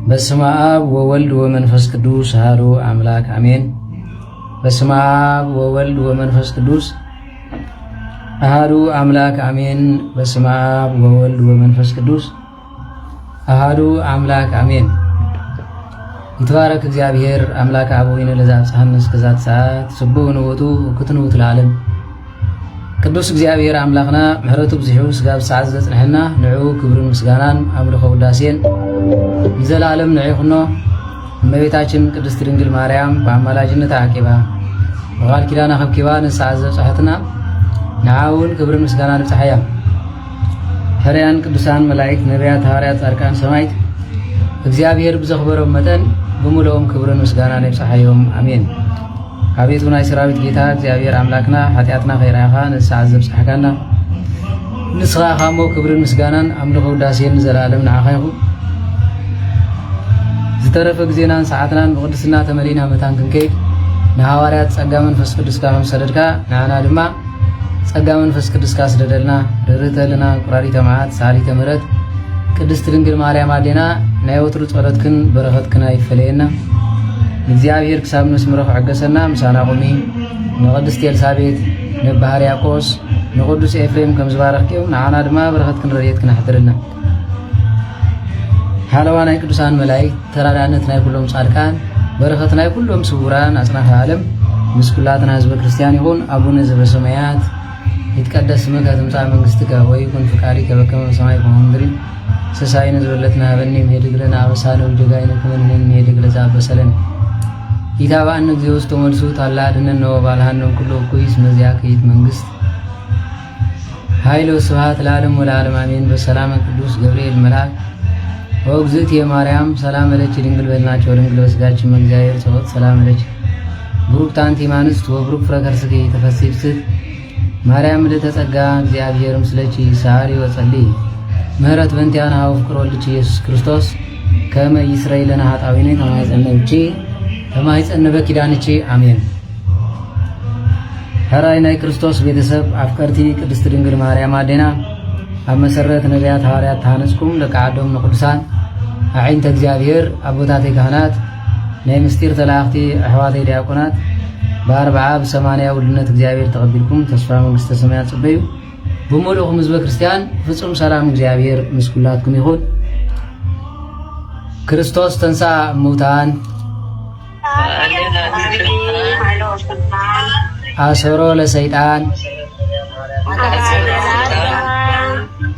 በስመ አብ ወወልድ ወመንፈስ ቅዱስ አሐዱ አምላክ አሜን። በስመ አብ ወወልድ ወመንፈስ ቅዱስ አሐዱ አምላክ አሜን። በስመ አብ ወወልድ ወመንፈስ ቅዱስ አሐዱ አምላክ አሜን። ይትባረክ እግዚአብሔር አምላክ አበዊነ ለዘአብጽሐነ እስከዛት ሰዓት ስቡሕ ንውእቱ ክትንውት ለዓለም ቅዱስ እግዚአብሔር አምላኽና ምሕረቱ ብዙሑ ስጋብ ሰዓት ዘጽንሐና ንዑ ክብርን ምስጋናን አምልኾ ውዳሴን ይዘላለም ንዕኹኖ እመቤታችን ቅድስት ድንግል ማርያም በአማላጅነት አቂባ በቃል ኪዳና ከብኪባ ንሰዓት ዘብጽሐትና ንዓውን ክብርን ምስጋናን ንብጽሐያ ሕርያን ቅዱሳን መላእክት ነቢያት ሐዋርያት ጻድቃን ሰማዕት እግዚአብሔር ብዘኽበሮም መጠን ብምልኦም ክብርን ምስጋናን ይብጽሐዮም አሜን። አቤቱ ናይ ሰራዊት ጌታ እግዚአብሔር አምላክና ኃጢአትና ከይራኻ ንሰዓት ዘብጽሐካና ንስኻ ኻሞ ክብርን ምስጋናን አምልኾ ውዳሴን ዘላለም ንዓኻ ይኹን። ዝተረፈ ጊዜናን ሰዓትናን ብቅድስና ተመሊና መታን ክንከይድ ንሐዋርያት ጸጋ መንፈስ ቅዱስካ መሰደድካ ንዓና ድማ ጸጋ መንፈስ ቅዱስካ ስደደልና ርህርህተልና ቁራሪተ መዓት ሳሊተ ምሕረት ቅድስት ድንግል ማርያም አዴና ናይ ወትሩ ጸሎትክን በረኸትክን አይፈለየና እግዚአብሔር ክሳብ መስምሮ ዕገሰና ምሳና ቆሚ ንቅድስት ኤልሳቤጥ ንባ ሕርያቆስ ንቅዱስ ኤፍሬም ከም ዝባረኽዮም ንዓና ድማ በረኸትክን ረድኤትክን አሕድርልና። ሓለዋ ናይ ቅዱሳን መላእክት ተራዳእነት ናይ ኩሎም ጻድቃን በረኸት ናይ ኩሎም ስውራን አጽናፈ ዓለም ምስ ኩላትና ህዝበ ክርስቲያን ይኹን። አቡነ ዘበሰማያት ይትቀደስ ስምከ ትምጻእ መንግሥትከ ወይኩን ፍቃድከ በከመ በሰማይ ከመ በምድር ሲሳየነ ዘለለትነ ሀበነ ኅድግ ለነ አበሳነ ወጌጋየነ ከመ ንሕነኒ ኅድግ ለዘአበሰለነ ኢታብአነ እግዚኦ ውስተ መልሱት አላ አድኅነነ ወባልሐነ ኩሉ እኩይ እስመ ዚአከ ይእቲ መንግሥት ኃይል ወስብሐት ለዓለሙ ወለዓለሙ አሜን። በሰላመ ቅዱስ ገብርኤል መልአክ ወእግዝእትየ ማርያም ሰላም ለኪ ድንግል በድናቸው ድንግል በሥጋኪ እግዚአብሔር ጸሎት ሰላም ለኪ ብሩክት አንቲ እምአንስት ወብሩክ ፍሬ ከርሥኪ ተፈሥሒ ፍስሕት ማርያም ምልዕተ ጸጋ እግዚአብሔር ምስለኪ ሰአሊ ወጸልዪ ምህረት በእንቲአነ ኀበ ፍቁር ወልድኪ ኢየሱስ ክርስቶስ ከመ ይስረይ ለነ ኃጣውኢነ ተማኅፀነ በኪዳንኪ አሜን። ሐራይ ናይ ክርስቶስ ቤተሰብ አፍቀርቲ ቅድስት ድንግል ማርያም አዴና ኣብ መሰረት ነቢያት ሐዋርያት ተሃነጽኩም ደቂ ዓዶም ንቅዱሳን አዒንተ እግዚአብሔር አቦታተይ ካህናት ናይ ምስጢር ተላእኽቲ ኣሕዋተይ ዲያቆናት በ40 በ80 ውልድነት እግዚአብሔር ተቐቢልኩም ተስፋ መንግሥተ ሰማያት ጽበዩ ብምሉእኹም ህዝበ ክርስቲያን ፍጹም ሰላም እግዚአብሔር ምስ ኩላትኩም ይኹን። ክርስቶስ ተንሥአ እሙታን አሰሮ ለሰይጣን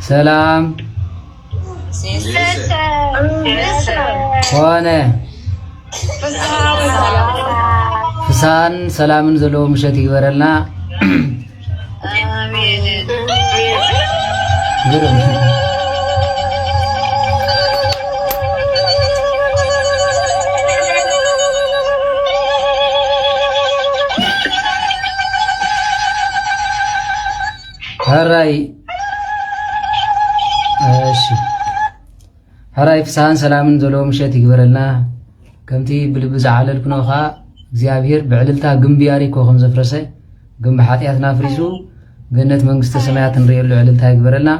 ሰላም ሆነ። ፍስሓን ሰላምን ዘለዎ ምሸት ይግበረልና። ሐራይ ሐራይ ፍስሓን ሰላምን ዘለዎ ምሸት ይግበረልና። ከምቲ ብልቢ ዝዓለልክኖኻ እግዚአብሔር ብዕልልታ ግንቢ ያሪኮ ከም ዘፍረሰ ግንቢ ኃጢአትና ፍሪሱ ገነት መንግሥተ ሰማያት እንሪየሉ ዕልልታ ይግበረልና።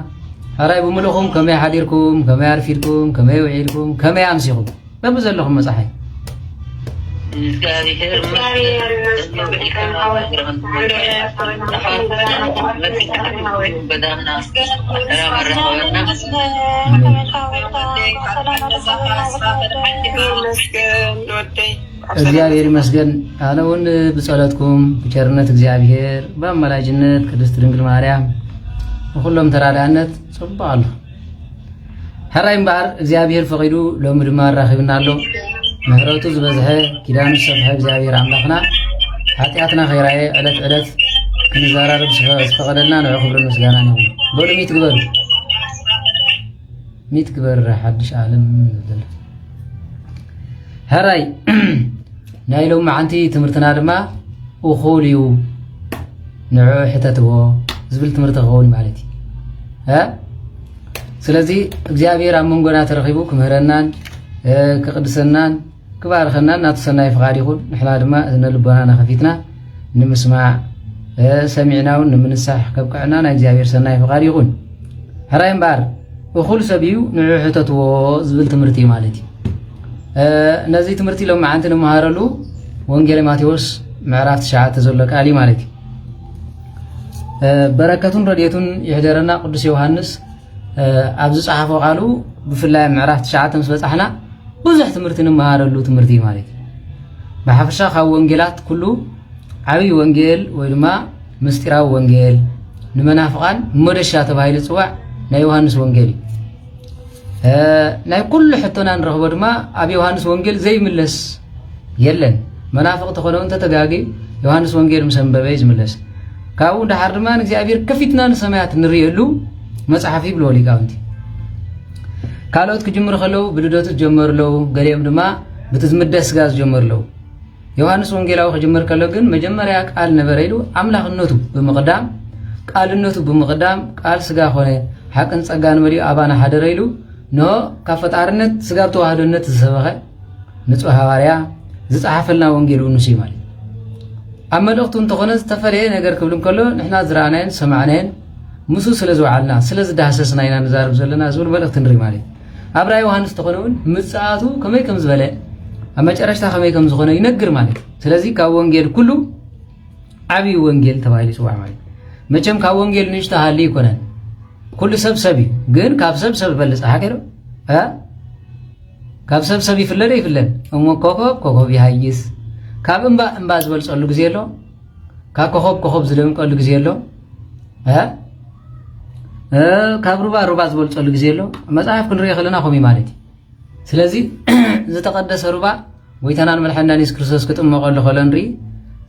ሐራይ ብምሉእኹም ከመይ ሓዲርኩም ከመይ አርፊድኩም ከመይ ውዒልኩም ከመይ ኣምሲኹም በብ ዘለኹም መጻሓይ እግዚአብሔር ይመስገን። አነውን ብጸሎትኩም ብቸርነት እግዚአብሔር በአማላጅነት ቅድስት ድንግል ማርያም በሁሉም ተራዳእነት ጽባሉ ሐራይ እምበር እግዚአብሔር ፈቂዱ ሎሚ ድማ ራኺብናሎ ምህረቱ ዝበዝሐ ኪዳኑ ዝሰፍሐ እግዚአብሔር አምላኽና ኃጢአትና ኸይራየ ዕለት ዕለት ክንዘራርብ ዝፈቐደልና ንዑ ክብርን ምስጋናን ይሁን። በሉ ሚት ግበር ሓድሽ ዓለም ዘለ ሐራይ ናይ ሎሚ መዓንቲ ትምህርትና ድማ እኹል እዩ ንዑ ሕተትዎ ዝብል ትምህርቲ ክኸውን ማለት እዩ ስለዚ እግዚአብሔር ኣብ መንጎና ተረኺቡ ክምህረናን ክቅድሰናን ክባርኸናን ናቱ ሰናይ ፍቃድ ይኹን ንሕና ድማ ልቦናና ከፊትና ንምስማዕ ሰሚዕናውን ንምንሳሕ ከብቅዕና ናይ እግዚአብሔር ሰናይ ፍቃድ ይኹን ሕራይ እምበር እኹል ሰብ እዩ ንዑ ሕተትዎ ዝብል ትምህርቲ ማለት እዩ ነዚ ትምህርቲ ሎም መዓንቲ ንመሃረሉ ወንጌል ማቴዎስ ምዕራፍ 9 ዘሎ ቃል ማለት እዩ በረከቱን ረድኤቱን ይሕደረና ቅዱስ ዮሐንስ ኣብዚ ጻሓፎ ቃሉ ብፍላይ ምዕራፍ 9 ምስ በጻሕና ብዙሕ ትምህርቲ ንመሃረሉ ትምህርቲ ማለት እዩ ብሓፈሻ ካብ ወንጌላት ኩሉ ዓብይ ወንጌል ወይ ድማ ምስጢራዊ ወንጌል ንመናፍቃን መደሻ ተባሂሉ ጽዋዕ ናይ ዮሐንስ ወንጌል ናይ ኩሉ ሕቶና ንረኽቦ ድማ ኣብ ዮሐንስ ወንጌል ዘይምለስ የለን መናፍቅ ተኾነው እንተተጋጊ ዮሐንስ ወንጌል ምሰንበበ ዝምለስ ካብኡ እንዳሓር ድማ እግዚአብሔር ከፊትና ንሰማያት ንሪየሉ መጽሓፍ ይብሎ ሊቃውንቲ ካልኦት ክጅምር ከለው ብልደቱ ጀመርለው ገሊኦም ድማ ብትዝምደስ ስጋ ጀመርለው ዮሐንስ ወንጌላዊ ክጅምር ከሎ ግን መጀመሪያ ቃል ነበረ ኢሉ አምላኽነቱ በመቅዳም ቃልነቱ በመቅዳም ቃል ስጋ ሆነ ሓቅን ጸጋን መሊኡ አባና ሓደረ ኢሉ ኖ ካብ ፈጣርነት ስጋ ተዋህዶነት ዝሰበኸ ንጹህ ሐዋርያ ዝጻሓፈልና ወንጌል ንሱ ማለት ኣብ መልእኽቱ እንተኾነ ዝተፈለየ ነገር ክብል ከሎ ንሕና ዝረኣናየን ሰማዕናየን ሙሱ ስለ ዝወዓልና ስለ ዝዳሰስና ኢና ንዛረብ ዘለና ዝብል መልእኽቲ ንርኢ ማለት ኣብ ራእይ ዮሐንስ ተኾነውን ምጽኣቱ ከመይ ከም ዝበለ ኣብ መጨረሻ ከመይ ከም ዝኾነ ይነግር ማለት ስለዚ ካብ ወንጌል ኩሉ ዓብይ ወንጌል ተባሂሉ ይጽዋዕ ማለት መቸም ካብ ወንጌል ንሽተ ሃሊ ይኮነን ኩሉ ሰብ ሰብ ግን ካብ ሰብ ሰብ በልጽ ሓቀሮ ካብ ሰብ ሰብ ይፍለደ ይፍለን እሞ ኮኮብ ይሃይስ ካብ እምባ ዝበልጸሉ ግዜ ኣሎ ካብ ኮኮብ ዝደምቀሉ ግዜ ኣሎ ካብ ሩባ ዝበልጸሉ ግዜ ኣሎ መጽሓፍ ክንሪኦ ከለና ከምይ ማለት እዩ ስለዚ ዝተቀደሰ ሩባ ወይተናን መልሐናን ኢየሱስ ክርስቶስ ክጥመቀሉ ከለንሪ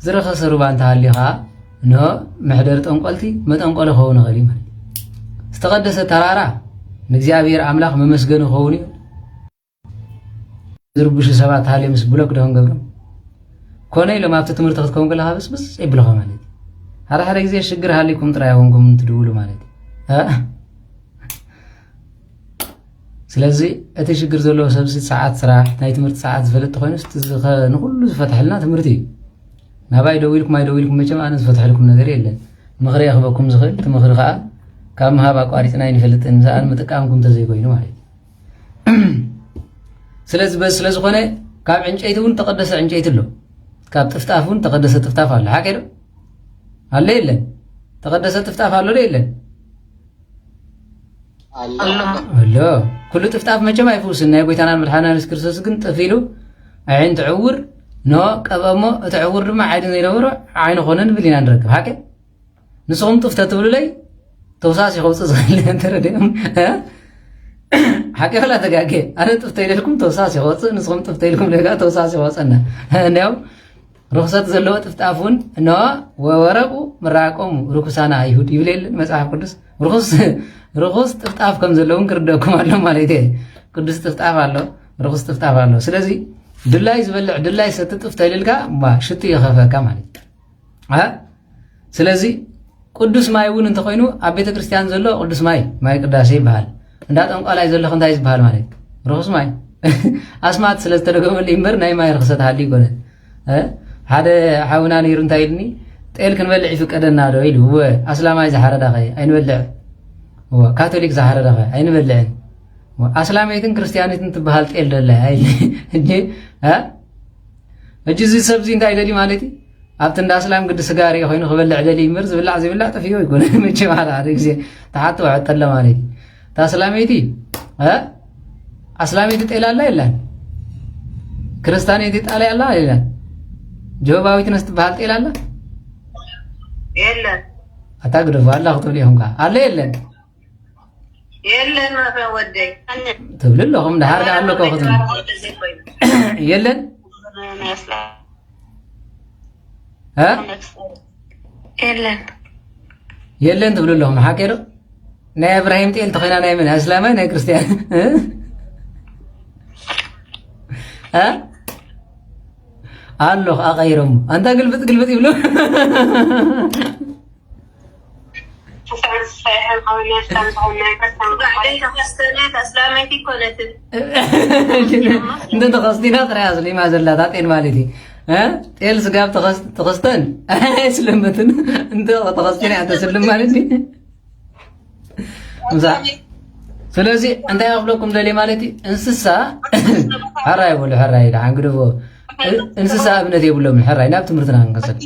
ዝረኸሰ ሩባ እንተሃሊኻ ኖ ምሕደር ጠንቆልቲ መጠንቆለ ኸውን ይኽእል ማለት ዝተቀደሰ ተራራ ንእግዚአብሔር አምላኽ መመስገን ይኸውን እዩ ዝርብሽ ሰባት ሃሊ ምስ ብሎክ ደሆን ገብሮም ኮነ ኢሎም ኣብቲ ትምህርቲ ክትከውን ከለኻ ብስብስ ይብልኻ ማለት እዩ ሓደ ግዜ ሽግር ሃሊኩም ጥራይ ሆንኩም እንትድውሉ ማለት እዩ ስለዚ እቲ ሽግር ዘለዎ ሰብሲ ሰዓት ስራሕ ናይ ትምህርቲ ሰዓት ዝፈልጥ ኮይኑስ ንኩሉ ዝፈትሐልና ትምህርቲ እዩ ናባይ ደው ኢልኩም ኣይደውኢልኩም መቸም ኣነ ዝፈትሐልኩም ነገር የለን ምኽሪ የኽበኩም ዝኽእል እቲ ምኽሪ ከዓ ካብ ምሃብ ኣቋሪፅና ይንፈልጥን ዝኣን ምጥቃምኩም ተዘይኮይኑ ማለት እዩ ስለዚ በስ ስለዝኾነ ካብ ዕንጨይቲ እውን ተቀደሰ ዕንጨይቲ ኣሎ ካብ ጥፍጣፍ እውን ተቀደሰ ጥፍጣፍ ኣሎ ሓቀዶ አለ የለን ተቀደሰ ጥፍጣፍ ኣሎ የለን አሎ ኩሉ ጥፍጣፍ መቸም ኣይፍውስን ናይ ጎይታና መድሓኒትና ኢየሱስ ክርስቶስ ግን ጥፊሉ ዓይን ትዕውር ኖ ቀበሞ እትዕውር ድማ ዓይን ዘይነበሮ ዓይን ኾነ ንብል ኢና ንረክብ ሓቀ ንስኹም ጥፍተ ትብሉለይ ተውሳስ ይኸውፅእ ዝኽእል እንተረዲኦም ሓቂ ወላ ተጋጌ ኣነ ጥፍተ ኢለልኩም ተውሳስ ይኸውፅእ ንስኹም ጥፍተ ኢልኩም ለጋ ተውሳስ ይኸውፀና እንዲያው ርኩሰት ዘለዎ ጥፍጣፍ እውን እነዋ ወወረቁ ምራቆሙ ርኩሳና አይሁድ ይብል የለን መጽሓፍ ቅዱስ ርኩስ ጥፍጣፍ ከም ዘለውን ክርደኩም ኣሎ ማለት እዩ ቅዱስ ጥፍጣፍ ኣሎ ርኩስ ጥፍጣፍ ኣሎ ስለዚ ድላይ ዝበልዕ ድላይ ሰቲ ጥፍተ ኢልልካ ሽቱ ይኸፈካ ማለት እዩ ስለዚ ቅዱስ ማይ እውን እንተኮይኑ ኣብ ቤተ ክርስቲያን ዘሎ ቅዱስ ማይ ቅዳሴ ይበሃል እንዳ ጠንቋላይ ዘለኹ እንታይ ይበሃል ማለት ርኩስ ማይ ኣስማት ስለ ዝተደገመሉ እምበር ናይ ማይ ርክሰት ሃሊ ይኮነን ሓደ ሓውና ነይሩ እንታይ ኢልኒ ጤል ክንበልዕ ይፍቀደና ዶ ኢሉ ኣስላማይ ዝሓረዳኸ ኣይንበልዕ ካቶሊክ ዝሓረዳኸ ኣይንበልዕን ኣስላማይትን ክርስቲያኒትን ትበሃል ጤል ደላ እጂ እዚ ሰብዚ እንታይ ደሊ ማለት እዩ ኣብቲ እንዳ እስላም ግዲ ስጋሪ ኮይኑ ክበልዕ ደሊ እምበር ዝብላዕ ዘይብላዕ ጠፊዮ ይኮነ መቼ ማለት ሓደ ግዜ ተሓቲ ውዕጠለ ማለት እዩ እታ ኣስላመይቲ ኣስላመይቲ ጤል ኣላ የላን ክርስቲያኒት ጣልያ ኣላ የላን ጆባዊት ነስ ትበሃል ጤል ኣላ የለን ኣታግደፉ ኣላ ክትብል ኢኹም ከዓ ኣለ የለን የለን ወደይ ትብል ኣለኹም ድሓር ዳ ኣለኮ ክትብል የለን የለን ትብል ኣለኹም ሓቂ ዶ ናይ እብራሂም ጤል ተኮይና ናይ መን እስላማይ ናይ ክርስቲያን ኣለኹ ኣቐይሮም አንታ ግልብጥ ይብሉ انت تخصتينا ترى اصلي ما زلات عطين مالتي ها تيل سقاب تخصتن سلمتن انت تخصتيني انت سلم مالتي مزح ስለዚህ እንታይ ያብለኩም ደሊ ማለት እንስሳ حراي بقول حراي ده عنقدو እንስሳ እብነት የብሎም حراي ናብ ትምርትና አንቀጽል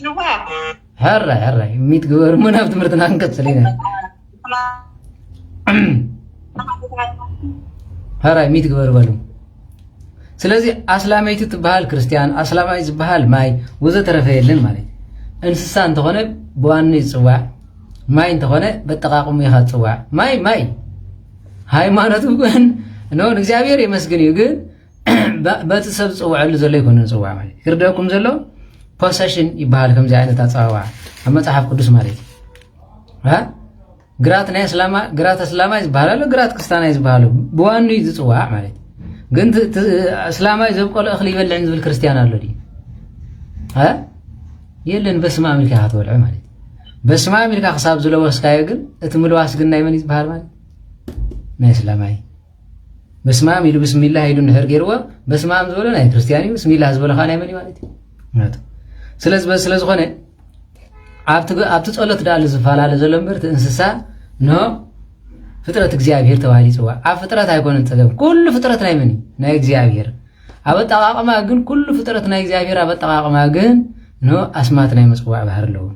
حراي ሚት ግበር ምን ናብ ትምርትና አንቀጽል ይነ حراي ሚት ግበር በሉ ስለዚህ አስላማይት ትባሃል ክርስቲያን አስላማይ ዝባሃል ማይ ወዘ ተረፈ የለን ማለት እንስሳ እንተሆነ በዋን ይጽዋዕ ማይ እንተሆነ በተቃቁም ይኸጽዋዕ ማይ ሃይማኖቱ ግን ነው እግዚአብሔር ይመስገን ግን በተሰብ ጽዋዕሉ ዘሎ ይኮነ ጽዋዕ ማለት ይርዳኩም ዘሎ ፖሰሽን ይባሃል ከምዚ አይነት አጻዋ መጽሐፍ ቅዱስ ማለት ግራት ናይ እስላማ ግራት እስላማ ይባላል ግራት ክርስቲያና ይባላል በዋኑ ይጽዋዕ ማለት ግን እስላማይ ዘብቆለ እኽሊ ይበልዕን ዝብል ክርስቲያን አሎ ዲ የለን በስመ አብ ኢልካ ተወልዕ ማለት በስመ አብ ኢልካ xሳብ ዝለወስካዮ ግን እቲ ምልዋስ ግን ናይ መን ይባሃል ማለት ናይ እስላማይ በስመ አብ ኢሉ ብስሚላህ ኢሉ ንህር ገይርዎ በስመ አብ ዝበለ ናይ ክርስቲያን ብስሚላህ ዝበለ ኻ ናይ መን ማለት ማለት ስለዝኾነ ኣብቲ ጸሎት ዳል ዝፋላለ ዘሎ ምርት እንስሳ ኖ ፍጥረት እግዚአብሔር ተባሂሉ ይጽዋዕ ኣብ ፍጥረት ኣይኮነን ጸገም ኩሉ ፍጥረት ናይ መን ናይ እግዚአብሔር ኣብ አጠቃቀማ ግን ኩሉ ፍጥረት ናይ እግዚአብሔር ኣብ አጠቃቀማ ግን ኖ አስማት ናይ መጽዋዕ ባህር ኣለዎ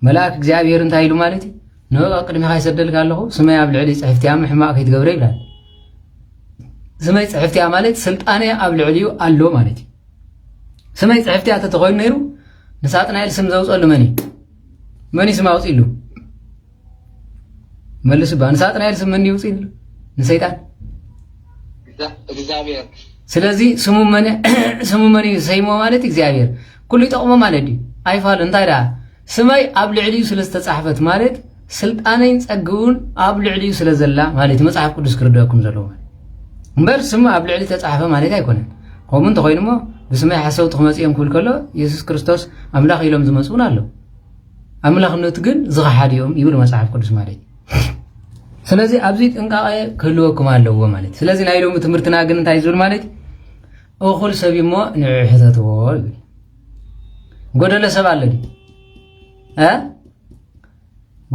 መልአክ እግዚአብሔር እንታይ ኢሉ ማለት ኖ ቅድሚኻ ይሰደልካ ኣለኹ ስመይ ኣብ ልዕሊ ጽሕፍትያ ምሕማቅ ከይትገብረ ይብላል ስመይ ጽሕፍትያ ማለት ስልጣኔ ኣብ ልዕሊኡ ኣሎ ማለት ስመይ ጽሕፍትያ ተተኾይኑ ነይሩ ንሳጥናኤል ስም ዘውፀሉ መን ስም ኣውፂሉ መልስ ባንሳጥናኤል ስም መን ይውፂሉ ንሰይጣን እግዚአብሔር ስለዚህ ስሙ መን ሰይሞ ማለት እግዚአብሔር ኩሉ ይጠቅሞ ማለት ዲ አይፋል እንታይ ዳ ስመይ ኣብ ልዕሊኡ ስለተጻሕፈት ማለት ስልጣነኝ ጸግውን ኣብ ልዕሊኡ ስለዘላ ማለት መጽሐፍ ቅዱስ ክርዳኩም ዘለዎ እምበር ስሙ ኣብ ልዕሊ ተጻሕፈ ማለት ኣይኮነን ከምኡ እንተኮይኑሞ ብስመይ ሓሰውቲ ክመጽኦም ክብል ከሎ ኢየሱስ ክርስቶስ ኣምላኽ ኢሎም ዝመጽኡን ኣሎ ኣምላኽነቱ ግን ዝኸሓድዮም ይብል መጽሐፍ ቅዱስ ማለት ስለዚህ ኣብዚ ጥንቃቄ ክህልወኩም ኣለዎ ማለት ስለዚህ ናይ ሎሚ ትምህርትና ግን እንታይ ዝብል ማለት እኹል ሰብ እሞ ንሕተትዎ ይብል ጎደለ ሰብ አለ ዲ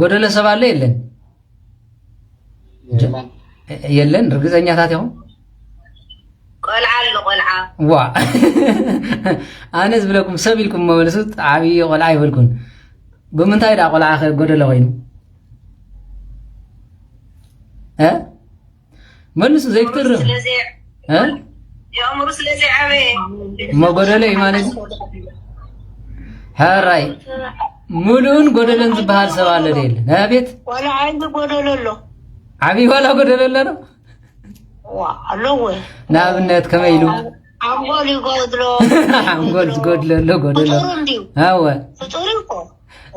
ጎደለ ሰብ አለ የለን ርግፀኛታት ይሁን ቆልዓ ዋ ኣነስ ብለኩም ሰብ ኢልኩም መመለሱት ዓብይ ቆልዓ ይበልኩን ብምንታይ ዳ ቆልዓ ጎደለ ኮይኑ መልሱ ዘይክትርም የአእምሮ ስለዚህ ዓበየ መጎደለ ማለት ሃራይ ሙሉን ጎደለን ዝበሃል ሰብ አለ ዴል ናቤት ወላ ዓይን ጎደለሎ ዓብይ ወላ ጎደለሎ ነው ዋ አለው ናብነት ከመይሉ አንጎል ይጎድሎ አንጎል ጎድለሎ አወ ፍጡርኮ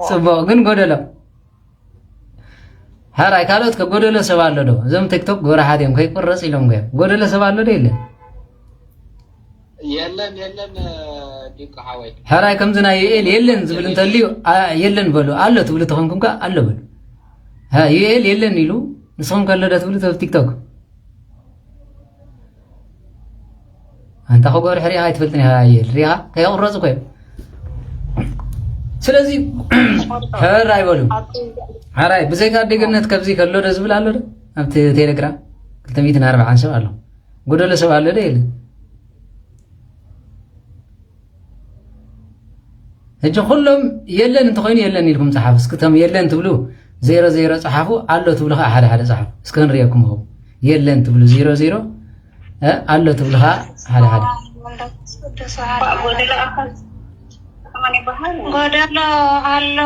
ጽቦ ግን ጎደሎ ሃራይ ካልኦት ከጎደለ ሰብ አለ ዶ ዘም ቲክቶክ ጎራሃዴም ከይቆረጽ ኢሎም ገ ጎደለ ሰብ አለ ዴል የለን ዲቃ ሐወይ ሃራይ ከምዝና የለን ዝብል እንተልዩ የለን በሉ አለ ትብል ተኾንኩም ካ አለ በሉ የለን ኢሉ ንስኹም ከለደ ትብል ቲክቶክ አንተ ኸጎር ሕሪኻ ይትፈልጥኒ ሪኻ ከይቆረጽ ኮይ ስለዚህ ሃራይ በሉ ሃራይ ብዘይካ ደግነት ከብዚ ከሎ ደ ዝብል አለ ደ ኣብቲ ቴሌግራም 240 ሰብ አለ ጎደለ ሰብ አለ ደ የለን እጅ ሁሉም የለን እንተኮይኑ የለን ኢልኩም ጽሓፍ እስክተም የለን ትብሉ 00 ጽሓፉ አሎ ትብሉ ሓደ ጽሓፍ እስከንሪየኩም ሆ የለን ትብሉ 00 አሎ ትብሉ ሓደ ጎደሎ አሎ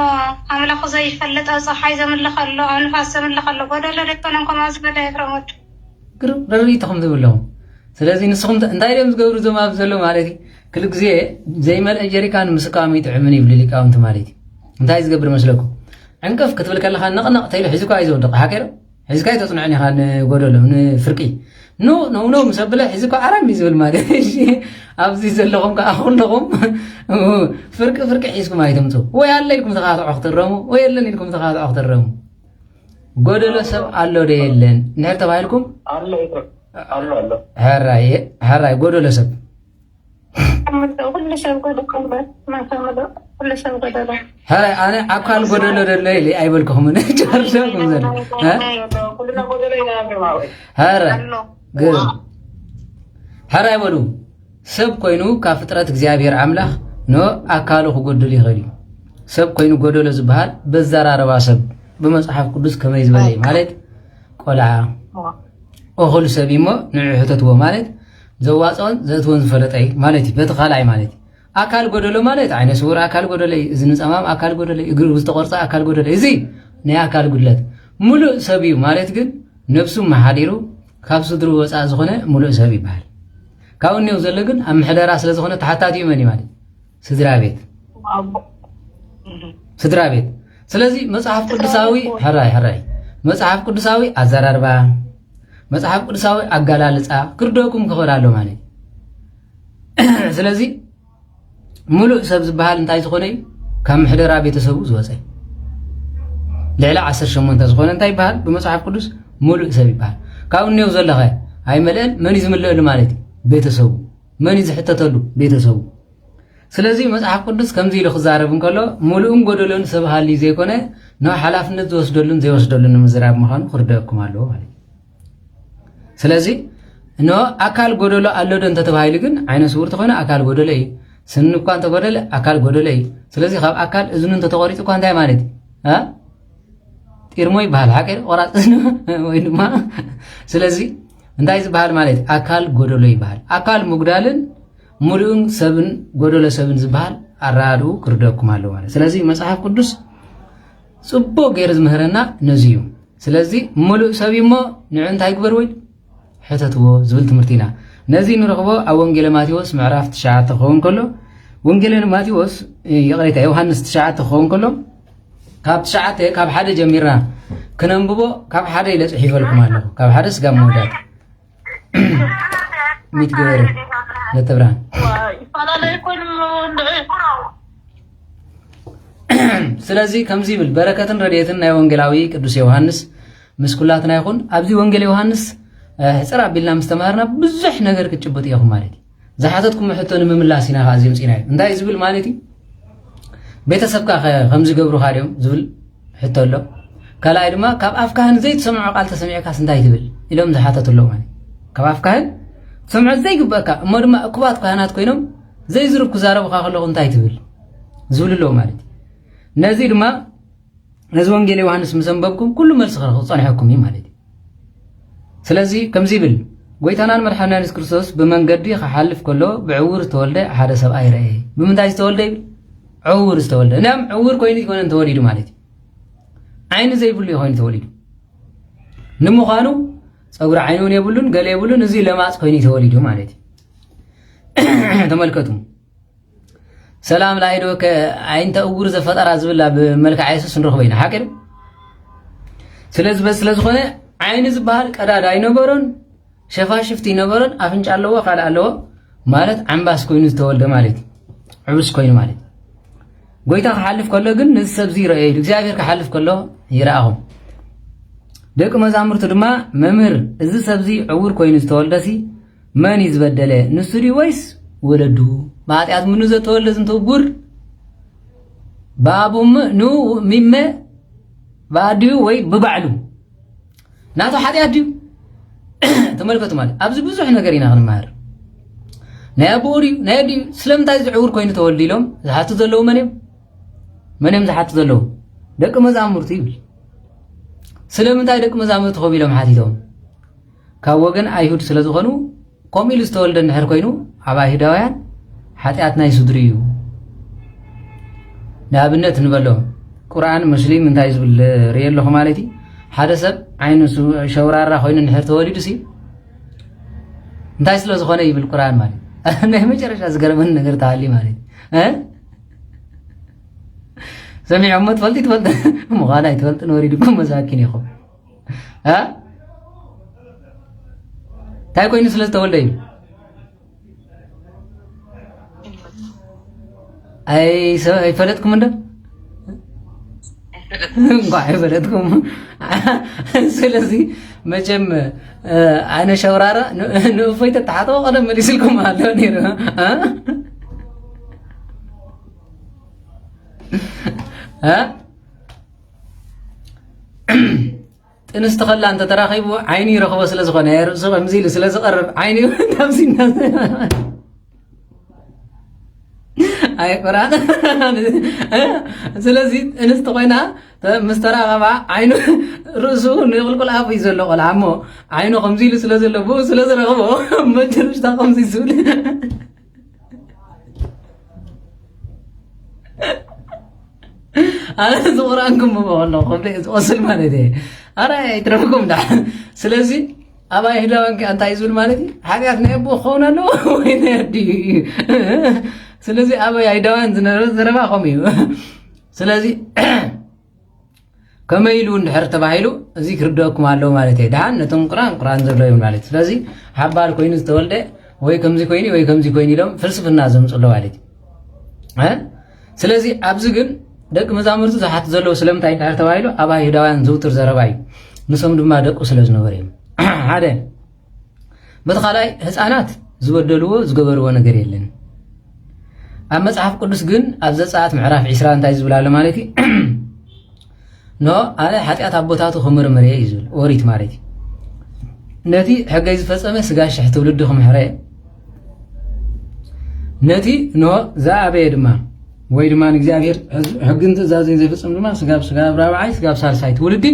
አምላኹ ዘይፈለጥ ፀሓይ ዘምልኽ ኣሎ ኣንፋስ ዘምልኽ ኣሎ ጎደሎ ደይኮነን ከምኣ ዝበለ ይፍረሞት ግሩ ረሪትኹም ትብለኹም ስለዚ ንስኹም እንታይ ደም ዝገብሩ ዞም ኣብ ዘሎ ማለት እዩ كل جزء زي ما الأجريكان مسكامي تعمني بليك أو أنت مالتي أنت عايز قبل مسلكم عنكف كتب لك الله خان نق تيلو حزكوا عايز ودق حكيرو حزكاي تصنعني خان قولوا له من فرقي نو مسبله حزكوا عرام يزول مالي أبزي زلهم كأخون لهم فرق حزكوا ما يتمتو ويا الله لكم تقاطع أخت الرمو ويا الله لكم تقاطع أخت الرمو ጎደሎ ሰብ አሎ ደየለን ነር ተባይልኩም አለ አለ አለ ሃራይ ጎደሎ ሰብ ሁሉ ሰብ ጎደሎ ማፈመዶ ሁሉ ሰብ ጎደሎ ሃራይ አነ አካል ጎደሎ ደለይ አይበልኩም ነ ቻርሻኩም ዘለ ሁሉና ጎደሎ ይናገማው ሃራይ በሉ ሰብ ኮይኑ ካብ ፍጥረት እግዚአብሔር አምላክ ኖ አካሉ ክጎደል ይኽእል ሰብ ኮይኑ ጎደሎ ዝበሃል በዘራረባ ሰብ በመጽሐፍ ቅዱስ ከመይ ዝበለይ ማለት ቆልዓ እኹል ሰብ እሞ ንሕተትዎ ማለት ዘዋፅን ዘትወን ዝፈለጠይ ማለት በቲ ኻልኣይ ማለት አካል ጎደሎ ማለት ዓይነ ስውር አካል ጎደሎ እዝኒ ጸማም አካል ጎደሎ እግሩ ዝተቆርጸ አካል ጎደሎ እዚ ናይ አካል ጉድለት ሙሉእ ሰብ እዩ ማለት ግን ነፍሱ መሓዲሩ ካብ ስድሩ ወፃእ ዝኾነ ሙሉእ ሰብ ይበሃል ካብኡ እኒው ዘሎ ግን ኣብ ምሕደራ ስለ ዝኾነ ተሓታትዩ መን ማለት ስድራ ቤት ስለዚህ መጽሐፍ ቅዱሳዊ ሃራይ መጽሐፍ ቅዱሳዊ አዘራርባ መጽሐፍ ቅዱሳዊ አጋላልጻ ክርዶኩም ክኸዳሎ ማለት ስለዚህ ሙሉእ ሰብ ዝበሃል እንታይ ዝኾነ ካብ ምሕደራ ቤተሰቡ ዝወፀ ልዕሊ 18 ዝኾነ እንታይ ይበሃል ብመጽሐፍ ቅዱስ ሙሉእ ሰብ ይበሃል ካብኡ እኒው ዘለኸ ኣይመልአን መን ዝምልአሉ ማለት ቤተሰቡ መን ዝሕተተሉ ቤተሰቡ ስለዚህ መጽሐፍ ቅዱስ ከምዚ ኢሉ ክዛረብ እንከሎ ሙሉእን ጎደሎን ሰብ ሃሊ ዘይኮነ ነው ሓላፍነት ዝወስደሉን ዘይወስደሉን ምዝራብ ምዃኑ ክርደአኩም ኣለዎ ማለት ስለዚህ ነው አካል ጎደሎ ኣሎ ዶ እንተተባሂሉ ግን ዓይነ ስውር ተኾነ አካል ጎደሎ እዩ ስኒ እኳ እንተጎደለ አካል ጎደሎ እዩ ስለዚህ ካብ አካል እዝኑ እንተተቆሪፁ እኳ እንታይ ማለት ጢርሞ ይበሃል ሓቂር ቆራፅ ወይ ድማ ስለዚህ እንታይ ዝበሃል ማለት አካል ጎደሎ ይበሃል አካል ሙግዳልን ሙሉእን ሰብን ጎደሎ ሰብን ዝበሃል አራዱ ክርደኩም ኣለዎ ማለት ስለዚህ መጽሐፍ ቅዱስ ጽቡቕ ገይሩ ዝምህረና ነዚ እዩ ስለዚህ ሙሉእ ሰብ እሞ ንዑ እንታይ ግበር ወይ ሕተትዎ ዝብል ትምህርቲ ኢና ነዚ ንረኽቦ ኣብ ወንጌለ ማቴዎስ ምዕራፍ 9 ክኸውን ከሎ ወንጌለ ማቴዎስ ይቕሬታ ዮሃንስ 9 ክኸውን ከሎ ካብ 9 ካብ ሓደ ጀሚርና ክነንብቦ ካብ ሓደ ኢለ ጽሒፈልኩም ኣለኹ ካብ ሓደ ስጋ መውዳት ሚትገበረ ለተብራን ስለዚህ ከምዚ ይብል በረከትን ረድኤትን ናይ ወንጌላዊ ቅዱስ ዮሃንስ ምስ ኩላትና ይኹን ኣብዚ ወንጌል ዮሃንስ ሕፅር ኣቢልና ምስ ተማሃርና ብዙሕ ነገር ክጭበጥ ኢኹም ማለት እዩ ዝሓተትኩም ሕቶ ንምምላስ ኢና ኸ እዚኦም ፅና እዩ እንታይ ዝብል ማለት እዩ ቤተሰብካ ከምዚ ገብሩካ ድዮም ዝብል ሕቶ ኣሎ ካልኣይ ድማ ካብ ኣፍካህን ዘይትሰምዖ ቃል ተሰሚዕካስ እንታይ ትብል ኢሎም ዝሓተት ኣሎ ማለት ካብ ኣፍካህን ሰምዖ ዘይግበአካ እሞ ድማ እኩባት ካህናት ኮይኖም ዘይዝርብ ክዛረቡካ ከለኹ እንታይ ትብል ዝብል ኣለዎ ማለት እዩ ነዚ ድማ ነዚ ወንጌል ዮሃንስ ምስ ኣንበብኩም ኩሉ መልሲ ክፀንሐኩም እዩ ማለት እዩ ስለዚ ከምዚ ይብል ጎይታናን መድሓኒና ኢየሱስ ክርስቶስ ብመንገዲ ክሓልፍ ከሎ ብዕውር ዝተወልደ ሓደ ሰብኣይ ረአየ ብምንታይ ዝተወልደ ይብል ዕውር ዝተወልደ እናም ዕውር ኮይኑ ይኮነን ተወሊዱ ማለት እዩ ዓይኒ ዘይብሉ ይኮይኑ ተወሊዱ ንምዃኑ ፀጉሪ ዓይኑን የብሉን ገለ የብሉን እዚ ለማፅ ኮይኑ ተወሊዱ ማለት እዩ ተመልከቱ ሰላም ላይዶ ከአይንተ ዕውር ዘፈጠራ ዝብል ኣብ መልክዕ ኢየሱስ ንረኽቦ ኢና ሓቂር ስለዝኾነ ዓይኒ ዝበሃል ቀዳዳ ኣይነበሮን ሸፋሽፍቲ ይነበሮን ኣፍንጫ ኣለዎ ካልእ ኣለዎ ማለት ዓምባስ ኮይኑ ዝተወልደ ማለት እዩ ዕቡስ ኮይኑ ማለት ጎይታ ክሓልፍ ከሎ ግን ነዚ ሰብዚ ይረአየ ኢሉ እግዚኣብሔር ክሓልፍ ከሎ ይረኣኹም ደቂ መዛሙርቱ ድማ መምህር እዚ ሰብዚ ዕውር ኮይኑ ዝተወልደሲ መን እዩ ዝበደለ ንሱ ድዩ ወይስ ወለዱ ብኃጢአት ምኑ ዘተወልደ ዝንተውጉር በአቡም ኑ ሚመ በአድዩ ወይ ብባዕሉ ናቱ ኃጢአት ድዩ ተመልከቱ ማለት ኣብዚ ብዙሕ ነገር ኢና ክንመሃር ናይ ኣቦኡ ድዩ ናይ ድዩ ስለምንታይ ዝዕውር ኮይኑ ተወልዲ ኢሎም ዝሓቱ ዘለዉ መን እዮም ዝሓቱ ዘለዉ ደቂ መዛሙርቱ ይብል ስለምንታይ ደቂ መዛሙርቱ ኸም ኢሎም ሓቲቶም ካብ ወገን ኣይሁድ ስለ ዝኾኑ ከምኡ ኢሉ ዝተወልደ እንድሕር ኮይኑ ኣብ ኣይሁዳውያን ኃጢአት ናይ ስድሪ እዩ ንኣብነት ንበሎ ቁርኣን ሙስሊም እንታይ ዝብል ርእ ኣለኹ ማለት እዩ ሓደ ሰብ ዓይኑ ሸውራራ ኮይኑ እንድሕር ተወሊዱ ሲ እንታይ ስለ ዝኾነ ይብል ቁርኣን ማለት ናይ መጨረሻ ዝገርመን ነገር ተሃሊ ማለት እዩ ሰሚዖሞ ትፈልጢ ምዃን ኣይትፈልጥን ወሪድኩም መሳኪን ኢኹም እንታይ ኮይኑ ስለ ዝተወልደ እዩ ኣይፈለጥኩም እንዶ እንኳን አይበለጥኩም። ስለዚህ መቼም አነ ሸውራራ ንእፎይ ተታሕቶ ቀደም መሊስልኩም አለ ነይሩ ጥንስ ተኸላ እንተ ተራኺቡ ዓይኒ ረኽቦ ስለ ዝኾነ ርእሱ ከምዚ ኢሉ ስለ ዝቐርብ ዓይኒ ናብዚና ኣይ ቁርኣን ስለዚ እንስቲ ኮይና ምስ ተራኸባ ዓይኑ ርእሱ ንቕልቁል ኣፍ እዩ ዘሎ ቆልዓ እሞ ዓይኑ ከምዚ ኢሉ ስለ ዘሎ ብኡ ስለ ዝረኽቦ መጨረሽታ ከምዚ ዝብል ኣነ ዝቁርኣን ክምቦ ከለኹ ዝቆስል ማለት እየ ኣረ ኣይትረፍኩም ዳ ስለዚ ኣባይ ህዳዋን እንታይ ዝብል ማለት እዩ ሓጢኣት ናይ ኣቦ ክኸውን ኣለዎ ወይ ናይ ኣዲ ስለዚ ኣባይ ኣይዳዋን ዝረባ ከምኡ እዩ ስለዚ ከመይ ኢሉ እንድሕር ተባሂሉ እዚ ክርድአኩም ኣለዎ ማለት እየ ድሓን ነቶም ቁርኣን ዘሎ እዮም ማለት ስለዚ ሓባር ኮይኑ ዝተወልደ ወይ ከምዚ ኮይኒ ወይ ከምዚ ኮይኑ ኢሎም ፍልስፍና ዘምፅሎ ማለት እዩ ስለዚ ኣብዚ ግን ደቂ መዛሙርቱ ዝሓት ዘለዎ ስለምንታይ እንድሕር ተባሂሉ ኣባይ ህዳውያን ዝውትር ዘረባ እዩ ንሶም ድማ ደቁ ስለ ዝነበሩ እዮም ሓደ በቲ ካልኣይ ህፃናት ዝበደልዎ ዝገበርዎ ነገር የለን ኣብ መፅሓፍ ቅዱስ ግን ኣብ ዘፀአት ምዕራፍ 20 እንታይ ዝብል ኣሎ ማለት እዩ ኖ ኣነ ሓጢኣት ኣቦታቱ ክምርምር እየ እዩ ዝብል ኦሪት ማለት እዩ ነቲ ሕገይ ዝፈፀመ ስጋሽሕ ትውልዲ ክምሕረ ነቲ ኖ ዝኣበየ ድማ ወይ ድማ እግዚአብሔር ሕግን ትእዛዝን ዘይፈፅም ድማ ስጋብ ራብዓይ ስጋብ ሳልሳይ ትውልዲ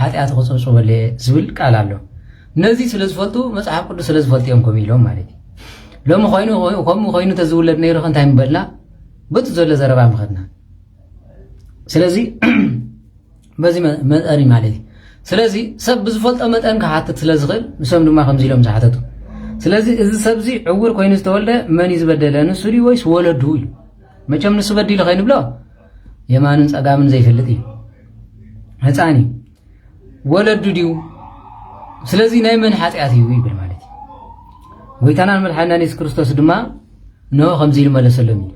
ሓጢኣት ክፅብፅበለ ዝብል ቃል ኣሎ ነዚ ስለ ዝፈልጡ መፅሓፍ ቅዱስ ስለ ዝፈልጡ እዮም ከምኡ ኢሎም ማለት እዩ ሎሚ ከምኡ ኮይኑ ተዝውለድ ነይሩ እንታይ ምበልና በቲ ዘሎ ዘረባ ምኸድና ስለዚ በዚ መጠኒ ማለት እዩ ስለዚ ሰብ ብዝፈልጦ መጠን ክሓትት ስለ ዝኽእል ንሶም ድማ ከምዚ ኢሎም ዝሓተቱ ስለዚ እዚ ሰብዚ ዕውር ኮይኑ ዝተወልደ መን እዩ ዝበደለ ንሱ ድዩ ወይስ ወለዱ እዩ መቸም ንሱ በዲሉ ኸይንብሎ የማንን ፀጋምን ዘይፈልጥ እዩ ህፃን እዩ ወለዱ ድዩ ስለዚ ናይ መን ሓጢኣት እዩ ይብል ማለት እዩ ጎይታናን መድሓኒና ኢየሱስ ክርስቶስ ድማ ኖ ከምዚ ኢሉ መለሰሎም እዩ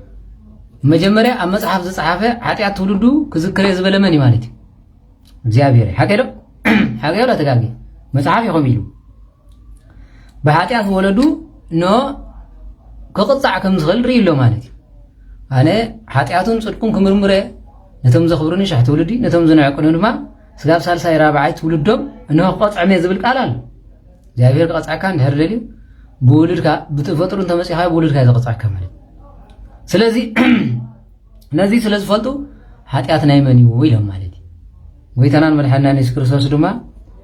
መጀመርያ ኣብ መፅሓፍ ዝፀሓፈ ሓጢኣት ትውልዱ ክዝክር እየ ዝበለ መን እዩ ማለት እዩ እግዚኣብሔር ሓቂ ዶ ሓቂ ዶ ተጋጊ መፅሓፍ ይኸም ኢሉ ብሓጢኣት ወለዱ ኖ ክቕፃዕ ከም ዝኽእል ርኢ ኣሎ ማለት እዩ ኣነ ሓጢኣቱን ፅድቁን ክምርምረ ነቶም ዘኽብሩኒ ሻሕ ትውልዲ ነቶም ዝነዕቁኒ ድማ ስጋብ ሳልሳይ ራብዓይ ትውልዶም እንሆ ክቐፅዕም እየ ዝብል ቃል ኣሎ እግዚኣብሔር ክቐፅዓካ እንድሕር ደልዩ ብውልድካ ብተፈጥሩ እንተመፂኻ ብውልድካ ዘቐፅዓካ ማለት ስለዚ ነዚ ስለ ዝፈልጡ ሓጢኣት ናይ መን እዩ ኢሎም ማለት እዩ ጎይታናን መድሓኒና ኢየሱስ ክርስቶስ ድማ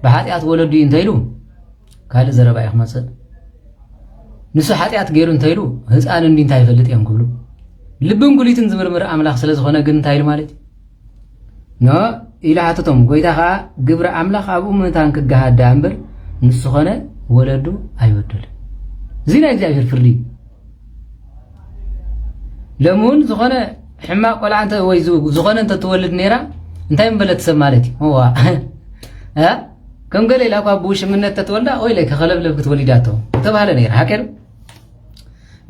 ብሓጢኣት ወለዱ እዩ እንተኢሉ ካልእ ዘረባ እዩ ክመፅእ ንሱ ሓጢኣት ገይሩ እንተኢሉ ህፃን እንዲ እንታይ ይፈልጥ እዮም ክብሉ ልብን ጉሊትን ዝምርምር ኣምላኽ ስለ ዝኾነ ግን እንታይ ኢሉ ማለት እዩ ኖ ኢሉ ሓተቶም ጎይታ ከዓ ግብሪ ኣምላኽ ኣብኡ ምእንታን ክገሃዳ እምበር ንሱ ዝኾነ ወለዱ ኣይወደልን እዚ ናይ እግዚኣብሔር ፍርዲ ሎሚ እውን ዝኾነ ሕማቅ ቆልዓ ወይ ዝኾነ እንተትወልድ ነይራ እንታይ ምበለት ሰብ ማለት እዩ ዋ ከም ገለ ኢላ እኳ ብውሽምነት ተትወልዳ ወይ ላይ ከኸለብለብ ክትወሊዳቶ ተባሃለ ነይራ ሓቀር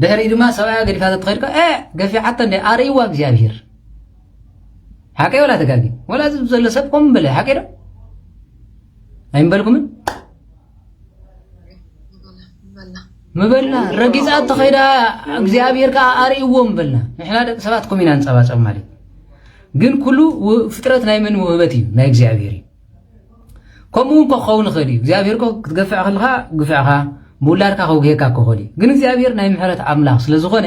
ድሕሪ ድማ ሰብኣያ ገዲፋ ተትኸይድካ ገፊዓቶ እንደ ኣርእይዋ እግዚኣብሔር ሓቀ ወላ ተጋጊ ወላ ዝብ ዘሎ ሰብ ቆም በለ ሓቀ ዶ ኣይምበልኩምን ምበልና ረጊፃት ተኸይዳ እግዚኣብሔር ከዓ ኣርእይዎ ምበልና ንሕና ደቂ ሰባት ኮሚና ንፀባፀብ ማለት ግን ኩሉ ፍጥረት ናይ መን ውህበት እዩ ናይ እግዚኣብሔር እዩ ከምኡ እውን ክኸውን ይኽእል እዩ እግዚኣብሔር ክትገፍዕ ከለካ ግፍዕኻ ብውላድካ ከውግሄካ ክኽእል እዩ ግን እግዚኣብሔር ናይ ምሕረት ኣምላኽ ስለ ዝኾነ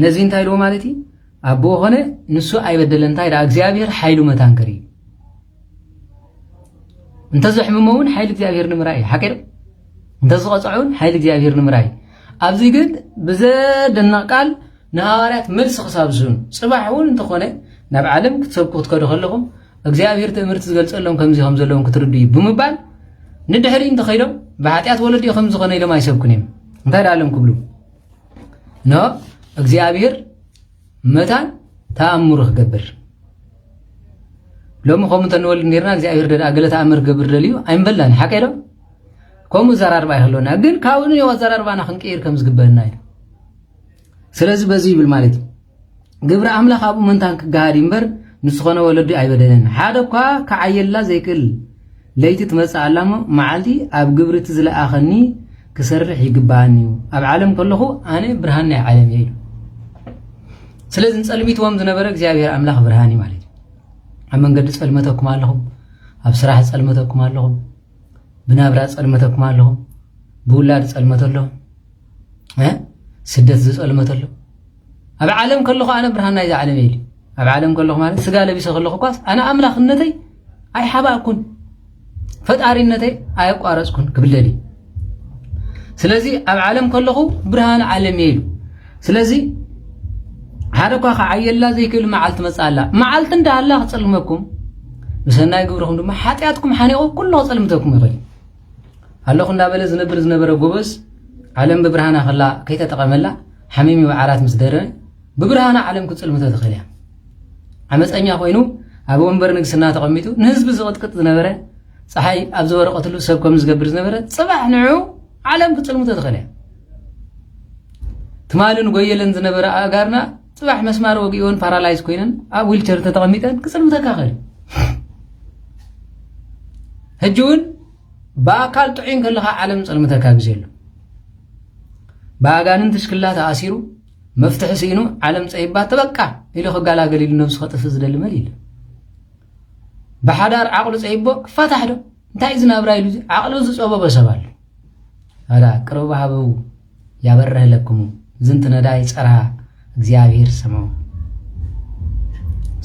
ነዚ እንታይ ኢልዎ ማለት እዩ ኣቦ ኾነ ንሱ ኣይበደለን እንታይ ዳ እግዚኣብሔር ሓይሉ መታንከር እዩ እንተዘሕምሞ እውን ሓይሊ እግዚኣብሔር ንምራይ እዩ ሓቂ ዶ እንተዝቐፅዑን ሓይሊ እግዚኣብሔር ንምራይ ኣብዚ ግን ብዘደንቕ ቃል ንሃዋርያት መልሲ ክሳብ ዝህኑ ፅባሕ እውን እንተኾነ ናብ ዓለም ክትሰብኩ ክትከዱ ከለኹም እግዚኣብሔር ትእምርቲ ዝገልፀሎም ከምዚ ከም ዘለዎም ክትርድዩ ብምባል ንድሕሪ እንተኸይዶም ብሓጢኣት ወለዲ ከም ዝኾነ ኢሎም ኣይሰብኩን እዮም እንታይ ዳሎም ክብሉ ኖ እግዚኣብሔር መታን ተኣምሩ ክገብር ሎሚ ከምኡ እንተንወልድ ነርና እግዚኣብሔር ደኣ ገለ ተኣምር ክገብር ደልዩ ኣይንበላን ሓቂ ዶ ከምኡ ዘራርባ ይህልወና ግን ካብኡ የዋ ዘራርባና ክንቀይር ከም ዝግበአና እዩ ስለዚ በዚ ይብል ማለት እዩ ግብሪ ኣምላኽ ኣብኡ ምንታን ክገሃድ እምበር ንስኾነ ወለዲ ኣይበደለን ሓደ እኳ ከዓየላ ዘይክእል ለይቲ ትመጽእ ኣላሞ መዓልቲ ኣብ ግብርቲ ዝለኣኸኒ ክሰርሕ ይግባአኒ ኣብ ዓለም ከለኹ ኣነ ብርሃን ናይ ዓለም እየ ኢሉ ስለዚ ንጸልሚትዎም ዝነበረ እግዚአብሔር ኣምላኽ ብርሃን እዩ ማለት እዩ ኣብ መንገዲ ጸልመተኩም ኣለኹም ኣብ ስራሕ ጸልመተኩም ኣለኹም ብናብራ ጸልመተኩም ኣለኹም ብውላድ ጸልመተሎ ስደት ዝጸልመተሎ ኣብ ዓለም ከለኹ ኣነ ብርሃን ናይ ዓለም እየ ኢሉ ኣብ ዓለም ከለኹ ማለት ስጋ ለቢሰ ከለኹ ኳስ ኣነ ኣምላኽነተይ ኣይሓባእኩን ፈጣሪነተይ ኣየቋረጽኩን ክብለኒ ስለዚ ኣብ ዓለም ከለኹ ብርሃን ዓለም እየ ኢሉ ስለዚ ሓደ እኳ ከዓየላ ዘይክእል መዓልቲ መጽእ ኣላ መዓልቲ እንዳሃላ ክጸልመኩም ብሰናይ ግብርኹም ድማ ሓጢኣትኩም ሓኒቑ ኩሉ ክጸልምተኩም ይኽእል ኣለኹ እንዳበለ ዝነበረ ጎበዝ ዓለም ብብርሃና ኸላ ከይተጠቐመላ ሓሚሚ ወዓራት ምስ ደረመ ብብርሃና ዓለም ክጸልምተ ትኽእል እያ ዓመፀኛ ኮይኑ ኣብ ወንበር ንግስና ተቐሚጡ ንህዝቢ ዝቕጥቅጥ ዝነበረ ፀሓይ ኣብ ዝወረቐትሉ ሰብ ከም ዝገብር ዝነበረ ጽባሕ ንዑ ዓለም ክጸልምተ ትኽእል እያ ትማልን ጎየለን ዝነበረ ኣጋርና ጽባሕ መስማር ወጊኦን ፓራላይዝ ኮይነን ኣብ ዊልቸር ተቐሚጠን ክጸልምተካ ኽእል ሕጂ እውን በኣካል ጥዑይን ከለኻ ዓለም ጸልምተካ ግዜ ኣሎ በኣጋንን ትሽክላ ተኣሲሩ መፍትሒ ስኢኑ ዓለም ፀይባ ተበቃ ኢሉ ክጋላገል ኢሉ ነብሱ ኸጥፍ ዝደሊ መል ኢሉ ብሓዳር ዓቕሉ ፀይቦ ክፋታሕ ዶ እንታይ ዝናብራ ኢሉ ዓቕሉ ዝፀበበ ሰብ ኣሎ ኣዳ ቅረቡ ሃበው ያበረህ ለክሙ ዝንት ነዳይ ፀራ እግዚአብሔር ሰማው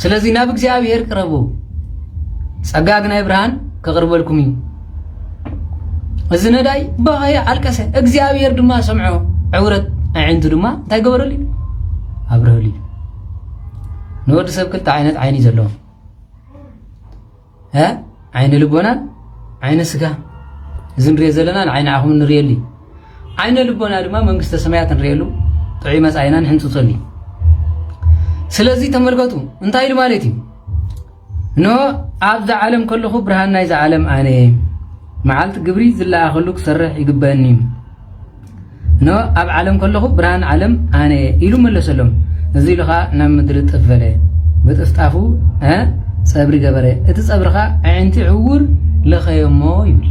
ስለዚ ናብ እግዚአብሔር ቅረቡ ጸጋግ ናይ ብርሃን ከቅርበልኩም እዩ እዚ ነዳይ በኸየ አልቀሰ እግዚአብሔር ድማ ሰምዖ ዕውረት ዓይንቱ ድማ እንታይ ገበረሉ አብረህሉ ንወዲ ሰብ ክልተ ዓይነት ዓይኒ ዘለዎ ዓይኒ ልቦና ዓይኒ ስጋ እዚ ንሪኦ ዘለና ዓይኒ ዓኹም ንሪኤሉ ዓይኒ ልቦና ድማ መንግስተ ሰማያት ንሪኤሉ ጥዑይ መጻኢና ንሕንፅፀሉ ስለዚ ተመልከቱ እንታይ ኢሉ ማለት እዩ ኖ ኣብ ዓለም ከለኹ ብርሃን ናይ ዓለም ኣነ መዓልቲ ግብሪ ዝለኣኸሉ ክሰርሕ ይግበአኒ ኖ ኣብ ዓለም ከለኹ ብርሃን ዓለም ኣነ ኢሉ መለሰሎም እዚ ኢሉኻ ናብ ምድሪ ጥፈለ ብጥፍጣፉ ፀብሪ ገበረ እቲ ፀብሪኻ ኣዒንቲ ዕውር ለኸየሞ ይብል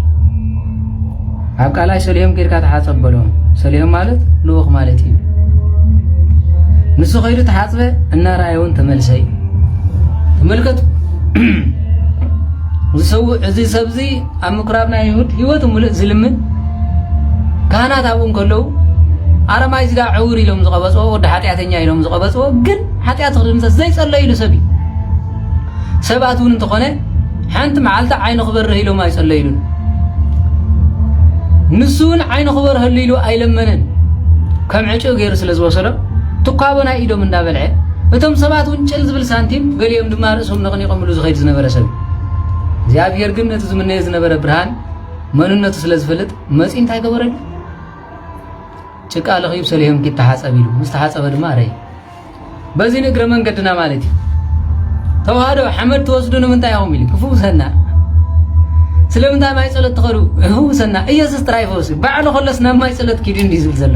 ኣብ ቃላይ ሰሊሆም ጌርካ ተሓፀበሎ ሰሊሆም ማለት ልኡኽ ማለት እዩ ንሱ ኸይዱ ተሓፅበ እናረኣየውን ተመልሰይ ተመልከቱ እዚ ሰብዚ ኣብ ምኩራብና ይሁድ ህይወት ሙሉእ ዝልምን ካህናት ኣብኡን ከለዉ ኣረማይ ዝጋ ዕውር ኢሎም ዝቐበፅዎ ወዲ ሓጢኣተኛ ኢሎም ዝቐበፅዎ ግን ሓጢኣት ክድምሰስ ዘይጸለይሉ ሰብ እዩ ሰባት እውን እንተኾነ ሓንቲ መዓልቲ ዓይኑ ክበርህ ኢሎም ኣይጸለይሉን ንሱ እውን ዓይኑ ክበርህሉ ኢሉ ኣይለመነን ከም ዕጩ ገይሩ ስለ ዝወሰዶ ትኳቦ ናይ ኢዶም እንዳበልዐ እቶም ሰባት እውን ጭል ዝብል ሳንቲም ገሊኦም ድማ ርእሶም ነቕኒቖምሉ ዝኸይድ ዝነበረ ሰብ እግዚአብሔር ግን ነቲ ዝምነየ ዝነበረ ብርሃን መንነቱ ስለ ዝፈልጥ መፂ እንታይ ገበረሉ ጭቃ ለኺብ ሰሊሆም ክተሓፀብ ኢሉ ምስ ተሓፀበ ድማ ረይ በዚ ንግረ መንገድና ማለት እዩ ተዋህዶ ሓመድ ትወስዱ ንምንታይ ኢኹም ኢሉ ክፉሰና ስለምንታይ ማይ ጸሎት ትኸዱ ህውሰና ኢየሱስ ጥራይ ፈውስ ባዕሉ ኸለስ ናብ ማይ ጸሎት ኪዱ እንዲ ዝብል ዘሎ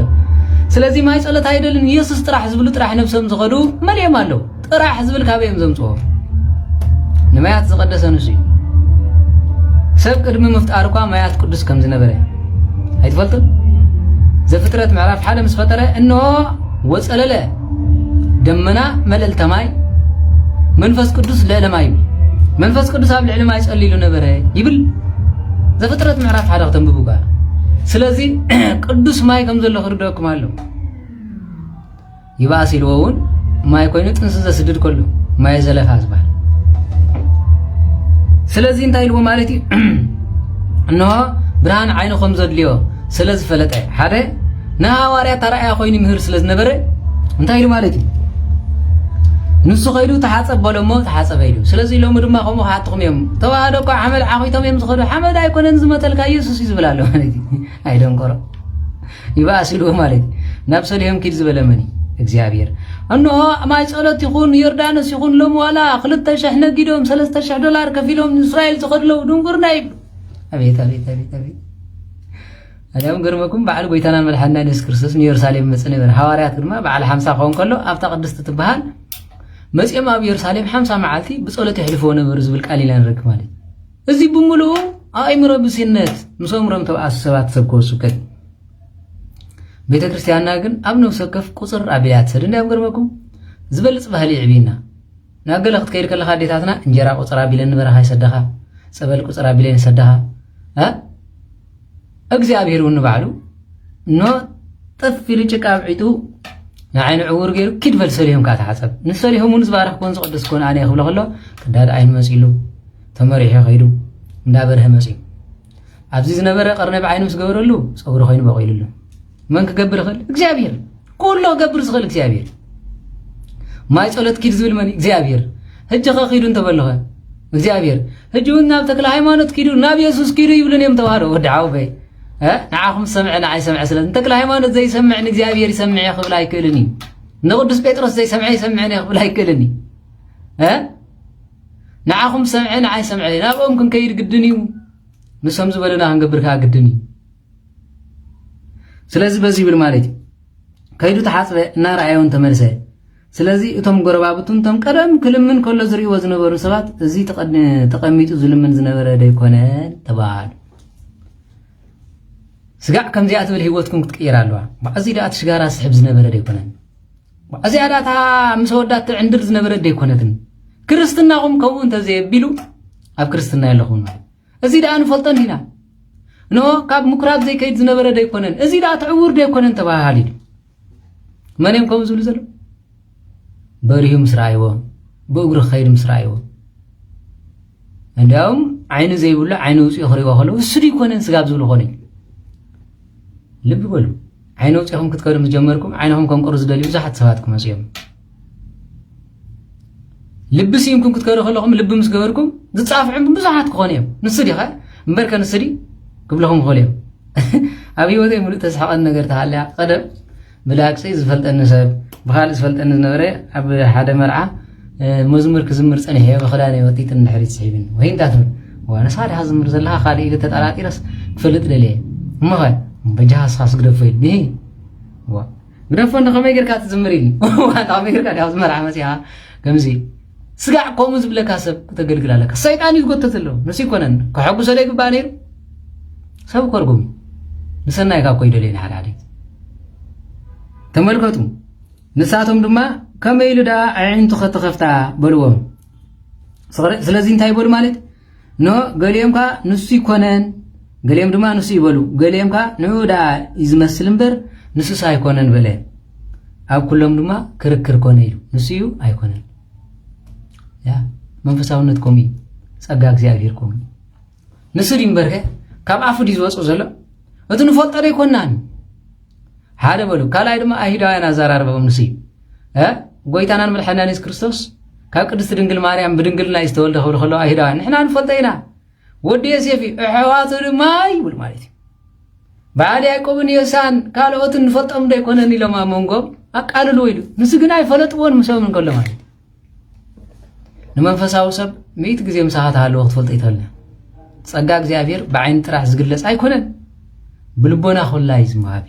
ስለዚ ማይ ጸሎት አይደልን ኢየሱስ ጥራሕ ዝብሉ ጥራሕ ነብሶም ዝኸዱ መልዮም ኣለዉ ጥራሕ ዝብል ካበዮም ዘምፅዎ ንማያት ዝቐደሰ ንሱ እዩ ሰብ ቅድሚ ምፍጣር እኳ ማያት ቅዱስ ከም ዝነበረ ኣይትፈልጡን ዘፍጥረት ምዕራፍ 1 ምስ ፈጠረ እንሆ ወጸለለ ደመና መልዕልተ ማይ መንፈስ ቅዱስ ልዕለ ማይ መንፈስ ቅዱስ ኣብ ልዕሊ ማይ ጸሊሉ ነበረ ይብል ዘፍጥረት ምዕራፍ 1 ከተንብቡ ጋር ስለዚ ቅዱስ ማይ ከም ዘሎ ክርደኩም ኣሎ ይባስ ኢልዎውን ማይ ኮይኑ ጥንስ ዘስድድ ከሎ ማይ ዘለፋ ዝባል ስለዚ እንታይ ኢልዎ ማለት እዩ እንሆ ብርሃን ዓይኑ ከም ዘድልዮ ስለ ዝፈለጠ ሓደ ንሃዋርያት ተራእያ ኮይኑ ምህር ስለ ዝነበረ እንታይ ኢሉ ማለት እዩ ንሱ ኸይዱ ተሓፀበሎ እሞ ተሓፀበ ኢሉ ስለዚ ኢሎም ድማ ከምኡ ክሓትኹም እዮም ተዋህዶ እኳ ሓመድ ዓኺቶም እዮም ዝኸዱ ሓመድ ኣይኮነን ዝመተልካ ኢየሱስ እዩ ዝብል ኣሎ ማለት እዩ ኣይደንቆሮ ይባስ ኢልዎ ማለት እዩ ናብ ሰሊሆም ኪድ ዝበለ መን እግዚአብሔር እንሆ ማይ ጸሎት ይኹን ዮርዳኖስ ይኹን ሎም ዋላ 2,000 ነጊዶም $3,000 ከፊሎም እስራኤል ዝኸድለው ድንጉርና ይብሉ አቤት አቤት አቤት አቤት አዳም ገርመኩም በዓል ጎይታና መድሓኒትና ኢየሱስ ክርስቶስ ኢየሩሳሌም መጽእ ነበር ሐዋርያት ድማ በዓል 50 ኾን ከሎ ኣብታ ቅድስት ትበሃል መጽኦም ኣብ ኢየሩሳሌም 50 መዓልቲ ብጸሎት ይሕልፎ ነበር ዝብል ቃል ኢላ ንረክብ ማለት እዚ ብምሉኡ ኣእምሮ ብስነት ምሰምሮም ተባኣሰባት ሰብከው ስብከት ቤተ ክርስቲያንና ግን ኣብ ነፍሲ ወከፍ ቁፅር ኣቢላ ትሰድ እንዳም ገርመኩም ዝበልጽ ባህሊ ይዕቢና ናገለ ክትከይድ ከለኻ ዴታትና እንጀራ ቁፅር ኣቢለን በረኻ ይሰደኻ ጸበል ቁፅር ኣቢለን ይሰደኻ እግዚአብሔር ወንባዕሉ ኖ طفي لጭቃ ብዒጡ ንዓይኑ ዕውር ገይሩ ክድበል ሰሊሆም ካታ ሓጸብ ንሰሊሆም ዝባረኽ ኮን ዝቅድስ ኮን ኣነ ይኽብሎ ከሎ ቅዳድ ዓይኑ መጺሉ ተመሪሑ ኸይዱ እንዳበረኸ መጺ ኣብዚ ዝነበረ ቀርነ ብዓይኑ ዝገበረሉ ጸጉሩ ኮይኑ በቂሉሉ መን ክገብር ይኽእል እግዚአብሔር ኩሉ ክገብር ዝኽእል እግዚአብሔር ማይ ጸሎት ኪድ ዝብል መን እግዚአብሔር ሕጂ ኸኺዱ እንተበለኸ እግዚአብሔር ሕጂ ናብ ተክለ ሃይማኖት ኪዱ ናብ ኢየሱስ ኪዱ ይብሉን እዮም ተባሃዶ ወድዓው በይ نعاهم سمعنا عاي سمع سلام انت كل هيمانوت زي سمعني እግዚአብሔር يسمع يخبل አይከልኒ نقدس بطرس زي سمع يسمعني يخبل አይከልኒ نعاهم سمعنا عاي سمعنا نابهم كن كيد قدني نسهم زبلنا هنغبرካ قدني ስለዚህ በዚህ ብል ማለት ከይዱ ተሓጽበ እና ራእዩን ተመለሰ ስለዚህ እቶም ጎረባብቱን ተም ቀደም ክልምን ከሎ ዝሪዎ ዝነበሩ ሰባት እዚ ተቀሚጡ ዝልምን ዝነበረ ደይኮነ ተባል ስጋዕ ከምዚ ኣትብል ህይወትኩም ክትቀይር ኣለዋ ባዕዚ ዳኣ ተሽጋራ ስሕብ ዝነበረ ደይኮነን ባዕዚ ዳታ ምስ ወዳት ዕንድር ዝነበረ ደይኮነትን ክርስትናኹም ከምኡ እንተዘየቢሉ ኣብ ክርስትና ያለኹም እዚ ዳኣ ንፈልጦን ኢና ኖ ካብ ምኩራብ ዘይከይድ ዝነበረ ደይኮነን እዚ ዳኣ ትዕውር ደይኮነን ተባሃሊ መንም ከም ዝብሉ ዘሎ በሪሁ ምስራይዎ በእግሩ ኸይድ ምስራይዎ እንዲያውም ዓይኑ ዘይብሉ ዓይኑ ውፅኡ ይኽሪዎ ከሎ እሱ ደይኮነን ስጋብ ዝብሉ ኾነ ልብ በሉ ዓይኑ ውፅኡኹም ክትከዱ ጀመርኩም ዓይንኹም ከምቆሩ ዝደልዩ ብዙሓት ሰባት ክመጽኦም ልብ ሲምኩም ክትከዱ ከለኹም ልብ ምስ ገበርኩም ዝጻፍዑም ብዙሓት ክኾኑ እዮም ንሱ ዲኻ እምበርከ ንሱ ዲ ክብለኹም ክኽእሉ እዮም ኣብ ህይወተይ ሙሉእ ተስሓቐን ነገር ተሃልያ ቀደም ብላቅሲ ዝፈልጠኒ ሰብ ብኻልእ ዝፈልጠኒ ዝነበረ ኣብ ሓደ መርዓ መዝሙር ክዝምር ፀኒሐ ብኽዳነይ ወጢት እንድሕሪት ስሒብን ወይ እንታይ ትብል ዋነሳ ዲኻ ዝምር ዘለኻ ካልእ ኢለ ተጠራጢረስ ክፈልጥ ደልየ እሞኸ በጃሃስ خاص ግደፈይ ኒ ዋ ግደፈ እንደኸመይ ጌርካ ትዝምር ኢልኒ ዋንታ ከመይ ጌርካ ዲኻ ዝመርዓ መጺኻ ከምዚ ስጋዕ ከምኡ ዝብለካ ሰብ ክተገልግል ኣለካ ሰይጣን ይዝጎተት ኣሎ ንሱ ይኮነን ክሐጉሶ ዘይግባእ ነይሩ ሰብ ኮርጉም ንሰናይ ካብ ኮይዶ ለይ ሓደ ሓደ ተመልከቱ ንሳቶም ድማ ከመይ ኢሉ ዳ ዓይንቱ ከተኸፍታ በልዎም ስለዚህ እንታይ ይበሉ ማለት ኖ ገሊዮምካ ንሱ ይኮነን ገሊኦም ድማ ንሱ ይበሉ ገሊኦምካ ንዑዳ ይዝመስል እምበር ንሱ ሳይኮነን በለ ኣብ ኩሎም ድማ ክርክር ኮነ ኢሉ ንሱ እዩ ኣይኮነን ያ መንፈሳውነት ኮሚ ጸጋ እግዚአብሔር ኮሚ ንሱ ዲምበርከ ካብ ኣፉ ዲዝወጽ ዘሎ እቲ ንፈልጦ ደይኮናን ሓደ በሉ ካልኣይ ድማ ኣይሁዳውያን ኣዘራርበኦም ንሱ እዩ ጎይታናን መድሓኒና ኢየሱስ ክርስቶስ ካብ ቅድስቲ ድንግል ማርያም ብድንግልና ዝተወልደ ክብሉ ከለዉ ኣይሁዳውያን ንሕና ንፈልጦ ኢና ወዲ ዮሴፍ ኣሕዋቱ ድማ ይብል ማለት እዩ ባዕድ ያዕቆብን ዮሳን ካልኦትን ንፈልጦም ደይኮነን ኢሎም ኣብ መንጎም ኣቃልሉ ኢሉ ንሱ ግን ኣይፈለጥዎን ምሰቦም እንከሎ ማለት ንመንፈሳዊ ሰብ 100 ግዜ ምሳኻ ተሃለወ ክትፈልጦ ይተልና ጸጋ እግዚአብሔር ብዓይን ጥራሕ ዝግለጽ ኣይኮነን ብልቦና ኹላ ይዝመሃብ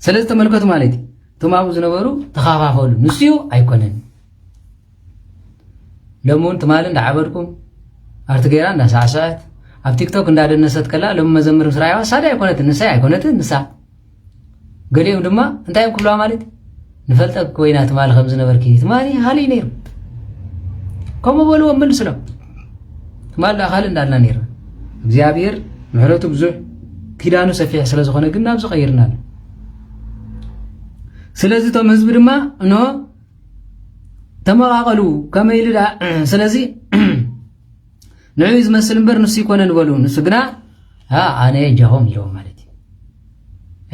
ስለዚህ ተመልከቱ ማለት እዩ እቶም ኣብኡ ዝነበሩ ተኸፋፈሉ ንሱ ኣይኮነን ለሞን ትማል እንዳዓበድኩም ኣርቲ ገይራ እንዳሳዕሰዐት ኣብ ቲክቶክ እንዳደነሰት ከላ ሎም መዘምር ምስራይዋ ሳዳ ኣይኮነት ንሳ ኣይኮነት ንሳ ገሊኦም ድማ እንታይ ክብለዋ ማለት ንፈልጠክ ኮይና ትማል ከም ዝነበርኪ ትማሊ ሃሊ ነይሩ ከምኡ በልዎ መልስሎም ትማል ኣኻል እንዳልና ነይሩ እግዚአብሔር ምሕረቱ ብዙሕ ኪዳኑ ሰፊሕ ስለ ዝኾነ ግን ናብ ዝቐይርና ስለዚህ ቶም ህዝቢ ድማ ኖ ተመቃቀሉ ከመይ ኢሉ ዳ ስለዚህ ንዑ ዝመስል እምበር ንሱ ይኮነን በሉ ንሱ ግና ኣነ ጀሆም ኢሎም ማለት እዩ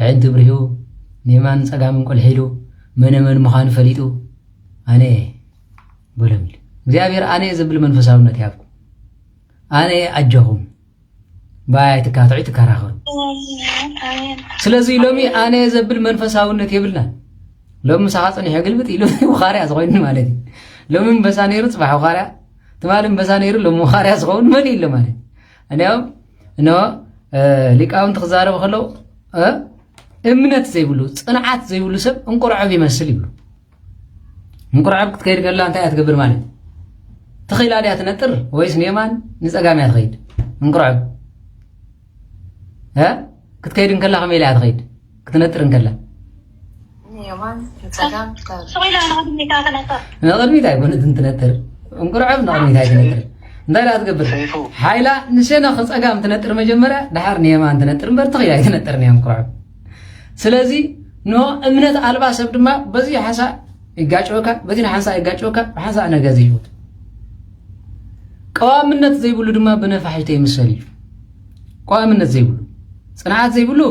ዕንቲ ብርሂኡ ንየማን ጸጋምን ቆልሒሉ መነመን ምዃኑ ፈሊጡ ኣነ በሎም ኢሉ እግዚአብሔር ኣነ ዝብል መንፈሳውነት ያብኩ ኣነ ኣጀኹም ባይ ትካትዑ ትከራኸሩ ስለዚህ ሎሚ ኣነ ዘብል መንፈሳውነት የብልና ሎሚ ሳኻ ጸኒሐ ግልብጥ ኢሉ ቡኻርያ ዝኮይኑ ማለት እዩ ሎሚ በሳ ነይሩ ጽባሕ ቡኻርያ ትማልም በሳ ነይሩ ሎሚ ቡኻርያ ዝኸውን መን ኢሉ ማለት እንያው እነሆ ሊቃውንት ክዛረቡ ከለው እምነት ዘይብሉ ጽንዓት ዘይብሉ ሰብ እንቁርዖብ ይመስል ይብሉ እንቁርዓብ ክትከይድ ከላ እንታይ ትገብር ማለት ተኺላ ዲያ ትነጥር ወይስ ንየማን ንጸጋም ትኸይድ እንቁርዓብ ክትከይድ ከላ ከመይ ኢላ ትኸይድ ክትነጥር ከላ ንየማን ንጸጋም سوينا أنا غادي نتنطر نقدميت ኣይኮነት እንትነጥር እንቁርዓብ نقدميت ኣይትነጥር እንታይ ላ ትገብር ሓይላ ንሸና ክጸጋም ትነጥር መጀመርያ ድሓር ንየማን ትነጥር እምበር ተኺላ ኣይትነጥር ንያ እንቁርዓብ ስለዚ ኖ እምነት አልባ ሰብ ድማ በዚህ ሓሳ ይጋጨውካ በዚህ ሓሳ ይጋጨውካ ሓሳ ነገዝ ይሁት ቀዋምነት ዘይብሉ ድማ በነፋሒተ ይምሰል እዩ ቀዋምነት ዘይብሉ ጽንዓት ዘይብሉ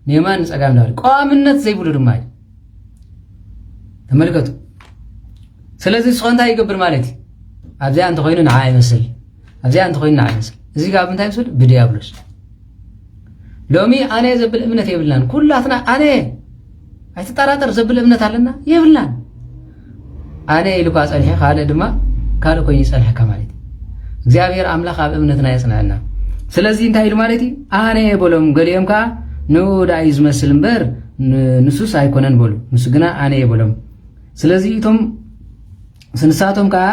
ንየማን ንጸጋም ዳሪ ቀዋምነት ዘይብሉ ድማ ተመልከቱ ስለዚ ስኾንታ ይገብር ማለት ኣብዚያ እንተ ኮይኑ ንዓ ይመስል ኣብዚያ እንተ ኮይኑ ንዓ ይመስል እዚ ጋር እንታይ ይመስል ብዲያብሎስ ሎሚ ኣነ ዘብል እምነት የብልናን ኩላትና ኣነ ኣይተጠራጠር ዘብል እምነት ኣለና የብልናን ኣነ ኢልኳ ጸኒሐ ካለ ድማ ካለ ኮይኑ ይጸንሐካ ማለት እግዚአብሔር አምላክ ኣብ እምነትና ያጽናና ስለዚህ እንታይ ኢሉ ማለት ኣነ የበሎም ገሊኦም ከዓ ንኡዳ እዩ ዝመስል እምበር ንሱስ ኣይኮነን በሉ ንሱ ግና ኣነ የበሎም ስለዚህ እቶም ስንሳቶም ከዓ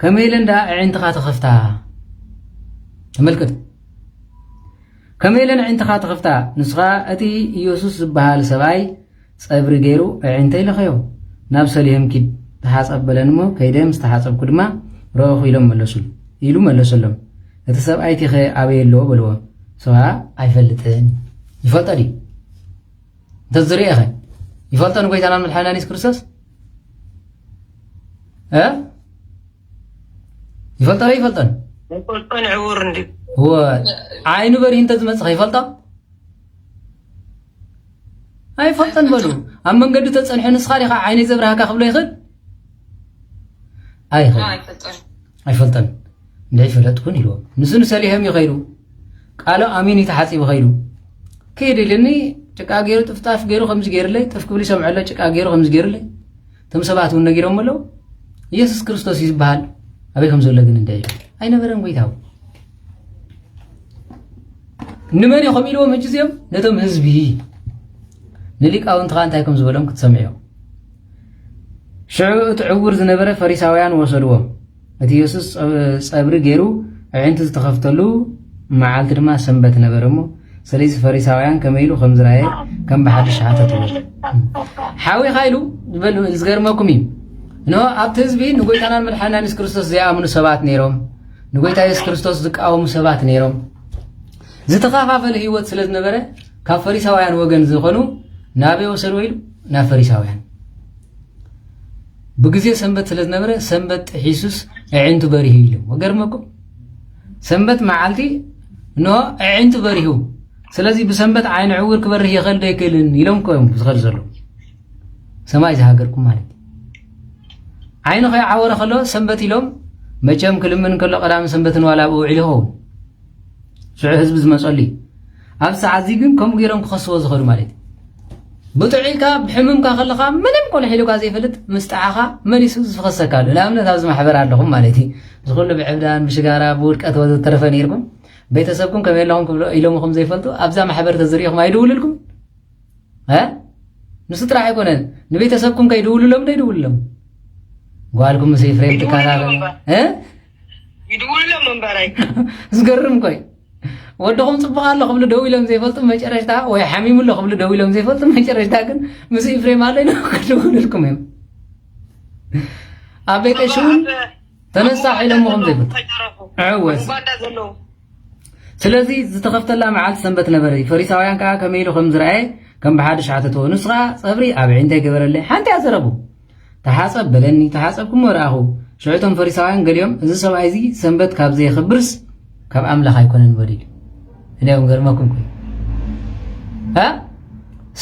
ከመይለንዳ ዕንትኻ ተኸፍታ ተመልከት ከመይለን ዕንትኻ ተኸፍታ ንስኻ እቲ ኢየሱስ ዝበሃል ሰብኣይ ጸብሪ ገይሩ ዕንተይ ለኸዮ ናብ ሰሊሆም ኪድ ተሓጸብ በለንሞ ከይደም ዝተሓጸብኩ ድማ ረእኹ ኢሎም መለሱሉ ኢሉ መለሰሎም እቲ ሰብኣይ ቲኸ ኣበይ ኣለዎ በልዎ ሰብኣ ኣይፈልጥን ይፈልጦ ዲ እንተዝሪአኸ ይፈልጦ ንጎይታና መድሓኒና ኢየሱስ ክርስቶስ ይፈልጦ ዶ ይፈልጦን ይፈልጦን ዕውር እንዲ هو عينو بري انت تمصخ يفلطا اي فلطن بلو ام منجد تصنح نسخاري خا عيني زبرها كخبلو يخد اي خد اي فلطن لا يفلطكن يلو نسن سليهم يخيرو قالوا امين يتحاسب خيرو كيد لني ጭቃ ገይሩ ጥፍጣፍ ገይሩ ከምዚ ገይርለይ ተፍክብል ይሰምዓለ ጭቃ ገይሩ ከምዚ ገይርለይ ተምሰባት ወነገሮም መለው ኢየሱስ ክርስቶስ ይዝባሃል አበይ ከም ዘሎ ግን እንዳይ አይነበረም ጎይታው ንመን ይኸም ኢሎም እጅዚኦም ነቶም ህዝቢ ንሊቃውንት እንታይ ከም ዝበሎም ክትሰምዑ ሽዑ ትዕውር ዝነበረ ፈሪሳውያን ወሰድዎ እቲ ኢየሱስ ጸብሪ ገይሩ ዕንት ዝተኸፍተሉ መዓልቲ ድማ ሰንበት ነበረሞ ስለዚህ ፈሪሳውያን ከመይሉ ከም ዝራየ ከም በሓድሽ ሓተቱ ሓዊ ኻይሉ ዝበል ዝገርመኩም እዩ ነው ኣብቲ ህዝቢ ንጎይታና መድሓኒና ኢየሱስ ክርስቶስ ዝኣምኑ ሰባት ነይሮም ንጎይታ ኢየሱስ ክርስቶስ ዝቃወሙ ሰባት ነይሮም ዝተኻፋፈለ ህይወት ስለ ዝነበረ ካብ ፈሪሳውያን ወገን ዝኾኑ ናበይ ወሰድዎ ኢሉ ናብ ፈሪሳውያን ብግዜ ሰንበት ስለ ዝነበረ ሰንበት ሒሱስ ዕንቱ በሪሁ ኢሉ ወገርመኩም ሰንበት መዓልቲ ነው ዕንቱ በሪሁ ስለዚህ በሰንበት ዓይን ዕውር ክበርህ ይኽእል ዶ ይክእልን ኢሎም ኮይም ዝኸል ዘሎ ሰማይ ዝሃገርኩም ማለት ዓይኑ ከይዓወረ ከሎ ሰንበት ኢሎም መቸም ክልምን ከሎ ቀዳም ሰንበትን ዋላ ብውዕል ይኸውን ሽዑ ህዝቢ ዝመጸሉ ኣብ ሰዓት እዚ ግን ከምኡ ገይሮም ክኸስዎ ዝኸዱ ማለት ብጥዒካ ብሕምምካ ከለኻ ምንም ቆለ ሒሉካ ዘይፈልጥ ምስጣዓኻ መሊሱ ዝፈኸሰካ ኣሎ ንኣብነት ኣብዚ ማሕበር ኣለኹም ማለት እዩ ዝኹሉ ብዕብዳን ብሽጋራ ብውድቀት ወዘተረፈ ነይርኩም ቤተሰብኩም ከመይ ኣለኹም ክብሎ ኢሎምኹም ዘይፈልጡ ኣብዛ ማሕበር ተዝሪእኹም ኣይድውልልኩም ንሱ ጥራሕ ኣይኮነን ንቤተሰብኩም ከይድውልሎም ዶ ይድውልሎም ጓልኩም ምስ ኤፍሬም ትከታተል ይድውልሎም እምበራይ ዝገርም ኮይ ወደኹም ጽቡቕ ኣሎ ክብሉ ደው ኢሎም ዘይፈልጡ መጨረሽታ ወይ ሓሚሙ ኣሎ ክብሉ ደው ኢሎም ዘይፈልጡ መጨረሽታ ግን ምስ ኤፍሬም ኣለይ ነው ክድውልልኩም እዮም ኣበይ ቀሽውን ተነሳሕ ኢሎምኹም ዘይፈልጡ ዕወስ ስለዚ ዝተኸፍተላ መዓልቲ ሰንበት ነበረ ፈሪሳውያን ከዓ ከመይ ኢሉ ከም ዝረአየ ከም ብሓድሽ ሓተትዎ ንስኻ ጸብሪ ኣብ ዕንተይ ገበረለይ ሓንቲ ኣዘረቡ ተሓጸብ በለኒ ተሓጸብኩም ወረኣኹ ሽዑቶም ፈሪሳውያን ገሊኦም እዚ ሰብኣይ እዚ ሰንበት ካብ ዘይኽብርስ ካብ ኣምላኽ ኣይኮነን በዲል እኔም ገርመኩም ኮይ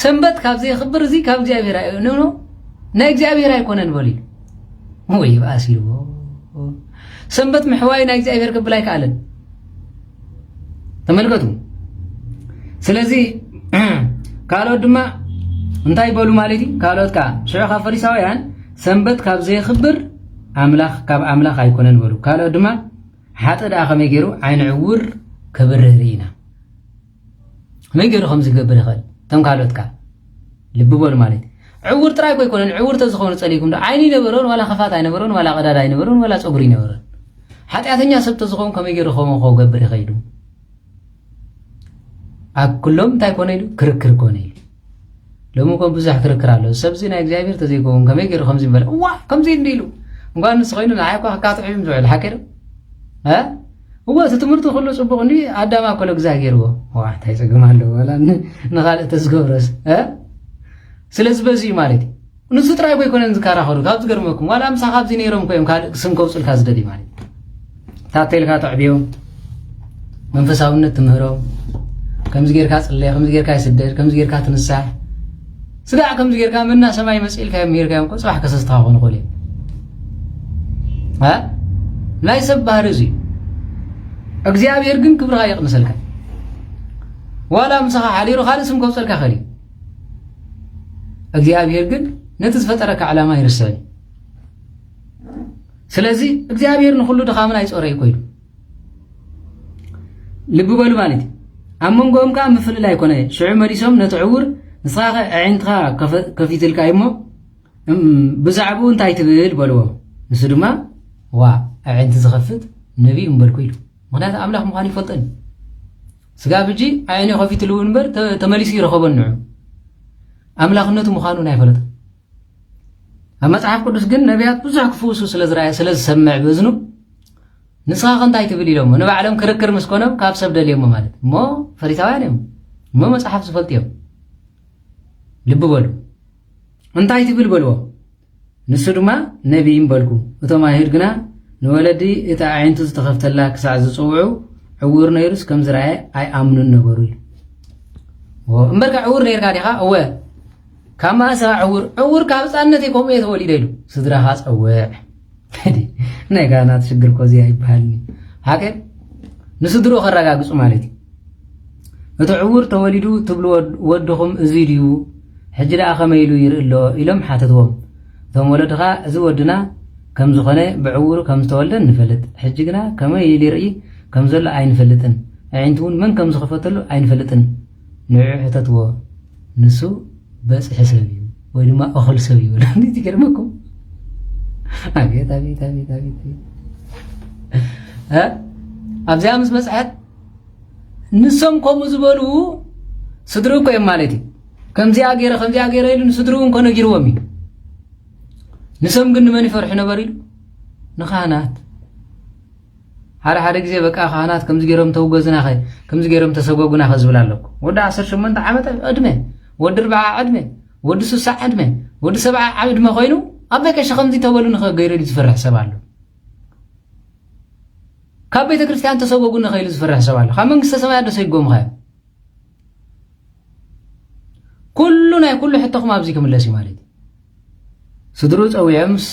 ሰንበት ካብ ዘይኽብር እዚ ካብ እግዚአብሔር ነው ናይ እግዚአብሔር ኣይኮነን በሊል ወይ ባሲሉ ሰንበት ምሕዋይ ናይ እግዚአብሔር ክብል ኣይከኣለን ተመልከቱ ስለዚህ ካልኦት ድማ እንታይ በሉ ማለት እዩ ካልኦት ከዓ ሽዑ ካብ ፈሪሳውያን ሰንበት ካብ ዘይኽብር ኣምላኽ ካብ ኣምላኽ ኣይኮነን በሉ ካልኦት ድማ ሓጠ ደኣ ከመይ ገይሩ ዓይን ዕውር ክብርህ ርኢና ከመይ ገይሩ ከምዚ ክገብር ይኽእል እቶም ካልኦት ከዓ ልቢ በሉ ማለት عور تراي كوي كونن عور تزخون تصليكم عيني نبرون ولا خفات عين نبرون ولا قداد عين نبرون ولا صبري نبرون حتى سب تزخون كم يجرو خو قبر يخيدو كلهم تاي كونيلو كركر كونيلو لو ممكن بزح كركر على سبزينا اغزابير تزيكون كم يجرو 50 بلا وا كم زين ديلو እንኳን ስኸይኑ ናይኳ ካጥዒም ዝውዕል ሓከረ هو ትምህርቱ ኩሉ ጽቡቕኒ ኣዳማ ኮለ እግዚአብሔርዎ ዋ ታይ ጽግማለሁ ወላ ንኻልእ ተዝገብረስ ስለዚህ በዚህ ማለት ንሱ ጥራይ ኮይ ኮነን ዝካራ ኸሩ ካብ ዝገርመኩም ዋላ ምሳ ካብዚ ነይሮም ኮይም ካልእ ስም ከውፅልካ ዝደሊ ማለት ታተልካ ተዕቢዮ መንፈሳውነት ትምህሮም ከምዚ ጌርካ ጽለይ ከምዚ ጌርካ ይስደድ ከምዚ ጌርካ ትንሳሕ ስጋ ከምዚ ጌርካ መና ሰማይ መጽኢልካ የሚሄርካ እኮ ጽባሕ ከሰስታ ኾነ ቆሌ ላይ ሰብ ባህር እዚ እግዚአብሔር ግን ክብርሃ ይቅንሰልካ ዋላ ምሳኻ ሓሊሩ ካልእ ስም ከውፅልካ ኸሊ እግዚአብሔር ግን ነቲ ዝፈጠረካ ዓላማ ይርስዕ ስለዚ እግዚአብሔር ንኹሉ ድኻምና ይጾረይ ኮይኑ ልብ በሉ ማለት ኣብ መንጎም ካ ምፍልል ኣይኮነ ሽዑ መዲሶም ነቲ ዕውር ንስኻ ኣዒንትኻ ከፊትልካ እሞ ብዛዕባኡ እንታይ ትብል በልዎ ንሱ ድማ ዋ ኣዒንቲ ዝኸፍት ነቢ እምበልኩ ኢሉ ምክንያቱ ኣምላኽ ምዃኑ ይፈልጠኒ ስጋ ብጂ ዓይነ ከፊትሉ እምበር ተመሊሱ ይረኸቦ ንዑ ኣምላኽነቱ ምዃኑ ኣይፈለጠ ኣብ መጽሓፍ ቅዱስ ግን ነቢያት ብዙሕ ክፍውሱ ስለዝረኣየ ስለዝሰምዕ ብእዝኑ ንስኻ እንታይ ትብል ኢሎም ንባዕሎም ክርክር ምስ ኮኖም ካብ ሰብ ደልዮም ማለት እሞ ፈሪሳውያን እዮም እሞ መጽሓፍ ዝፈልጥ እዮም ልቢ በሉ እንታይ ትብል በልዎ ንሱ ድማ ነቢ እምበልኩ እቶም ኣይሁድ ግና ንወለዲ እታ ዓይንቱ ዝተኸፍተላ ክሳዕ ዝፅውዑ ዕውር ነይሩስ ከም ዝረኣየ ኣይኣምኑን ነበሩ ኢሉ እምበርካ ዕውር ነይርካ ዲኻ እወ ካብ ማእሳ ዕውር ካብ ህፃንነተይ ከምኡ እየ ተወሊደ ኢሉ ስድራኻ ፀውዕ ናይ ጋናት ሽግር ኮዚ ኣይበሃልኒ ሃገር ንስድርኡ ከረጋግፁ ማለት እዩ እቲ ዕውር ተወሊዱ ትብሉ ወድኹም እዚ ድዩ ሕጂ ደኣ ከመይ ኢሉ ይርኢ ኣሎ ኢሎም ሓተትዎም እቶም ወለድኻ እዚ ወድና ከም ዝኾነ ብዕውሩ ከም ዝተወልደ ንፈልጥ ሕጂ ግና ከመይ ኢሉ ይርኢ ከም ዘሎ ኣይንፈልጥን ኣዒንቱ እውን መን ከም ዝኸፈተሉ ኣይንፈልጥን ንዑ ሕተትዎ ንሱ በፅሒ ሰብ እዩ ወይ ድማ እኽል ሰብ እዩ እንዴት ይገርመኩም አቤት አቤት አቤት አቤት ኣብዚኣ ምስ መፅሐት ንሶም ከምኡ ዝበሉ ስድሩ እኮ እዮም ማለት እዩ ከምዚኣ ገይረ ኢሉ ንስድሩ እንኮ ነጊርዎም እዩ ንሶም ግን ንመን ይፈርሑ ነበር ኢሉ ንኻህናት ሓደ ግዜ በቃ ካህናት ከምዚ ገይሮም ተውገዝና ከምዚ ገይሮም ተሰጎጉና ዝብል ኣለኩ ወዲ 18 ዓመት ዕድመ ወዲ 40 ዕድመ ወዲ 60 ዕድመ ወዲ 70 ዕድመ ኮይኑ ኣብ በቀሽ ከምዚ ተበሉ ንኸገይረ ዝፈርሕ ሰብ ኣሎ ካብ ቤተ ክርስቲያን ተሰጎጉ ንኸይሉ ዝፈርሕ ሰብ ኣሎ ካብ መንግስተ ሰማያት ደሰ ይጎምኸ ኩሉ ናይ ኩሉ ሕቶኹም ኣብዚ ክምለስ እዩ ማለት እዩ ስድሩ ፀዊዖምስ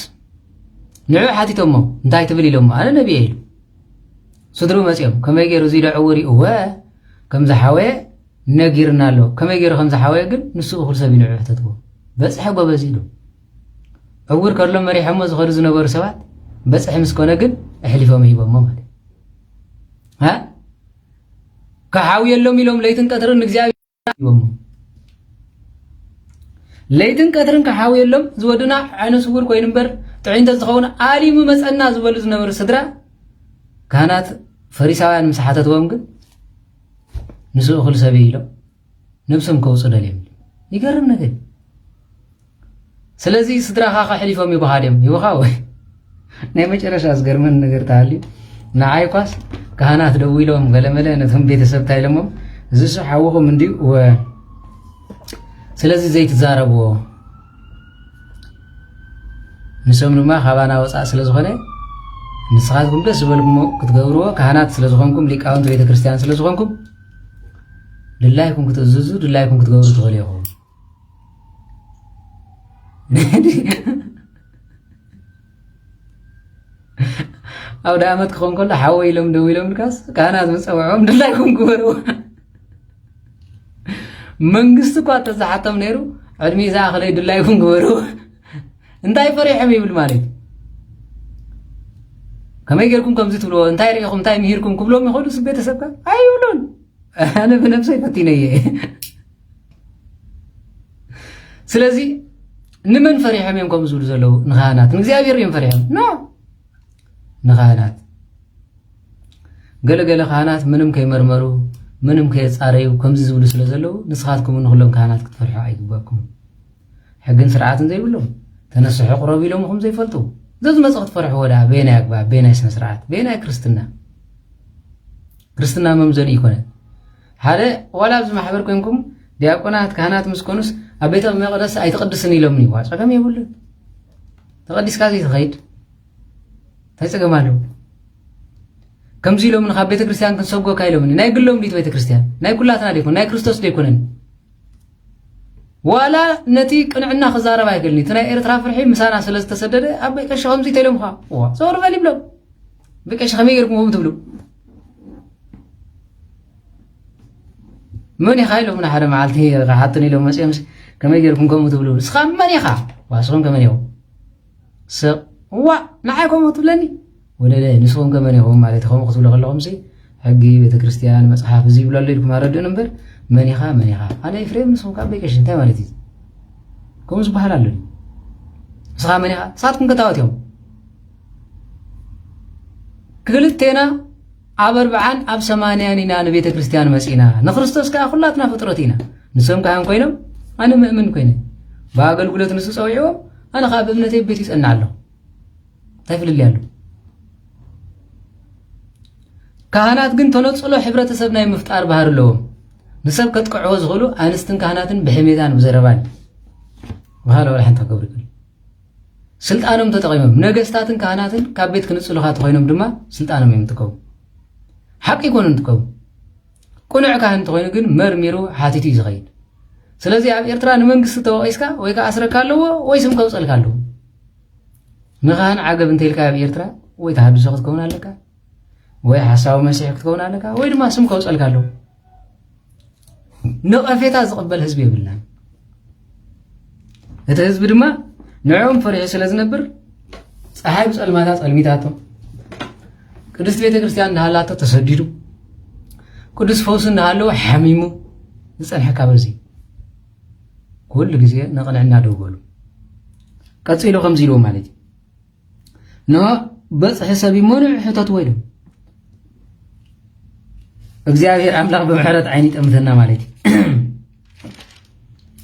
ንዑ ሓቲቶሞ እንታይ ትብል ኢሎሞ ኣነ ነቢየ ኢሉ ስድሩ መፅኦም ከመይ ገይሩ እዚ ዕውር እወ ከምዚ ሓወየ ነጊርና ኣሎ ከመይ ገይሩ ከምዚ ሓወየ ግን ንሱ እኹል ሰብ ንዑ ሕተትዎ በፅሒ ጎበዝ ኢሉ ዕውር ከሎም መሪሖሞ ዝኸዱ ዝነበሩ ሰባት በፅሒ ምስ ኮነ ግን ኣሕሊፎም ሂቦሞ ማለት ከሓውየሎም ኢሎም ለይትን ቀትርን እግዚኣብሔር ሂቦሞ ለይትን ቀትርን ከሓውየሎም ዝወድና ዓይነ ስውር ኮይኑ እምበር ጥዒንተ ዝኸውን ኣሊሙ መፀና ዝበሉ ዝነበሩ ስድራ ካህናት ፈሪሳውያን ምስ ሓተትዎም ግን ንሱ እኹል ሰብ ኢሎም ነብሶም ከውፁ ደልዮም ይገርም ነገር ስለዚ ስድራኻ ከሕሊፎም ይበሃድዮም ይበኻ ወይ ናይ መጨረሻ ዝገርመን ነገር ተሃልዩ ንዓይ ኳስ ካህናት ደው ኢሎም ገለመለ ነቶም ቤተሰብ ታይሎሞም እዚ ሱ ሓውኹም እንዲሁ ስለዚ ዘይትዛረብዎ ንሶም ድማ ካባና ወፃእ ስለ ዝኾነ ንስኻትኩም ደስ ዝበልኩሞ ክትገብርዎ ካህናት ስለ ዝኾንኩም ሊቃውንቲ ቤተ ክርስቲያን ስለ ዝኾንኩም ድላይኩም ክትእዝዙ ድላይኩም ክትገብሩ ትኽእሉ ኢኹም ኣብ ዳኣመት ክኾን ከሎ ሓወ ኢሎም ደው ኢሎም ድካስ ካህናት መፀውዖም ድላይኩም ግበርዎ መንግስቲ እኳ ተዛሓቶም ነይሩ ዕድሜ ዝኣኸለይ ድላይኩም ግበርዎ እንታይ ፈሪሖም ይብል ማለት እዩ ከመይ ጌርኩም ከምዚ ትብልዎ እንታይ ርኢኹም እንታይ ምሂርኩም ክብሎም ይኸዱ ስ ቤተሰብካ ኣይብሉን ኣነ ብነብሰይ ፈቲነ እየ ስለዚ ንመን ፈሪሖም እዮም ከምኡ ዝብሉ ዘለዉ ንካህናት ንእግዚአብሔር እዮም ፈሪሖም ንካህናት ገለገለ ካህናት ምንም ከይመርመሩ ምንም ከየፃረዩ ከምዚ ዝብሉ ስለ ዘለዉ ንስኻትኩም ንኩሎም ካህናት ክትፈርሑ ኣይግባኩም ሕግን ስርዓትን ዘይብሎም ተነስሑ ቁረብ ኢሎም ኹም ዘይፈልጡ ዘዝ መጽ ክትፈርሑ ወዳ ቤናይ ኣግባብ ቤናይ ስነ ስርዓት ቤናይ ክርስትና መምዘን ይኮነ ሓደ ዋላ ኣብዚ ማሕበር ኮይንኩም ዲያቆናት ካህናት ምስኮኑስ ኣብ ቤተ መቅደስ ኣይትቅድስን ኢሎም ይዋ ፀገም የብሉን ተቀዲስካ ዘይትኸይድ እንታይ ፀገም ኣለዎ ከምዚ ኢሎም ንኻብ ቤተ ክርስቲያን ክንሰጎካ ኢሎም ናይ ግሎም ዲት ቤተ ክርስቲያን ናይ ኩላትና ደይኮን ናይ ክርስቶስ ደይኮነን ዋላ ነቲ ቅንዕና ክዛረብ ኣይገልኒ እቲ ናይ ኤርትራ ፍርሒ ምሳና ስለ ዝተሰደደ ኣብ በቀሽ ከምዚ ተኢሎም ኻ ዞር በል ይብሎም በቀሽ ከመይ ጌርኩምዎም ትብሉ من يخايلهم من حدا معلتي حاطني لهم مسيمس كما يجركم كم تبلو سخام من يخا واسخون كمان يوم س وا نعيكم تبلني ولا لا نسخون كمان يوم مالتهم قتلوا غلهم سي حقي بيت كريستيان مصحف زي بلا لكم ارد نمبر من يخا انا يفريم نسخون كابيكش انت مالتي كم سبحان الله سخام من يخا ساعتكم كتاوت يوم كلتنا أبربعان أب سمانياننا نبيت كريستيان مسينا نخرستوس كا خلاتنا فطرتينا نسوم كهان كوينم أنا مؤمن كوينم باقل قلت نسوس أوعيو أنا خاب ابنتي بيتي سألنا له طيفل اللي قالوا كهانات قن تنصلو حبرة سبنا يمفتار بهار اللوم نسب كتقع وزغلو أنستن كهانات بحميدان وزربان وهذا ولا حنت قبر كل سلطانهم تتقيمم نجستاتن كهاناتن كابيت كنصلو خات خوينم دما سلطانهم يمتقو حق يكون انتكم كونع كان تخوين ግን መርሚሩ ሓቲቱ ይዝኸይድ ስለዚ ኣብ ኤርትራ ንመንግስቲ ተወቂስካ ወይ ka ኣስረካ ኣለዎ ወይ ስም ከውፀልካ ኣለዎ ንኻን ዓገብ እንተልካ ኣብ ኤርትራ ወይ ተሃድሶ ክትከውን ኣለካ ወይ ሓሳብ መሲሕ ክትከውን ኣለካ ወይ ድማ ስም ከውፀልካ ኣለዎ ንቐፌታ ዝቕበል ህዝቢ ይብልና እቲ ህዝቢ ድማ ንዕኦም ፈሪሑ ስለ ዝነብር ፀሓይ ብፀልማታ ፀልሚታቶ ቅድስት ቤተ ክርስቲያን እንዳሃላቶ ተሰዲዱ ቅዱስ ፈውስ እንዳሃለው ሓሚሙ ዝጸንሐካ በዚ ኩሉ ግዜ ነቕንዕና ደውገሉ ቀፂሉ ከምዚ ኢልዎ ማለት ኖ በፅሒ ሰብ ይመኑዕ ሕተት ወይዶ እግዚአብሔር አምላክ በምሕረት ዓይኒ ጠምተና ማለት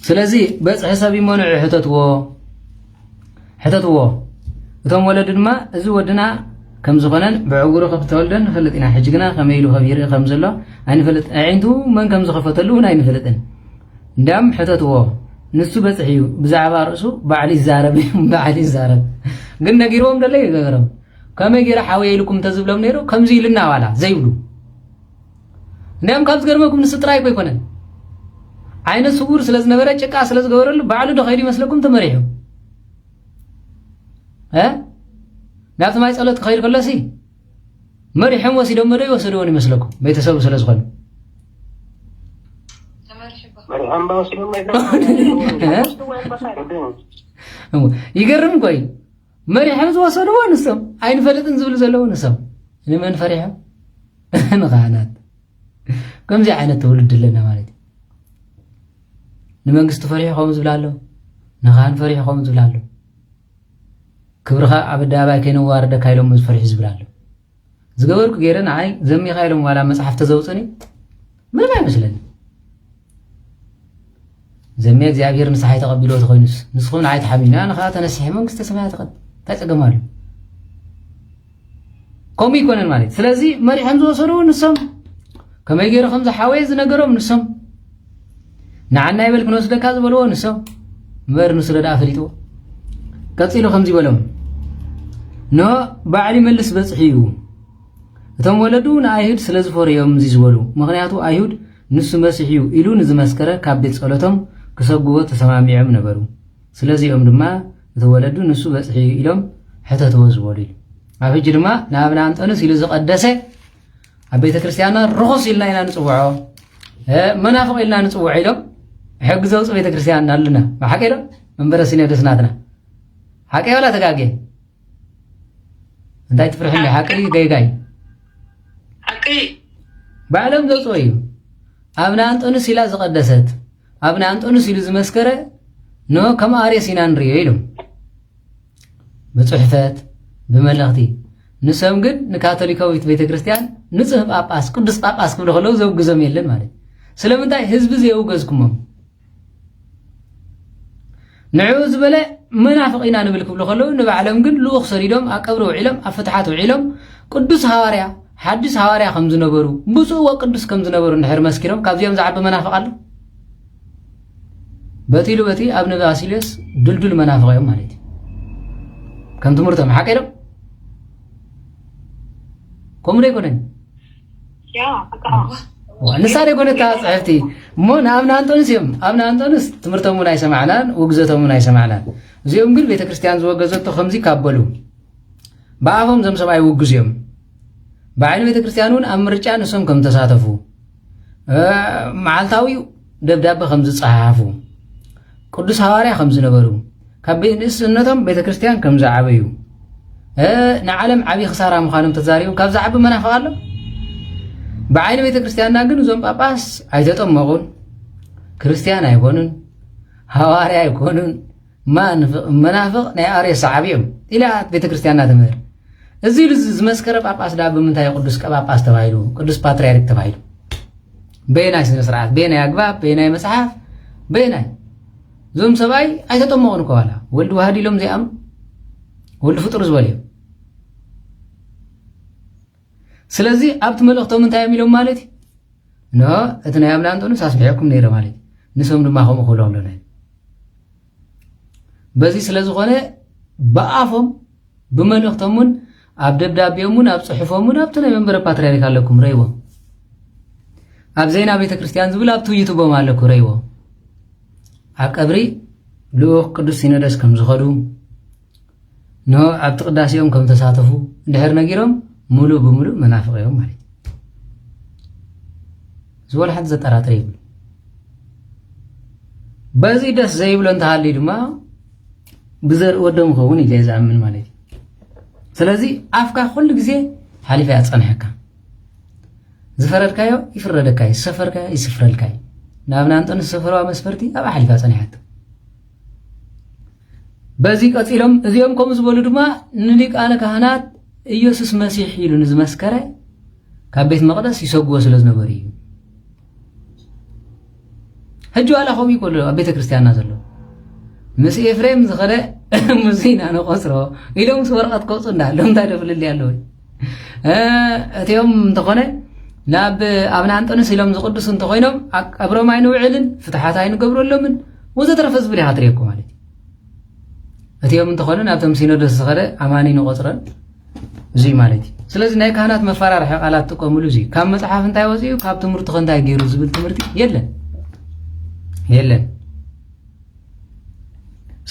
ስለዚ በፅሒ ሰብ ይመኑዕ ሕተትዎ እቶም ወለድ ድማ እዚ ወድና كم زخنان بعقوره خفتولدن فلتنا حجنا خميلو خبير خمزلا أنا فلت عندو من كم زخفتلو ناين فلتن دام حتتو نسو بتحيو بزعبا رأسو بعلي الزارب قلنا جيروم دلي غيرهم كم يجي حاوي لكم تزبلهم نيرو كم زي لنا ولا زيولو دام كم زغرمكم نستراي بيكونن عين الصبور سلز نبرة شكا سلز غورل بعلو دخيري مسلكم تمريحو ها نافت ما يسألت خير كله سي مريحهم وسيدهم مري وسيدوني مسلكم بيتسوي سلز غل مريحهم وسيدهم ما يقرم كوي مريحهم وسيدوا نسم عين فلتن زبل زلوا نسم لمن فريحهم نغانات كم زي عين تولد لنا مالتي لمن قست فريحهم زبلالو نغان فريحهم زبلالو كبرها عبد أبا كانوا وارد كايلهم مزفرح زبلالو زقورك غيرن عاي زمي خايلهم ولا مصحف تزوصني ما يمثلني زمي እግዚአብሔር ንስሓይ ተቀቢሎ ተኮይኑስ ንስኹን ዓይ ተሓሚና ንኻ ተነሲሕ መንግስተ ሰማያት ተቀድ ታጸገማሉ ኮም ይኮነን ማለት ስለዚ መሪሖም ዝወሰዱ ንሶም ከመይ ገይሩ ከም ዝሓወየ ዝነገሮም ንሶም ንዓና ይበል ክንወስደካ ዝበልዎ ንሶም መር ንሱ ረዳ ፈሊጥዎ ቀፂሉ ከምዚ በሎም ኖ ባዕሊ መልስ በፅሒዩ እቶም ወለዱ ንኣይሁድ ስለ ዝፈርዮም እዚ ዝበሉ ምክንያቱ ኣይሁድ ንሱ መሲሕ እዩ ኢሉ ንዝመስከረ ካብ ቤት ጸሎቶም ክሰግዎ ተሰማሚዖም ነበሩ ስለዚኦም ድማ እተወለዱ ንሱ በፅሒ ኢሎም ሕተትዎ ዝበሉ ኢሉ ኣብ ሕጂ ድማ ናብና አንጠንስ ኢሉ ዝቐደሰ ኣብ ቤተ ክርስቲያንና ርኹስ ኢልና ኢና ንፅውዖ መናፍቕ ኢልና ንፅውዖ ኢሎም ሕጊ ዘውፅእ ቤተ ክርስቲያን ኣለና ብሓቂ ዶ መንበረ ሲኖዶስ ናትና ሓቂ ወላ ተጋጌ እንታይ ትፍርሕኒ ሓቂ ገይጋይ ሓቂ ባዕሎም ዘውፅኦ እዩ ኣብና አንጠንስ ኢላ ዝቐደሰት ኣብና አንጠንስ ኢሉ ዝመስከረ نو كم أريس ينانريو إلهم بصحفات بملغتي نسهم قد نكاثوليكاويت بيت كريستيان نصف باباس قدس باباس كبر خلو زوج جزم يلن مالي سلامتاي حزب زي وجزكمهم نعوذ بلا منافقين أنا بالكم لخلو نبعلم قد لو خسريدهم أكبروا علم أفتحاتوا علم قدس هواريا حدث هواريا خمس نبرو بسوا وقدس كم نبرو نحر مسكيرهم كابزيهم زعب منافق الله بتيلو بتي ابن باسيلس دلدل منافق يوم مالتي كم تمرتم حكيرم كم ريكونن يا ونساري كونت صحفتي مو نامنا انتونسيم ابنا انتونس تمرتم من يسمعنا وغزتهم من يسمعنا زيهم قال بيت كريستيان زو غزتو خمزي كابلو باهم زمسباي وغزيهم بعين بيت كريستيانون امرጫ نسم كم تساتفو معالتاوي دبدابه خمز صحافو قدس حواريا خمز نبرو كبينس انتم بيت كريستيان كم زعبيو نعلم عبي خساره مخانم تزاريو كاب زعب منافق الله بعين بيت كريستياننا ግን ዞም ጳጳስ አይተጠመቁን ክርስቲያን አይኮኑን ሐዋርያ አይኮኑን منافق ናይ አርየስ ዓቢዮም ኢላ ቤተ ክርስቲያንና ተመር እዚህ ዝመስከረ ጳጳስ ዳ በምንታይ ቅዱስ ጳጳስ ተባይሉ ቅዱስ ፓትርያርክ ተባይሉ በእናይ ስነ ስርዓት በእናይ አግባብ በእናይ መጽሐፍ በእናይ ዞም ሰባይ አይተጠመቁን ከኋላ ወልድ ዋህድ ኢሎም ዚአም ወልድ ፍጡር ዝበልዩ ስለዚህ አብት መልእክቶም እንታይ የሚለው ማለት ነው እትና ያምናንቶን ሳስቢያኩም ነይረ ማለት ንሰም ድማ ኸም ኸላውለና በዚህ ስለዝኾነ በአፎም በመልእክቶምን አብ ደብዳቤሙን አብ ጽሑፎሙን አብተና መንበረ ፓትርያርክ አለኩም ረይቦ አብ ዜና ቤተ ክርስቲያን ዝብል አብ ትውይቱ በማለኩ ረይቦ አቀብሪ ልኡኽ ቅዱስ ሲኖዶስ ከም ዝኸዱ ነው አብ ተቅዳሴኦም ከም ተሳተፉ እንድሕር ነጊሮም ሙሉ በሙሉ መናፍቅ እዮም ማለት ዝወል ሓድ ዘጠራጥር ይብል በዚህ ደስ ዘይብሎ እንተሃሊ ድማ ብዘር ወደም ኸውን ይዛምን ማለት ስለዚህ አፍካ ሁሉ ጊዜ ሓሊፋ ያጸናሕካ ዝፈረድካዮ ይፍረደካይ ሰፈርካዮ ይስፍረልካይ ናብና አንተን ሰፈሯ መስፈርቲ አብ ሓሊፋ ጸናሕት በዚህ ቀጽሎም እዚኦም ከም ዝበሉ ድማ ንሊቃነ ካህናት ኢየሱስ መሲሕ ኢሉ ንዝመስከረ ካብ ቤት መቅደስ ይሰግዎ ስለዝነበሩ እዩ ሕጂ ዋላኹም ይቆሉ ኣብ ቤተ ክርስቲያንና ዘሎ ምስ ኤፍሬም ዝኸደ ሙዚና ነቆስሮ ኢሎም ወረቐት ከውፁ እንዳሎም እንታይ ደፍልል ያለው እቲኦም እንተኾነ ናብ ኣብና አንጦንስ ኢሎም ዝቅዱስ እንተኮይኖም ቀብሮም ኣይንውዕልን ፍትሓት ኣይንገብረሎምን ወዘተረፈ ዝብል ኢኻ ትሪእኩም ማለት እዩ እቲኦም እንተኾነ ናብቶም ሲኖዶስ ዝኸደ ኣማኒ ንቆፅረን እዚ ማለት እዩ ስለዚህ ናይ ካህናት መፈራርሒ ቃላት ተቆምሉ እዚ ካብ መጽሓፍ እንታይ ወፂኡ ካብ ትምህርቲ ከንታይ ገይሩ ዝብል ትምህርቲ የለን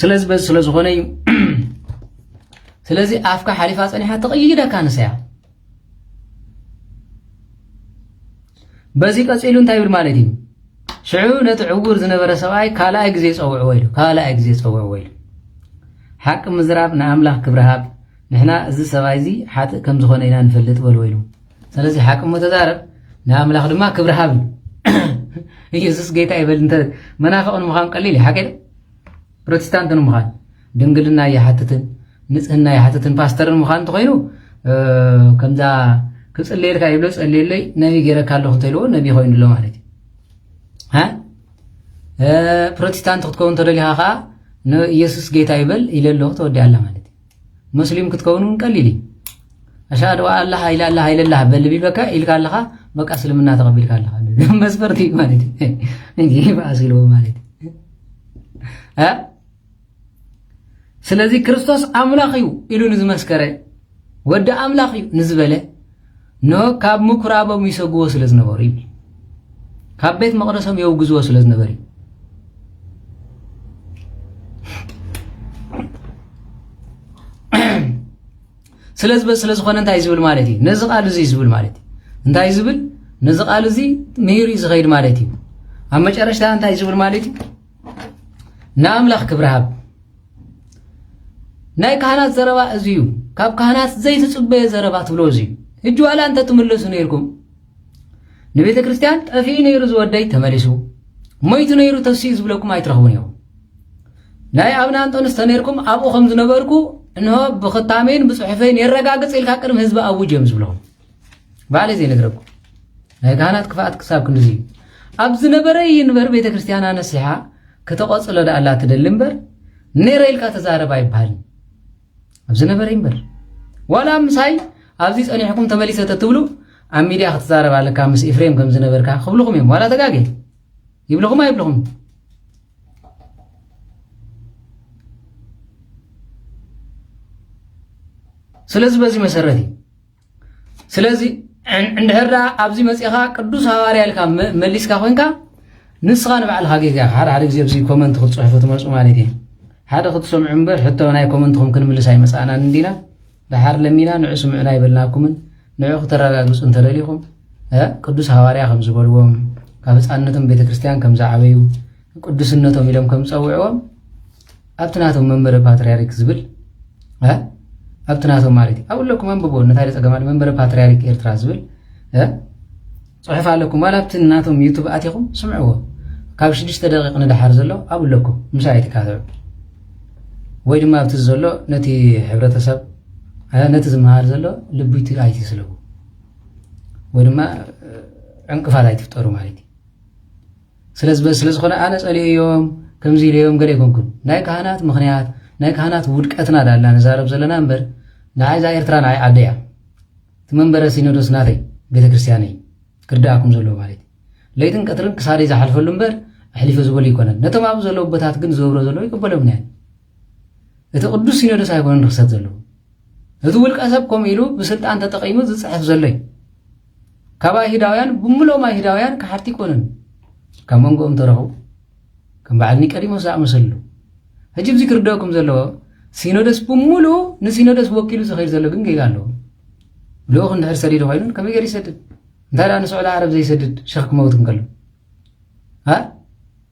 ስለዚህ በዚ ስለዝኾነ እዩ ስለዚህ ኣፍካ ሓሊፋ ጸኒሓ ተቐይዳ ካንሰያ በዚ ቀፂሉ እንታይ ይብል ማለት እዩ ሽዑ ነቲ ዕውር ዝነበረ ሰብኣይ ካልኣይ ግዜ ፀውዕዎ ኢሉ ሓቂ ምዝራብ ንኣምላኽ ክብረሃብ ንሕና እዚ ሰብኣይ እዚ ሓጥእ ከም ዝኾነ ኢና ንፈልጥ በልዎ ኢሉ ስለዚህ ሓቂ ተዛረብ ንኣምላኽ ድማ ክብረሃብ ኢየሱስ ጌታ ይበል እንተ መናፍቕን ምዃን ቀሊል እዩ ሓቂ ፕሮቴስታንትን ምዃን ድንግልና ይሓትትን ንጽህና ይሓትትን ፓስተርን ምዃን እንተኮይኑ ከምዛ ክጽልየልካ ይብሎ ጸልየለይ ነቢ ገይረካ ኣለኹ እንተይልዎ ነቢ ኮይኑሎ ማለት እዩ ፕሮቴስታንት ክትከውን ተደሊኻ ከዓ ንኢየሱስ ጌታ ይበል ኢለለኹ ተወዲኣላ ማለት እዩ ሙስሊም ክትከውን ቀሊል እዩ አሽሃዱ አላህ ኢላላህ ኢላላህ በል ቢልበካ ኢልካ ኣለኻ በቃ እስልምና ተቀቢልካ ኣለኻ መስፈርቲ ማለት እዩ እንጂ ባሲሎ ማለት ስለዚህ ክርስቶስ አምላኽ እዩ ኢሉ ንዝመስከረ ወዲ አምላኽ እዩ ንዝበለ ኖ ካብ ምኩራቦም ይሰግዎ ስለዝነበሩ እዩ ካብ ቤት መቅደሶም የውግዝዎ ስለዝነበሩ እዩ ስለዝኾነ እንታይ ዝብል ማለት እዩ ነዚ ቃል እዚ ዝብል ማለት እዩ እንታይ ዝብል ነዚ ቃል እዚ ምሂሩ ዝኸይድ ማለት እዩ ኣብ መጨረሻ እንታይ ዝብል ማለት እዩ ንኣምላኽ ክብረሃብ ናይ ካህናት ዘረባ እዚ እዩ ካብ ካህናት ዘይተጽበየ ዘረባ ትብሎ እዚ ሕጂ ዋላ እንተ ትምለሱ ነይርኩም ንቤተ ክርስቲያን ጠፊኡ ነይሩ ዝወደይ ተመሊሱ ሞይቱ ነይሩ ተስኡ ዝብለኩም ኣይትረኽቡን እዮም ናይ ኣብና እንጦንስ ተነርኩም ኣብኡ ከም ዝነበርኩ እንሆ ብኽታሜን ብጽሑፈን የረጋግጽ ኢልካ ቅድሚ ህዝቢ ኣውጅ እዮም ዝብለኹም ባለ ዘይ ነግረኩም ናይ ካህናት ክፋኣት ክሳብ ክንዚ ኣብ ዝነበረ ይንበር ቤተ ክርስቲያና ነሲሓ ከተቆጽለ ዳኣላ ትደሊ እምበር ነይረ ኢልካ ተዛረባ ይበሃል ኣብ ዝነበረ ይንበር ዋላ ምሳይ ኣብዚ ጸኒሕኩም ተመሊሰተ ትብሉ ኣብ ሚድያ ክትዛረባ ኣለካ ምስ ኤፍሬም ከም ዝነበርካ ክብልኹም እዮም ዋላ ተጋገ ይብልኹም ኣይብልኹም ስለዚህ በዚህ መሰረት ስለዚህ እንድሕራ ኣብዚ መጽኻ ቅዱስ ሐዋርያ ኢልካ መሊስካ ኮይንካ ንስኻ ንባዕልኻ ጌጋ ሓደ ግዜ ኣብዚ ኮመንት ክትጽሕፉ ትመጹ ማለት እዩ ሓደ ክትሰምዑ እምበር ሕቶ ናይ ኮመንትኩም ክንምልስ ኣይመጽኣናን እንዲና ድሓር ለሚና ንዑ ስምዑና ይበልናኩምን ንዑ ክትረጋግጹ እንተደሊኹም ቅዱስ ሐዋርያ ከም ዝበልዎም ካብ ህፃንነቶም ቤተ ክርስቲያን ከም ዝዓበዩ ቅዱስነቶም ኢሎም ከም ዝፀውዕዎም ኣብቲ ናቶም መንበረ ፓትርያርክ ዝብል ኣብቲ ናቶም ማለት እዩ ኣብኡ ለኩም አንብቦ ነታይ ፀገማል መንበረ ፓትርያርክ ኤርትራ ዝብል ጽሑፍ ኣለኩም ዋላ ኣብቲ ናቶም ዩቱብ ኣቲኹም ስምዕዎ ካብ 6 ደቂቕ ንድሓር ዘሎ ኣብኡ ለኩም ምሳይ ትካተዑ ወይ ድማ ኣብቲ ዘሎ ነቲ ሕብረተሰብ ነቲ ዝመሃር ዘሎ ልቢቱ ኣይትስለቡ ወይ ድማ ዕንቅፋት ኣይትፍጠሩ ማለት እዩ ስለዝኾነ ኣነ ጸልዮም ከምዚ ኢልዮም ገለ ይኮንኩን ናይ ካህናት ምኽንያት ናይ ካህናት ውድቀትና ዳላ ነዛረብ ዘለና እምበር ንዓይዛ ኤርትራ ናይ ዓደያ እቲ መንበረ ሲኖዶስ ናተይ ቤተ ክርስቲያን እዩ ክርዳእኩም ዘለዎ ማለት እዩ ለይትን ቀትርን ክሳደይ ዝሓልፈሉ እምበር ኣሕሊፈ ዝበሉ ይኮነን ነቶም ኣብኡ ዘለዉ ቦታት ግን ዝገብሮ ዘለዎ ይቅበሎም ያ እቲ ቅዱስ ሲኖዶስ ኣይኮነን ንክሰት ዘለዎ እቲ ውልቀ ሰብ ከምኡ ኢሉ ብስልጣን ተጠቒሙ ዝፅሕፍ ዘሎ እዩ ካብ ኣይሁዳውያን ብምሎም ኣይሁዳውያን ካሓርቲ ይኮነን ካብ መንጎኦም ተረኽቡ ከም በዓል ኒቆዲሞስ ዝኣመሰሉ ሕጂ ብዚ ክርደአኩም ዘለዎ ሲኖዶስ ብምሉ ንሲኖዶስ ወኪሉ ዝኸይድ ዘሎ ግን ጌጋ ኣለዎ ልኡኽ እንድሕር ሰዲዱ ኮይኑ ከመይ ገይሩ ይሰድድ እንታይ ዳ ንስዑድ ዓረብ ዘይሰድድ ሸኽ ክመውት እንከሎ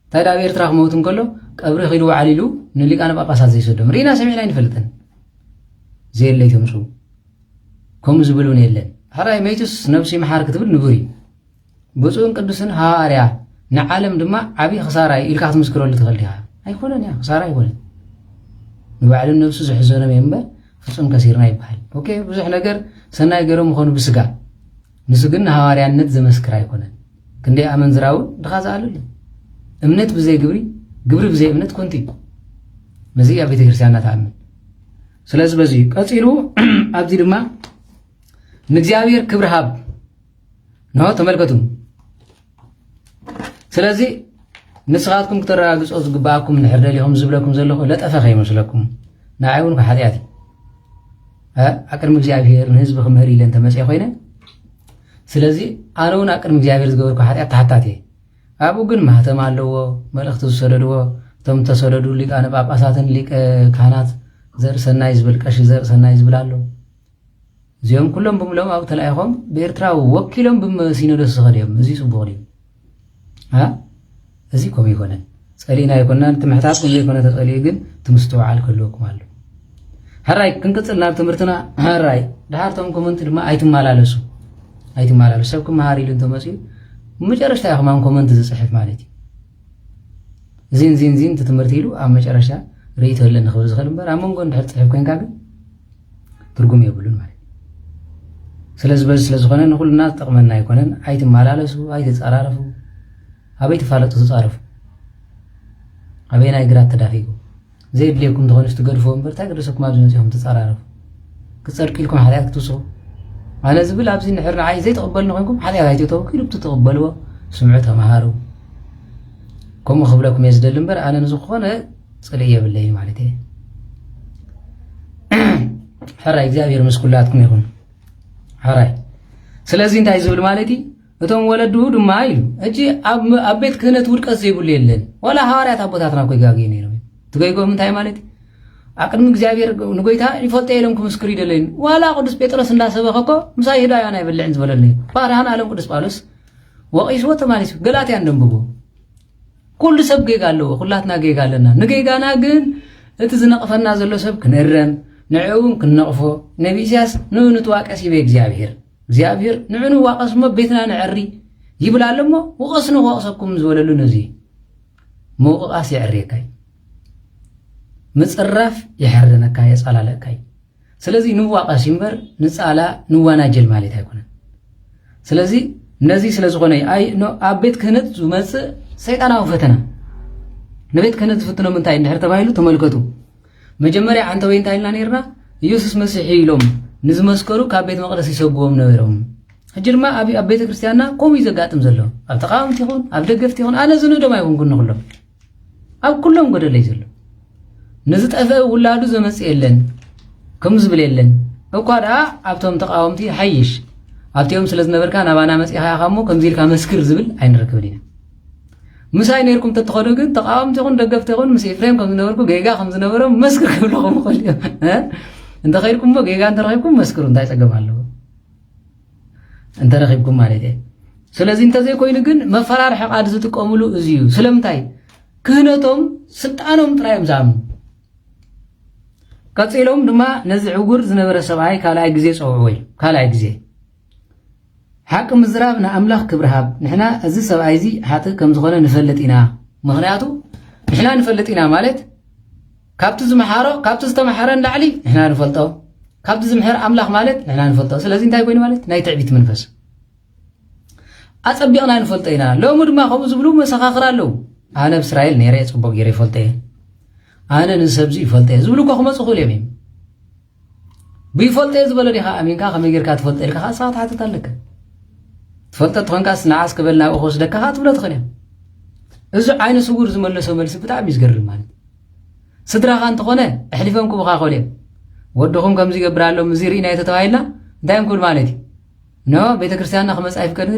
እንታይ ዳ ኣብ ኤርትራ ክመውት እንከሎ ቀብሪ ኺሉ ዓሊሉ ንሊቃነ ጳጳሳት ዘይሰዶም ርኢና ሰሚዕና ይንፈልጥን ዘየለይ ተምፁ ከምኡ ዝብሉን የለን ሓራይ መይቱስ ነብሲ መሓር ክትብል ንቡር እዩ ብፁዕን ቅዱስን ሐዋርያ ንዓለም ድማ ዓብዪ ክሳራ ኢልካ ክትምስክረሉ ትኽእል ዲኻ ኣይኮነን ያ ክሳራ ኣይኮነን ንባዕሉ ነብሱ ዝሕዘኖም እየ እምበር ፍጹም ከሲርና ይበሃል ኦኬ ብዙሕ ነገር ሰናይ ገይሮም ምኾኑ ብስጋ ንሱ ግን ንሃዋርያነት ዘመስክር ኣይኮነን ክንደይ ኣመንዝራ እውን ድኻ ዝኣለሉ እምነት ብዘይ ግብሪ ግብሪ ብዘይ እምነት ኮንቲ ነዚ ኣብ ቤተ ክርስቲያን እናተኣምን ስለዚ በዚ ቀፂሉ ኣብዚ ድማ ንእግዚኣብሔር ክብሪ ሃብ ኖ ተመልከቱ ስለዚ ንስኻትኩም ክተረጋግጾ ዝግባኣኩም ንሕር ደሊኹም ዝብለኩም ዘለኹ ለጠፈ ከይመስለኩም ንዓይ እውን ሓጢኣት እዩ ኣቅድሚ እግዚኣብሔር ንህዝቢ ክምህር ኢለን ተመፅአ ኮይነ ስለዚ ኣነ እውን ኣቅድሚ እግዚኣብሔር ዝገበርኩ ሓጢኣት ተሓታት እየ ኣብኡ ግን ማህተም ኣለዎ መልእኽቲ ዝሰደድዎ እቶም ተሰደዱ ሊቃነ ጳጳሳትን ሊቀ ካህናት ዘርኢ ሰናይ ዝብል ቀሺ ዘርኢ ሰናይ ዝብል ኣሎ እዚኦም ኩሎም ብምሎም ኣብኡ ተለኣይኾም ብኤርትራ ወኪሎም ብሲኖዶስ ዝኸድ እዮም እዚ ፅቡቕ ድዩ እዚ ከምኡ ይኮነን ጸሊእና ኣይኮንናን ትምሕታት ዘይኮነ ተጸሊኡ ግን ትምስትውዓል ከለወኩም ኣሎ ሓራይ ክንቅፅል ናብ ትምህርትና ሓራይ ድሓርቶም ኮመንት ድማ ኣይትመላለሱ ሰብ ክመሃር ኢሉ እንተመፅኡ መጨረሻ ኢኹም ኣብ ኮመንት ዝፅሕፍ ማለት እዩ እዚን እቲ ትምህርቲ ኢሉ ኣብ መጨረሻ ርእይቶ ኣለኒ ክብል ዝኽእል እምበር ኣብ መንጎ እንድሕር ፅሕፍ ኮይንካ ግን ትርጉም የብሉን ማለት እዩ ስለዚ በዚ ስለዝኾነ ንኩልና ዝጠቕመና ኣይኮነን ኣይትመላለሱ ኣይትፀራረፉ ኣበይ ተፋለጡ ተፃረፉ ኣበይ ናይ ግራት ተዳፊጉ ዘይድልየኩም ተኾኑ ትገድፍዎ እምበር እንታይ ገደሰኩም ኣብዚ መፅኹም ተፀራረፉ ክፀድቂ ኢልኩም ሓጢኣት ክትውስኹ ኣነ ዝብል ኣብዚ ንሕር ንዓይ ዘይተቐበልኒ ኮይንኩም ሓጢኣት ኣይትተወኩ ኢሉ ትተቐበልዎ ስምዑ ተመሃሩ ከምኡ ክብለኩም እየ ዝደሊ እምበር ኣነ ንዝኾነ ፅልእ የብለይ ማለት እየ ሕራይ እግዚኣብሔር ምስ ኩላትኩም ይኹን ሕራይ ስለዚ እንታይ ዝብል ማለት እዩ እቶም ወለዱ ድማ ኢሉ እጂ ኣብ ቤት ክህነት ውድቀት ዘይብሉ የለን ዋላ ሃዋርያት ኣቦታትና ኮይጋግ ነይሮም ትገይጎም እንታይ ማለት እዩ ኣቅድሚ እግዚኣብሔር ንጎይታ ይፈልጠ የሎም ክምስክር ይደለዩ ዋላ ቅዱስ ጴጥሮስ እንዳሰበኸኮ ምሳይ ሂዳያን ኣይበልዕን ዝበለኒ ባርሃን ኣለም ቅዱስ ጳውሎስ ወቂስዎ ተማሊሱ ገላትያ እንደንብቦ ኩሉ ሰብ ጌጋ ኣለዎ ኩላትና ጌጋ ኣለና ንጌጋና ግን እቲ ዝነቕፈና ዘሎ ሰብ ክንእረም ንዕውን ክንነቕፎ ነቢ ኢሳያስ ንዑ ንትዋቀስ ይቤ እግዚኣብሔር ንዑ ንዋቐስ እሞ ቤትና ንዕሪ ይብል ኣሎ እሞ ውቐስኒ ክወቕሰኩም ዝበለሉ ነዚ ምውቕቓስ የዕርየካ እዩ ምጽራፍ ይሐረነካ የጻላለካይ ስለዚህ ንዋቃስ ይምበር ንጻላ ንዋናጀል ማለት አይኮነን ስለዚህ እነዚህ ስለዝኾነ አይ ነው አቤት ክህነት ዝመጽ ሰይጣናዊ ፈተና ነቤት ክህነት ፈተና ምን ታይ እንድሕር ተባይሉ ተመልከቱ መጀመሪያ አንተ ወይ እንታይልና ነርና ኢየሱስ መሲሕ ኢሎም ንዝመስከሩ ካብ ቤት መቅደስ ይሰግዎም ነበሮም ሕጅርማ ኣብ ቤተ ክርስቲያንና ቆም ይዘጋጥም ዘሎ ኣብ ተቃውምቲ ይኹን ኣብ ደገፍቲ ይኹን ኣነ ዝንዶም ኣይኹን ኩሎም ኣብ ኩሎም ጎደለይ ዘሎ ንዝጠፈ ውላዱ ዘመጽ የለን ከም ዝብል የለን እኳ ደኣ ኣብቶም ተቃውምቲ ሓይሽ ኣብቲኦም ስለዝነበርካ ናባና መጽኢኻ ያኻሞ ከምዚ ኢልካ መስክር ዝብል ኣይንረክብን ኢና ምሳይ ነርኩም ተተኸዱ ግን ተቃውምቲ ይኹን ደገፍቲ ይኹን ምስ ኤፍሬም ከም ዝነበርኩ ጌጋ ከም ዝነበሮም መስክር ክብለኹም ይኽእል እዮም እንተ ኸይድኩም ጌጋ እንተረኺብኩም መስክሩ እንታይ ፀገም ኣለዎ እንተረኺብኩም ማለት እየ ስለዚ እንተዘይኮይኑ ግን መፈራርሒ ቃል ዝጥቀምሉ እዝዩ ስለምንታይ ክህነቶም ስልጣኖም ጥራዮም ዝኣምኑ ቀፂሎም ድማ ነዚ ዕጉር ዝነበረ ሰብኣይ ካልኣይ ግዜ ፀውዕዎ ኢሉ ካልኣይ ግዜ ሓቂ ምዝራብ ንኣምላኽ ክብርሃብ ንሕና እዚ ሰብኣይ እዚ ሓጥእ ከም ዝኾነ ንፈልጥ ኢና ምክንያቱ ንሕና ንፈልጥ ኢና ማለት ካብቲ ዝመሓሮ ካብቲ ዝተመሓረ ንላዕሊ ንሕና ንፈልጦ ካብቲ ዝምሕር ኣምላኽ ማለት ንሕና ንፈልጦ ስለዚ እንታይ ኮይኑ ማለት ናይ ትዕቢት መንፈስ ኣፀቢቕና ንፈልጦ ኢና ሎሚ ድማ ከምኡ ዝብሉ መሰኻኽር ኣለዉ ኣነ ብእስራኤል ነይረ ፅቡቅ ጌረ ይፈልጦ እየ ኣነ ንሰብዚ ይፈልጦ እየ ዝብሉ ክመፁ ክእሉ እዮም ብይፈልጦ እየ ዝበሎ ዲኻ ኣሚንካ ከመይ ጌርካ ትፈልጦ ኢልካ ከዓ ንስኻ ትሓትት ኣለካ ትፈልጦ ትኾንካስ ንዓስ ክበል ናብኡ ክወስደካ ከዓ ትብሎ ትኽእል እያ እዚ ዓይነ ስውር ዝመለሶ መልሲ ብጣዕሚ እዩ ዝገርም ማለት ስድራኻ እንተኾነ ኣሕሊፎም ክቡኻ ክእሉ እዮም ወድኹም ከምዚ ይገብር ኣሎ ምዚ ርኢና የተተባሂልና እንታይ ክብል ማለት እዩ ኖ ቤተ ክርስቲያንና ክመፃ ይፍቀድ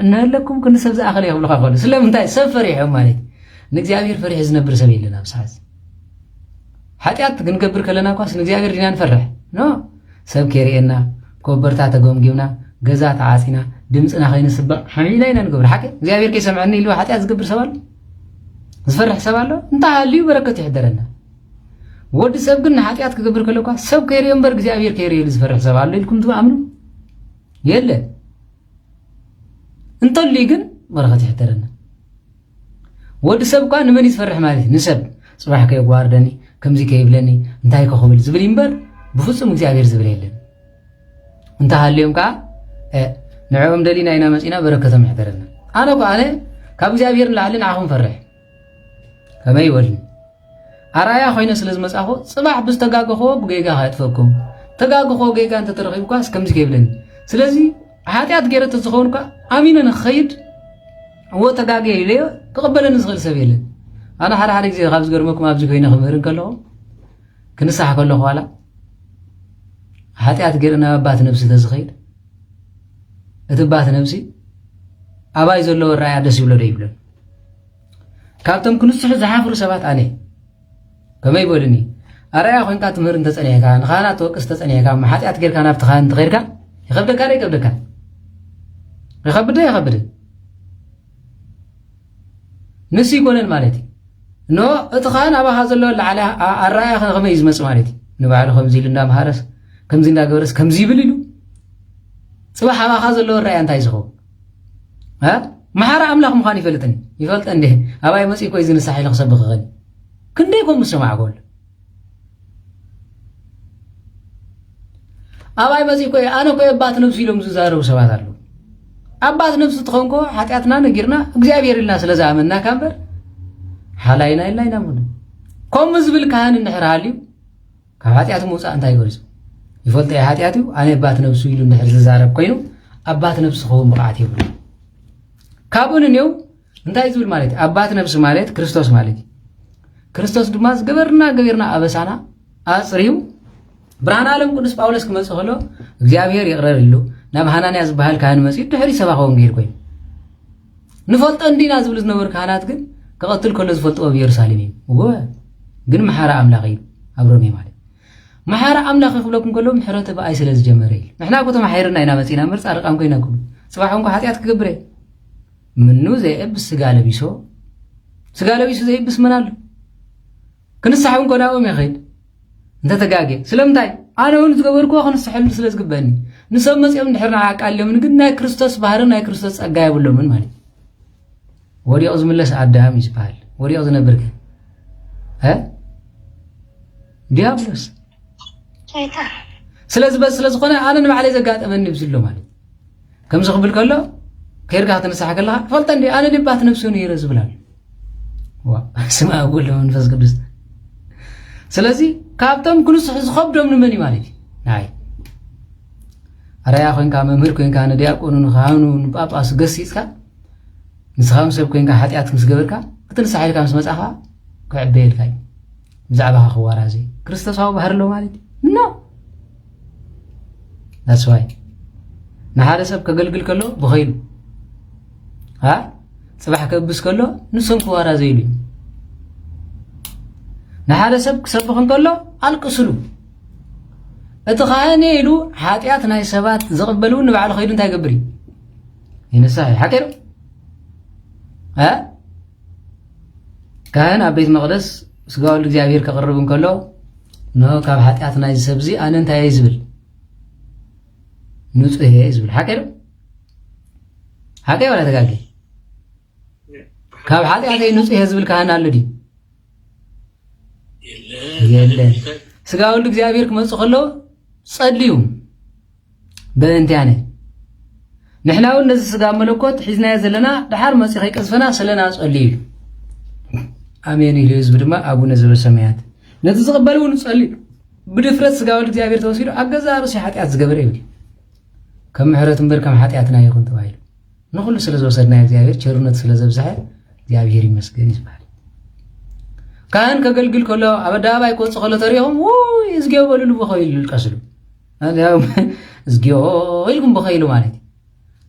እንህለኩም ክንሰብ ዝኣኸለ ይኽብሉካ ክእሉ ስለምንታይ ሰብ ፈሪሖም ማለት ንእግዚኣብሔር ፈሪሕ ዝነብር ሰብ የለን ኣብ ሰዓት ሓጢኣት ክንገብር ከለና ኳስ ንእግዚኣብሔር ዲና ንፈርሕ ኖ ሰብ ከይርኤና ኮበርታ ተገምጊምና ገዛ ተዓፂና ድምፅና ከይንስበቕ ሓሚልና ኢና ንገብር ሓቂ እግዚኣብሔር ከይሰምዐኒ ኢሉ ሓጢኣት ዝገብር ሰብ ኣሎ ዝፈርሕ ሰብ ኣሎ እንታይ ሃልዩ በረከት ይሕደረና ወዲ ሰብ ግን ንሓጢኣት ክገብር ከለኳ ሰብ ከይርዮ እምበር እግዚኣብሔር ከይርዮ ዝፈርሕ ሰብ ኣሎ ኢልኩም ትኣምኑ የለን እንተልዩ ግን በረከት ይሕደረና ወዲ ሰብ እኳ ንመን ዝፈርሕ ማለት ንሰብ ፅባሕ ከየጓርደኒ ከምዚ ከይብለኒ እንታይ ከኽብል ዝብል እምበር ብፍፁም እግዚኣብሔር ዝብል የለን እንተሃልዮም ከዓ ንዕኦም ደሊና ኢና መፂና በረከቶም ይሕደረና ኣነ እኳ ኣነ ካብ እግዚኣብሔር ንላዕሊ ንዓኹም ፈርሕ ከመይ ይበልኒ ኣራያ ኮይነ ስለ ዝመፃኹ ፅባሕ ብዝተጋግኾ ብጌጋ ከየጥፈኩም ተጋግኾ ጌጋ እንተተረኺብኳስ ከምዚ ከይብለኒ ስለዚ ሓጢኣት ገይረ ተዝኸውን ኳ ኣሚነ ንክኸይድ እዎ ተጋጊየ ኢለዮ ክቕበለኒ ዝኽእል ሰብ የለን ኣነ ሓደ ሓደ ግዜ ካብ ዝገርመኩም ኣብዚ ኮይነ ክምህርን ከለኹ ክንሳሕ ከለኹ ዋላ ሓጢኣት ገይረ ናብ ኣባት ነብሲ ተዝኸይድ እቲ ባት ነብሲ ኣባይ ዘለዎ ራእያ ደስ ይብሎ ዶ ይብለን ካብቶም ክንስሑ ዝሓፍሩ ሰባት ኣነ ከመይ ይበልኒ ኣራያ ኮይንካ ትምህር እንተፀኒሕካ ንኻህናት ተወቅስ ተፀኒሕካ ሓጢኣት ጌርካ ናብቲ ካህን እንተኸይድካ ይኸብደካ ዶ ይከብደካ ይኸብድ ዶ ይኸብድ ንሱ ይኮነን ማለት እዩ ኖ እቲ ካህን ኣባኻ ዘለዎ ላዕሊ ኣራእያ ከመይ እዩ ዝመፅእ ማለት እዩ ንባዕሉ ከምዚ ኢሉ እንዳምሃረስ ከምዚ እንዳገበረስ ከምዚ ይብል ኢሉ ፅባሕ ኣባኻ ዘለዎ ራእያ እንታይ ዝኸውን መሓራ ኣምላኽ ምዃኑ ይፈልጥኒ ይፈልጠ እንደ ኣባይ መፅኢ ኮይ ዝንሳሕ ኢሉ ክሰብኽ ኽእል ክንደይ ከምኡ ሰማዕጎል ኣባይ መፅኢ ኮይ ኣነ ኮይ ኣባት ነብሲ ኢሎም ዝዛረቡ ሰባት ኣለዉ ኣባት ነብሲ ትኾንኮ ሓጢኣትና ነጊርና እግዚኣብሔር ኢልና ስለ ዝኣመናካ እምበር ሓላይና ኢልና ኢና ምነ ከምኡ ዝብል ካህን እንድሕር ሃልዩ ካብ ሓጢኣት ምውፃእ እንታይ ገሪፁ ይፈልጦ እየ ሓጢኣት እዩ ኣነ ኣባት ነብሲ ኢሉ እንድሕር ዝዛረብ ኮይኑ ኣባት ነብሲ ክኸውን ብቕዓት የብሉ ካብኡ ንኔው እንታይ ዝብል ማለት እዩ ኣባት ነብሲ ማለት ክርስቶስ ማለት እዩ ክርስቶስ ድማ ዝገበርና ገቢርና ኣበሳና ኣፅርዩ ብርሃን ዓለም ቅዱስ ጳውሎስ ክመፅእ ከሎ እግዚኣብሔር ይቕረር ኢሉ ናብ ሃናንያ ዝበሃል ካህን መፂኡ ድሕሪ ሰባኸ ወንጌል ኮይኑ ንፈልጦ እንዲና ዝብል ዝነበሩ ካህናት ግን ክቐትል ከሎ ዝፈልጥዎ ብኢየሩሳሌም እዩ እወ ግን መሓራ ኣምላኽ እዩ ኣብ ሮሜ ማለት መሓራ ኣምላኽ ክብለኩም ከሎ ምሕረተ ብኣይ ስለ ዝጀመረ እዩ ንሕና ኮ ተማሒርና ኢና መፂና ምርፃ ርቃም ኮይና ኩሉ ፅባሕ እንኳ ሓጢኣት ክገብረ ምኑ ዘይእብስ ስጋ ለቢሶ ዘይብስ ምን ኣሎ ክንስሓ እውን ኮናኦም ይኸይድ እንተተጋጌ ስለምንታይ ኣነ እውን ዝገበርክዎ ክንስሐሉ ስለ ዝግበአኒ ንሰብ መፂኦም ድሕርና ዓቃልዮምን ግን ናይ ክርስቶስ ባህርን ናይ ክርስቶስ ጸጋ የብሎምን ማለት ወዲቑ ዝምለስ ኣዳም ይዝበሃል ወዲቑ ዝነብር ግን ዲያብሎስ شيطان ስለዚህ በስ ስለዝኾነ ኣነ ንባዕለይ ዘጋጠመኒ ብዝሎ ማለት ከም ዝኽብል ከሎ ከይርካ ክትንስሓ ከለኻ ፈልጠ እንዲ ኣነ ድባት ነፍሱ ነይረ ዝብላል ዋ ስማ ወለ መንፈስ ቅዱስ ስለዚ ካብቶም ክንስሕ ዝኸብዶም ንመን ማለት ናይ ኣራያ ኮይንካ መምህር ኮይንካ ነዲያቆኑ ንኻኑ ንጳጳስ ገሲፅካ ንስኻም ሰብ ኮይንካ ሓጢኣት ምስ ገበርካ ክትንስሓ ኢልካ ምስ መጻኻ ክዕበየልካ እዩ ብዛዕባኻ ክዋራዚ ክርስቶሳዊ ባህር ኣሎ ማለት ኖ that's why ንሓደ ሰብ ከገልግል ከሎ ብኸይሉ ፅባሕ ከብስ ከሎ ንሶም ክዋራዚ ኢሉ ንሓደ ሰብ ክሰብኽ እንከሎ ኣልቅስሉ እቲ ካህን ኢሉ ሓጢኣት ናይ ሰባት ዝቕበሉ ንባዕሉ ኸይዱ እንታይ ገብር እዩ ይንስሕ ሓቂሩ ካህን ኣብ ቤት መቕደስ ስጋው እግዚአብሔር ከቅርብ እንከሎ ነው ካብ ሓጢኣት ናይ ሰብዚ ኣነ እንታይ ዝብል ንጹህ ዝብል ሓቂሩ ሓቂሩ ወላ ተጋጊ ካብ ሓጢኣት ንጹህ ዝብል ካህን ኣሎ ዲ የለን ስጋው እግዚአብሔር ክመጽእ ከሎ ጸልዩ በእንቲያነ ንሕናው ነዚ ስጋ መለኮት ሒዝናዮ ዘለና ድሓር መጽእ ከይቀዝፈና ስለና ጸልዩ አሜን ኢሉ ህዝብ ድማ አቡነ ዘበሰማያት ነቲ ዝቕበልውን ጸልዩ ብድፍረት ስጋው እግዚአብሔር ተወሲዱ ኣገዛ ርሲ ሓጢኣት ዝገበረ ይብል ከም ምሕረት እምበር ከም ሓጢኣትና ይኹን ተባሂሉ ንኹሉ ስለ ዝወሰድና እግዚአብሔር ቸርነት ስለ ዘብዝሐ እግዚአብሔር ይመስገን ይባል ካህን ከገልግል ከሎ ኣብ ኣደባባይ ክወፅእ ከሎ ተሪኦም ውይ እዝጊዮ በልሉ ብኸይሉ ይልቀስሉ እዝጊዮ ኢልኩም ብኸይሉ ማለት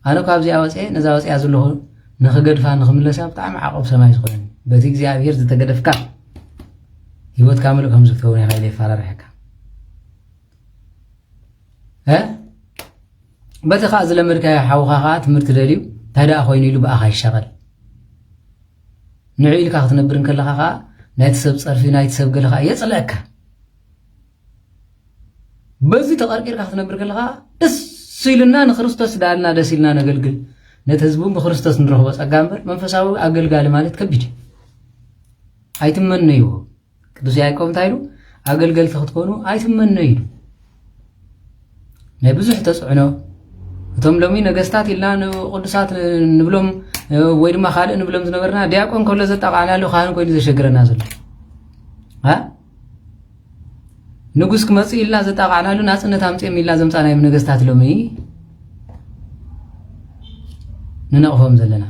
ኣነ ካብዚኣ ወፅአ ነዛ ወፅያ ዘለኹ ንኽገድፋ ንኽምለሳ ብጣዕሚ ዓቆብ ሰማይ ዝኾነ በቲ እግዚአብሔር ዝተገደፍካ ህይወትካ ምሉእ ከም ዝትከውን ኢኻ ኢለ ይፈራርሐካ በቲ ከዓ ዝለመድካዮ ሓውኻ ከዓ ትምህርቲ ደልዩ ታዲኣ ኮይኑ ኢሉ ብኣኻ ይሸቐል ንዑ ኢልካ ክትነብር ከለኻ ከዓ ናይቲ ሰብ ፀርፊ ናይቲ ሰብ ገለ ከዓ የፅልአካ በዚ ተቐርቂርካ ክትነብር ከለኻ ደስ ኢልና ንክርስቶስ ዳልና ደስ ኢልና ነገልግል ነቲ ህዝቡን ብክርስቶስ ንረኽቦ ፀጋ እምበር መንፈሳዊ ኣገልጋሊ ማለት ከቢድ ኣይትመነዩ ቅዱስ ያዕቆብ እንታይ ኢሉ ኣገልገልቲ ክትኮኑ ኣይትመነዩ ኢሉ ናይ ብዙሕ ተፅዕኖ እቶም ሎሚ ነገስታት ኢልና ቅዱሳት ንብሎም ወይ ድማ ካልእ ንብሎም ዝነበርና ዲያቆን ከሎ ዘጠቃዕናሉ ካህን ኮይኑ ዘሸግረና ዘሎ ንጉስ ክመፅእ ኢልና ዘጠቃዕናሉ ናፅነት ኣምፅኦም ኢልና ዘምፃናዮም ነገስታት ሎሚ ንነቕፎም ዘለና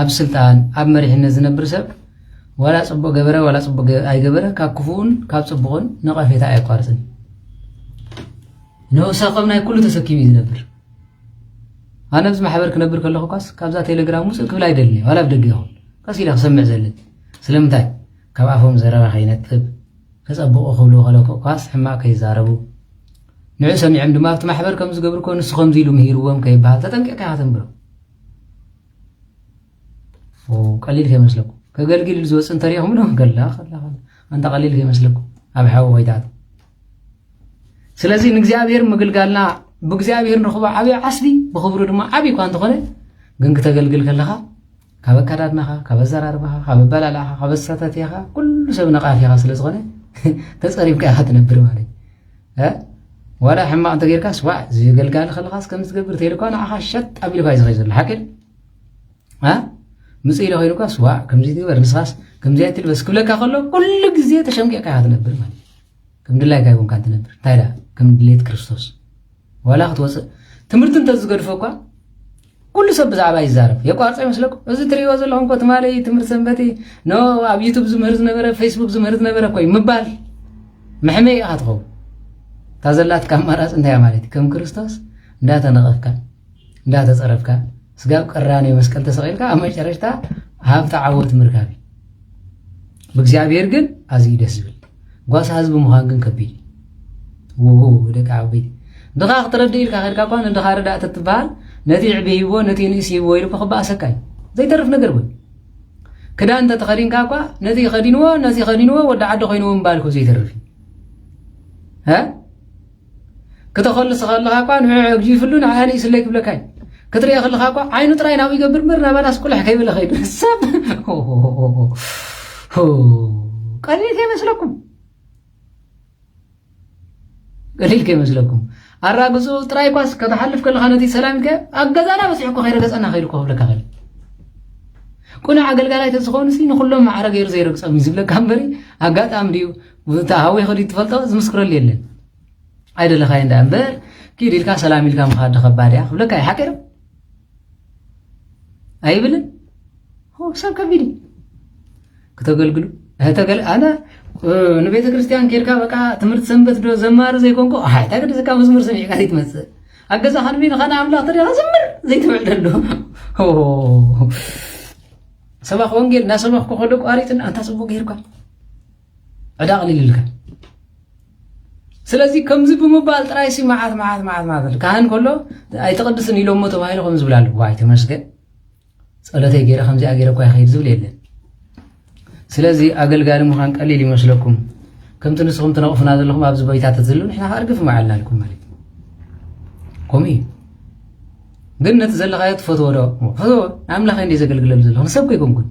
ኣብ ስልጣን ኣብ መሪሕነት ዝነብር ሰብ ወላ ፅቡቅ ገበረ ወላ ፅቡቅ ኣይገበረ ካብ ክፉኡን ካብ ፅቡቕን ነቐፌታ ኣይቋርፅን ንወሳኸም ናይ ኩሉ ተሰኪሙ ዝነብር ኣነ ብዚ ማሕበር ክነብር ከለኹ ኳስ ካብዛ ቴሌግራም ውፅእ ክብል ኣይደልኒ ዋላ ብደገ ይኹን ቀስ ኢለ ክሰምዕ ዘለን ስለምንታይ ካብ ኣፎም ዘረባ ከይነጥብ ከፀብቑ ክብሉ ከለኩ ኳስ ሕማቕ ከይዛረቡ ንዑ ሰሚዖም ድማ ኣብቲ ማሕበር ከም ዝገብሩ ኮ ንሱ ከምዚ ኢሉ ምሂርዎም ከይበሃል ተጠንቂቕካ ኢኻ ተንብሮ ቀሊል ከይመስለኩ ከገልግል ዝወፅእ እንተሪኢኹም ዶ ገላ አንተ ቀሊል ከይመስለኩ ኣብ ሓዊ ኮይታት ስለዚ ንእግዚአብሔር ምግልጋልና ብእግዚአብሔር ንረኽቦ ዓብይ ዓስቢ ብኽብሩ ድማ ዓብይ እኳ እንተኾነ ግን ክተገልግል ከለኻ ካብ ኣከዳድናኻ ካብ ኣዘራርባኻ ካብ ኣበላልዓኻ ካብ ኣሳታትያኻ ኩሉ ሰብ ነቓፊ ኢኻ ስለ ዝኾነ ተፀሪብካ ኢኻ ትነብር ማለት ወላ ሕማቕ እንተ ጌርካስ ዋ ዝገልጋሊ ከለኻስ ከም ዝትገብር ተይልኳ ንዓኻ ሸጥ ኣቢልካ እዩ ዝኸይ ዘሎ ሓቂል ምፅእ ኢለ ኮይኑኳስ ዋ ከምዚ ትግበር ንስኻስ ከምዚ ትልበስ ክብለካ ከሎ ኩሉ ግዜ ተሸምቂዕካ ኢኻ ትነብር ማለት ከም ድላይካ ይኩንካ ትነብር እንታይ ዳ ከም ድሌት ክርስቶስ ወላ ክትወፅእ ትምህርቲ እንተዝገድፎ እኳ ኩሉ ሰብ ብዛዕባ ይዛረብ የቋርፀ ይመስለኩም እዚ ትሪእዎ ዘለኹም እኮ ትማለይ ትምህርቲ ሰንበቲ ኖ ኣብ ዩቱብ ዝምህር ዝነበረ ፌስቡክ ዝምህር ዝነበረ ኮይ ምባል መሕመይ ኢኻ ትኸውን እታ ዘላትካ ኣማራፂ እንታይ እያ ማለት እዩ ከም ክርስቶስ እንዳተነቐፍካ እንዳተፀረፍካ ስጋብ ቀራንዮ መስቀል ተሰቒልካ ኣብ መጨረሽታ ሃብቲ ዓወት ምርካብ እዩ ብእግዚአብሔር ግን ኣዝዩ ደስ ዝብል ጓሳ ህዝቢ ምዃን ግን ከቢድ ደቂ ዓበይቲ ድኻ ክትረድእ ኢልካ ኸድካ እኳ ንድኻ ረዳእቲ ትበሃል ነቲ ዕቢ ሂቦ ነቲ ንእስ ሂቦ ኢሉ ክበኣሰካ እዩ ዘይተርፍ ነገር ወይ ክዳን እንተተኸዲንካ እኳ ነቲ ኸዲንዎ ወዲ ዓዲ ኮይኑዎ ምባል እኮ ዘይተርፍ እዩ ክተኸልስ ከለኻ እኳ ንዑ ኣግጂፍሉ ንዓኒ ስለይ ክብለካ እዩ ክትሪኦ ከለኻ እኳ ዓይኑ ጥራይ ናብኡ ይገብር ምር ናባናስ ቁልሕ ከይበለ ኸይዱ ሰብ ቀሊል ከይመስለኩም قليل كي مسلكم الراقصو تراي كواس كتحلف كل خانتي سلامك أجزانا بس يحكوا خير جزانا خير كوه لك خير كنا عقل قال يتسخون سين كلهم مع رجال زي رقص أمي زبلة كامبري أجات أمريو وتهاوي خلي تفلتوا زمسكر ليلن أيد اللي خاين دامبر كيري لك سلامي لكم خاد خباريا خلك أي حكر أي بلن هو سام كبيري كتقول قلو هتقول أنا نبيت كريستيان كيركا بقى تمرت سنبت دو زمار زي كونكو هاي تاكد زكا مزمر سمي قاعد يتمس أجزا خانمين خانا عملا طريقة زمر زي تبعد له هو سباق وانجيل ناس سباق كخلوك أريتن أنت سبوق كيركا أدا قليل لك سلازي كم زب مبال ترايسي معاد كان كله أي تقدسني لو متو هاي لو مزبلال واي تمسك صلاتي غير خمسة أجير كوي خير زوليلن سلازي أقل قال مخان قليل يمسلكم كم تنسخم تنقفنا هذا لهم أبز بيتات تزلون إحنا هارقف معلنا لكم مالك قومي قلنا تزل غاية فتوى عملا خين دي زقل قلب زلون سبك يكون كن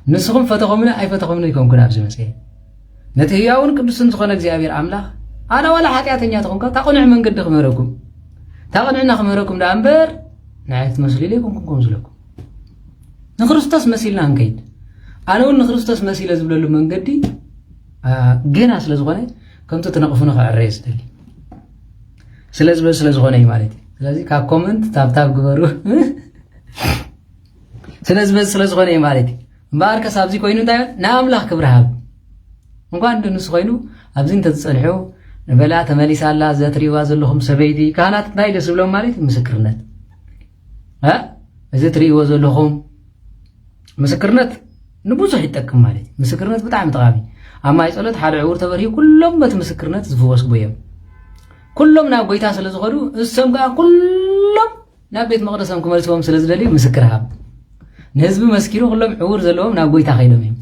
نسخم فتقومنا أي فتقومنا يكون كن أبز مسيح نتهياون قدسن زخونه እግዚአብሔር አምላክ አና ወላ ኃጢአተኛ ተቆንካ ታቆንዕ መንገድ ድኽመረኩም ታቆንዕና ኽመረኩም ዳንበር ናይት መስሊለ ኮንኩም ዝለኩም ንክርስቶስ መሲልና አንከይድ አነውን ንክርስቶስ መሲለ ዝብለሉ መንገዲ ገና ስለ ዝኾነ ከምቱ ተነቅፉነ ከዕረይ ዝደሊ ስለ ዝኾነ ማለት ስለዚህ ካብ ኮመንት ታብታብ ግበሩ ስለ ዝኾነ ማለት እምበኣር ከሳብዚ ኮይኑ እንታይ ንኣምላኽ ክብሪ ሃብ እንኳን እንደነሱ ኮይኑ ኣብዚን ተጸልሑ በላ ተመሊሳላ ዘትሪዋ ዘለኹም ሰበይቲ ካህናት እንታይ ደስ ብሎም ማለት ምስክርነት እዚ ትሪእዎ ዘለኹም ምስክርነት ንብዙሕ ይጠቅም ማለት ምስክርነት ብጣዕሚ ጠቃሚ ኣብ ማይ ጸሎት ሓደ ዕውር ተበርሂ ኩሎም በቲ ምስክርነት ዝፍወስ እዮም ኩሎም ናብ ጎይታ ስለ ዝኸዱ እሶም ከዓ ኩሎም ናብ ቤት መቕደሶም ክመልስዎም ስለ ዝደልዩ ምስክር ሃብ ንህዝቢ መስኪሩ ኩሎም ዕውር ዘለዎም ናብ ጎይታ ከይዶም እዮም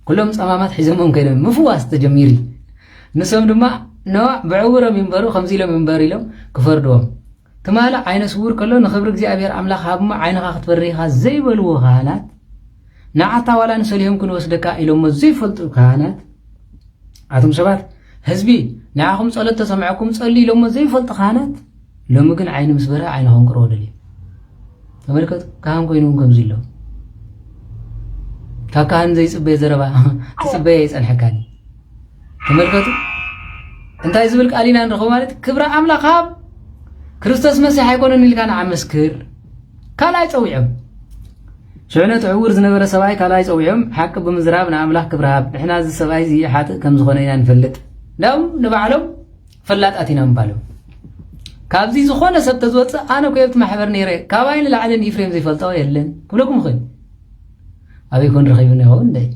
كلهم صمامات حزمهم كده مفواس تجميري نسهم دما نوع بعوره منبرو 50 منبري لهم كفردهم تمالا عين سور كله نخبر እግዚአብሔር አምላክ ሀብማ አይነኻ ክትበሪኻ ዘይበልዎ ካህናት ንዓታ ዋላ ንሰሊሆም ክንወስደካ ኢሎም ዘይፈልጡ ካህናት አቶም ሰባት ህዝቢ ንዓኹም ጸሎት ተሰምዐኩም ጸሊ ኢሎም ዘይፈልጡ ካህናት ሎሚ ግን አይን ምስበራ አይነኹም ቅርወደሊ ተመልከቱ ካህን ኮይኑም ከምዚ ኢሎም ካካን ዘይ ጽበይ ዘረባ ጽበይ ይጸንሐካኒ ተመልከቱ እንታይ ዝብል ቃሊና ንረኸ ማለት ክብራ አምላክ ሃብ ክርስቶስ መሲሕ ኣይኮነን ኢልካ ንዓመስክር ካልኣይ ፀውዖም ሽዕነት ዕውር ዝነበረ ሰብኣይ ካልኣይ ፀውዖም ሓቂ ብምዝራብ ንኣምላክ ክብራ ሃብ ንሕና እዚ ሰብኣይ እዚ ሓጥእ ከም ዝኾነ ኢና ንፈልጥ ዳው ንባዕሎም ፈላጣት ኢና ምባሎም ካብዚ ዝኾነ ሰብ ተዝወፅእ ኣነ ኮየብቲ ማሕበር ነይረ ካባይ ንላዕልን ኢፍሬም ዘይፈልጦ የለን ክብለኩም ኽእል أبي يكون رخيبنا هون ده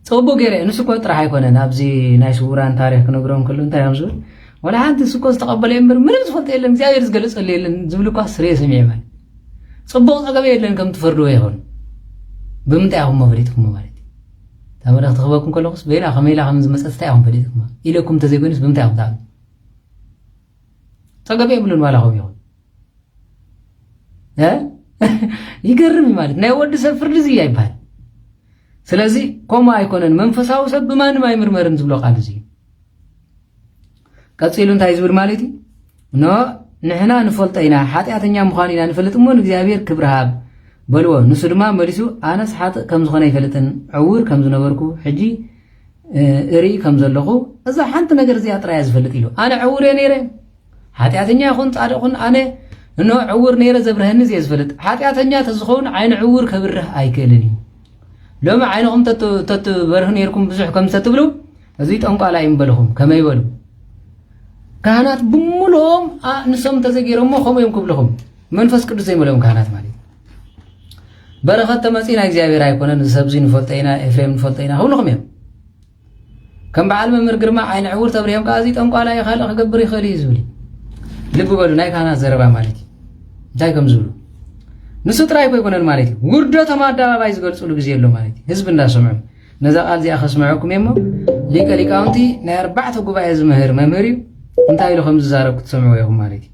صوبو غيره نسكو ترى هيكون نابزي نايس وران تاريخ كنبرون كلهم تايمزول ولا حد سكو استقبل يمر من زفلت يلن زيادر زغلص ليلن زبلكو سري سميما صوبو صقبه يلن كم تفردو يهون بمنتاهم مفريتكم ማለት ተመረኽ ተኸበኩም ከለኹስ በላ ከመይላ ከም ዝመጸስታ ይሁን ፈሊጥኩም ኢለኩም ተዘይጎንስ በምንታይሁን ታም صقبه يملون ولا هو يهون ይገርም ማለት ናይ ወድ ሰብ ፍርድ እዚ ይባል ስለዚህ ኮማ አይኮነን መንፈሳው ሰብ በማንም አይምርመርን ዝብሎ ቃል እዚ ቀጽሉ እንታይ ዝብል ማለት ነው ንሕና ንፈልጠይና ኃጢአተኛ ምዃን ኢና ንፈልጥ እሞ እግዚአብሔር ክብሪ ሃብ በልዎ ንሱ ድማ መሊሱ ኣነስ ሓጥእ ከም ዝኾነ ይፈልጥን ዕውር ከም ዝነበርኩ ሕጂ እሪ ከም ዘለኹ እዛ ሓንቲ ነገር እዚኣ ጥራይ ዝፈልጥ ኢሉ ኣነ ዕውር ነይረ ኃጢአተኛ ይኹን ጻድቕ ይኹን ኣነ انه عور نيره زبرهن زي زفلت حاتياتኛ ተዝኸውን አይን ዕውር ከብርህ አይከልን ለማ አይንኩም ተትበርህን ይርኩም ብዙሕ ከም ተትብሉ እዚ ጠንቋላ ይምበልኹም ከመይ ይበሉ ካህናት ብሙሉም ንሶም ተዘጊሮም ኸመዮም ክብልኹም መንፈስ ቅዱስ ዘይመለም ካህናት ማለት በረኸት ተመጺና እግዚአብሔር አይኮነን ሰብዚ ንፈልጠይና ኤፍሬም ንፈልጠይና ሁሉኹም እዮም ከም በዓል መምህር ግርማ አይን ዕውር ተብሪዮም ካዚ ጠንቋላ ይኻል ክገብር ይኽእል ይዝብል ልብ በሉ ናይ ካህናት ዘረባ ማለት እንታይ ከም ዝብሉ ንሱ ጥራይ ኮይኮነን ማለት ውርደት ማዳባባይ ዝገልጹሉ ግዜ የለው ማለት ህዝብ እንዳሰምዑ ነዛ ቃል እዚኣ ከስምዑኩም እሞ ሊቀ ሊቃውንቲ ናይ 4 ጉባኤ ዝምህር መምህር እንታይ ኢሉ ከም ዝዛረብ ክትሰምዑ ይኹም ማለት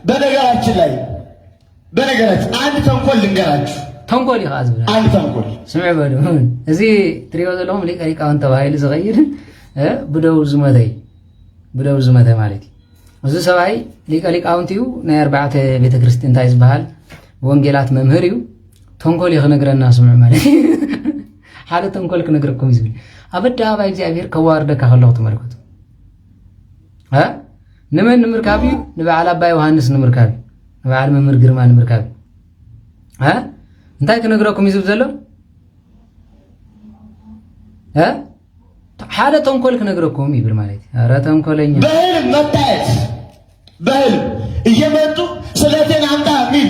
በነገራችን አንድ ተንኮል ልንገራችሁ ተንኮል ይኻዝብና አንድ ተንኮል ስምዕ በሉ እዚ ትሪዮ ዘለኹም ሊቃውንት ተባሂሉ ዝኸይድ ብደው ዝመተ ማለት እዩ እዚ ሰብኣይ ሊቃውንቲ እዩ ናይ 4 ቤተክርስትያን እንታይ ዝበሃል ወንጌላት መምህር እዩ ተንኮል ይኽነግረና ስምዕ ማለት ሓደ ተንኮል ክነግረኩም ዝብል ኣብ ኣደባባይ እግዚኣብሔር ከዋርደካ ከለኹ ተመልከቱ ንመን ንምርካብ እዩ ንበዓል ኣባ ዮሃንስ ንምርካብ እዩ ንበዓል መምህር ግርማ ንምርካብ እዩ እንታይ ክነግረኩም እዩ ዝብል ዘሎ ሓደ ተንኮል ክነግረኩም ይብል ማለት እዩ ኧረ ተንኮለኛ በህልም መታየት በህልም እየመጡ ስለቴን አምጣ የሚል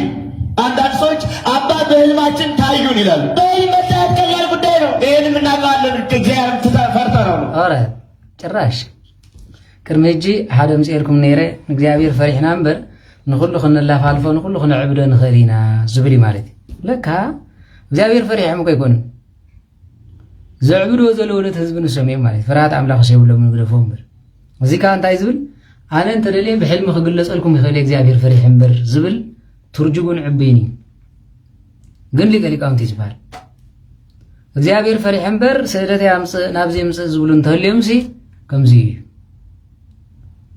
አንዳንድ ሰዎች አባ በህልማችን ታዩን ይላሉ። በህልም መታየት ቀላል ጉዳይ ነው። ይሄን እናውቃለን። እግዚአብሔር ፈርተነው ነው። ኧረ ጭራሽ ቅድሚ ሕጂ ሓደ ምፅኤልኩም ነይረ እግዚአብሔር ፈሪሕና እምበር ንኹሉ ክንላፋልፎ ንኹሉ ክንዕብዶ ንኽእል ኢና ዝብል ማለት እዩ ለካ እግዚአብሔር ፈሪሖም እኮ ኣይኮኑን ዘዕብድዎ ዘለዉ ነት ህዝቢ ንሶም እዮም ማለት ፍርሃት ኣምላኽ ዘይብሎም ንግደፎም እምበር እዚ ከዓ እንታይ ዝብል ኣነ እንተደልየ ብሕልሚ ክግለፀልኩም ይኽእል እግዚአብሔር ፈሪሕ እምበር ዝብል ትርጅጉን ዕብይን እዩ ግን ሊቃውንቲ ዝበሃል እግዚአብሔር ፈሪሕ እምበር ስእለት ያምፅእ ናብዚ ምፅእ ዝብሉ እንተህልዮም ሲ ከምዚ እዩ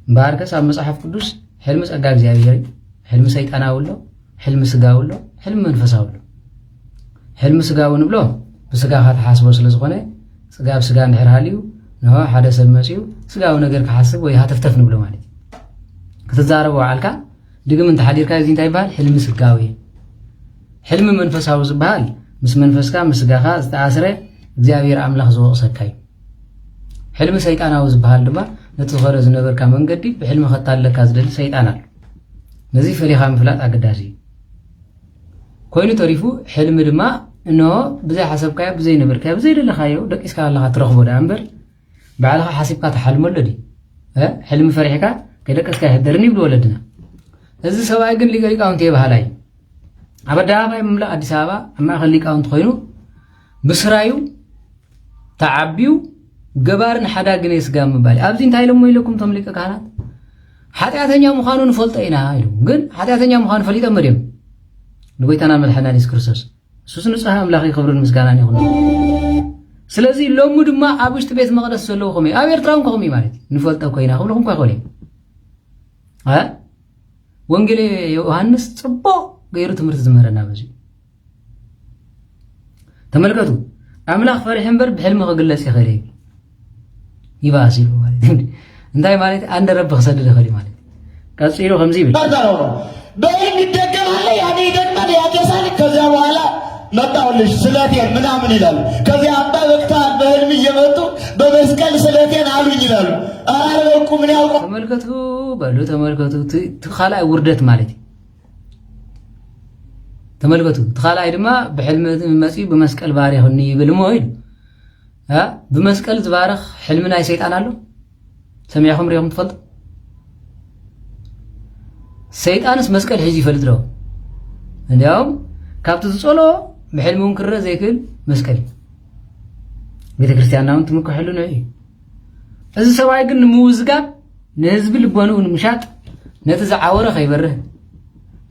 እምበሃርከስ ኣብ መፅሓፍ ቅዱስ ሕልሚ ፀጋ እግዚአብሔር እዩ ሕልሚ ሰይጣናዊ ኣሎ ሕልሚ ስጋዊ ኣሎ ሕልሚ መንፈሳዊ ኣሎ ሕልሚ ስጋዊ ንብሎ ብስጋኻ ተሓስቦ ስለ ዝኾነ ስጋ ብስጋ እንድሕር ሃልዩ ንሆ ሓደ ሰብ መፅኡ ስጋዊ ነገር ክሓስብ ወይ ሃተፍተፍ ንብሎ ማለት እዩ ክትዛረቦ በዓልካ ድግም እንተሓዲርካ እዚ እንታይ ይበሃል ሕልሚ ስጋዊ ሕልሚ መንፈሳዊ ዝበሃል ምስ መንፈስካ ምስ ስጋኻ ዝተኣስረ እግዚአብሔር ኣምላኽ ዝወቕሰካ እዩ ሕልሚ ሰይጣናዊ ዝበሃል ድማ ነቲ ዝኸረ ዝነበርካ መንገዲ ብሕልሚኸታለካ ዝደሊ ሰይጣን ኣሎ ነዚ ፈሊኻ ምፍላጥ ኣገዳሲ እዩ ኮይኑ ተሪፉ ሕልሚ ድማ እንሆ ብዘይ ሓሰብካዮ ብዘይ ነበርካዮ ብዘይ ደለኻዮ ደቂስካ ኣለኻ ትረኽቦ ዳ እምበር ባዕልኻ ሓሲብካ ተሓልመሎ ዲ ሕልሚ ፈሪሕካ ከይደቀስካ ይሕደርኒ ይብሉ ወለድና እዚ ሰብኣይ ግን ሊቃውንቲ የባህላ እዩ ኣብ ኣደባባይ ምምላእ ኣዲስ ኣበባ ኣብ ማእኸል ሊቃውንቲ ኮይኑ ብስራዩ ተዓቢዩ ገባርን ሓዳግን የስጋ ምባል ኣብዚ እንታይ ኢሎሞ ኢለኩም ቶም ሊቀ ካህናት ሓጢኣተኛ ምዃኑ ንፈልጦ ኢና ኢሉ ግን ሓጢኣተኛ ምዃኑ ፈሊጦም መድዮም ንጎይታና መድሓኒና ኢየሱስ ክርስቶስ እሱስ ንጹህ ኣምላኽ ክብርን ምስጋናን ይኹን ስለዚ ሎሙ ድማ ኣብ ውሽጢ ቤተ መቕደስ ዘለዉ ከመይ ኣብ ኤርትራውን ከኸመይ ማለት እዩ ንፈልጦ ኮይና ክብልኩም ኳ ይኽእል እዩ ወንጌል ዮሃንስ ጽቡቕ ገይሩ ትምህርቲ ዝምህረና በዚ ተመልከቱ ኣምላኽ ፈሪሕ እምበር ብሕልሚ ክግለጽ ይኽእል እዩ ይባስ ኢሉ ማለት እንታይ ማለት አንደ ረብ ክሰድድ ይኽእል ማለት ቀፂሉ ከምዚ ይብል በህልም ይደገማል ያኔ ይደግማል ያገሳል ከዚያ በኋላ መጣሁልሽ ስለቴን ምናምን ይላሉ ከዚያ አባ በቅታል በህልም እየመጡ በመስቀል ስለቴን አሉኝ ይላሉ አራረቁ ምን ያውቁ ተመልከቱ በሉ ተመልከቱ ትኻላይ ውርደት ማለት ተመልከቱ ትኻላይ ድማ ብሕልም መፂ በመስቀል ባሪኽኒ ይብል ሞይል بمسكال زبارخ حلمنا سيطان አለው ሰሚያኹም ሪኦም ትፈልጡ ሰይጣንስ መስቀል ሒዙ ይፈልጥ ነው እንዲያውም ካብቲ ዝጾሎ በሕልሙን ክረ ዘይክል መስቀል ቤተ ክርስቲያናውን ትምክሕሉ ነው እዚ ሰብኣይ ግን ንምውዝጋብ ንህዝቢ ልቦኑ ንምሻጥ ነቲ ዝዓወረ ኸይበርህ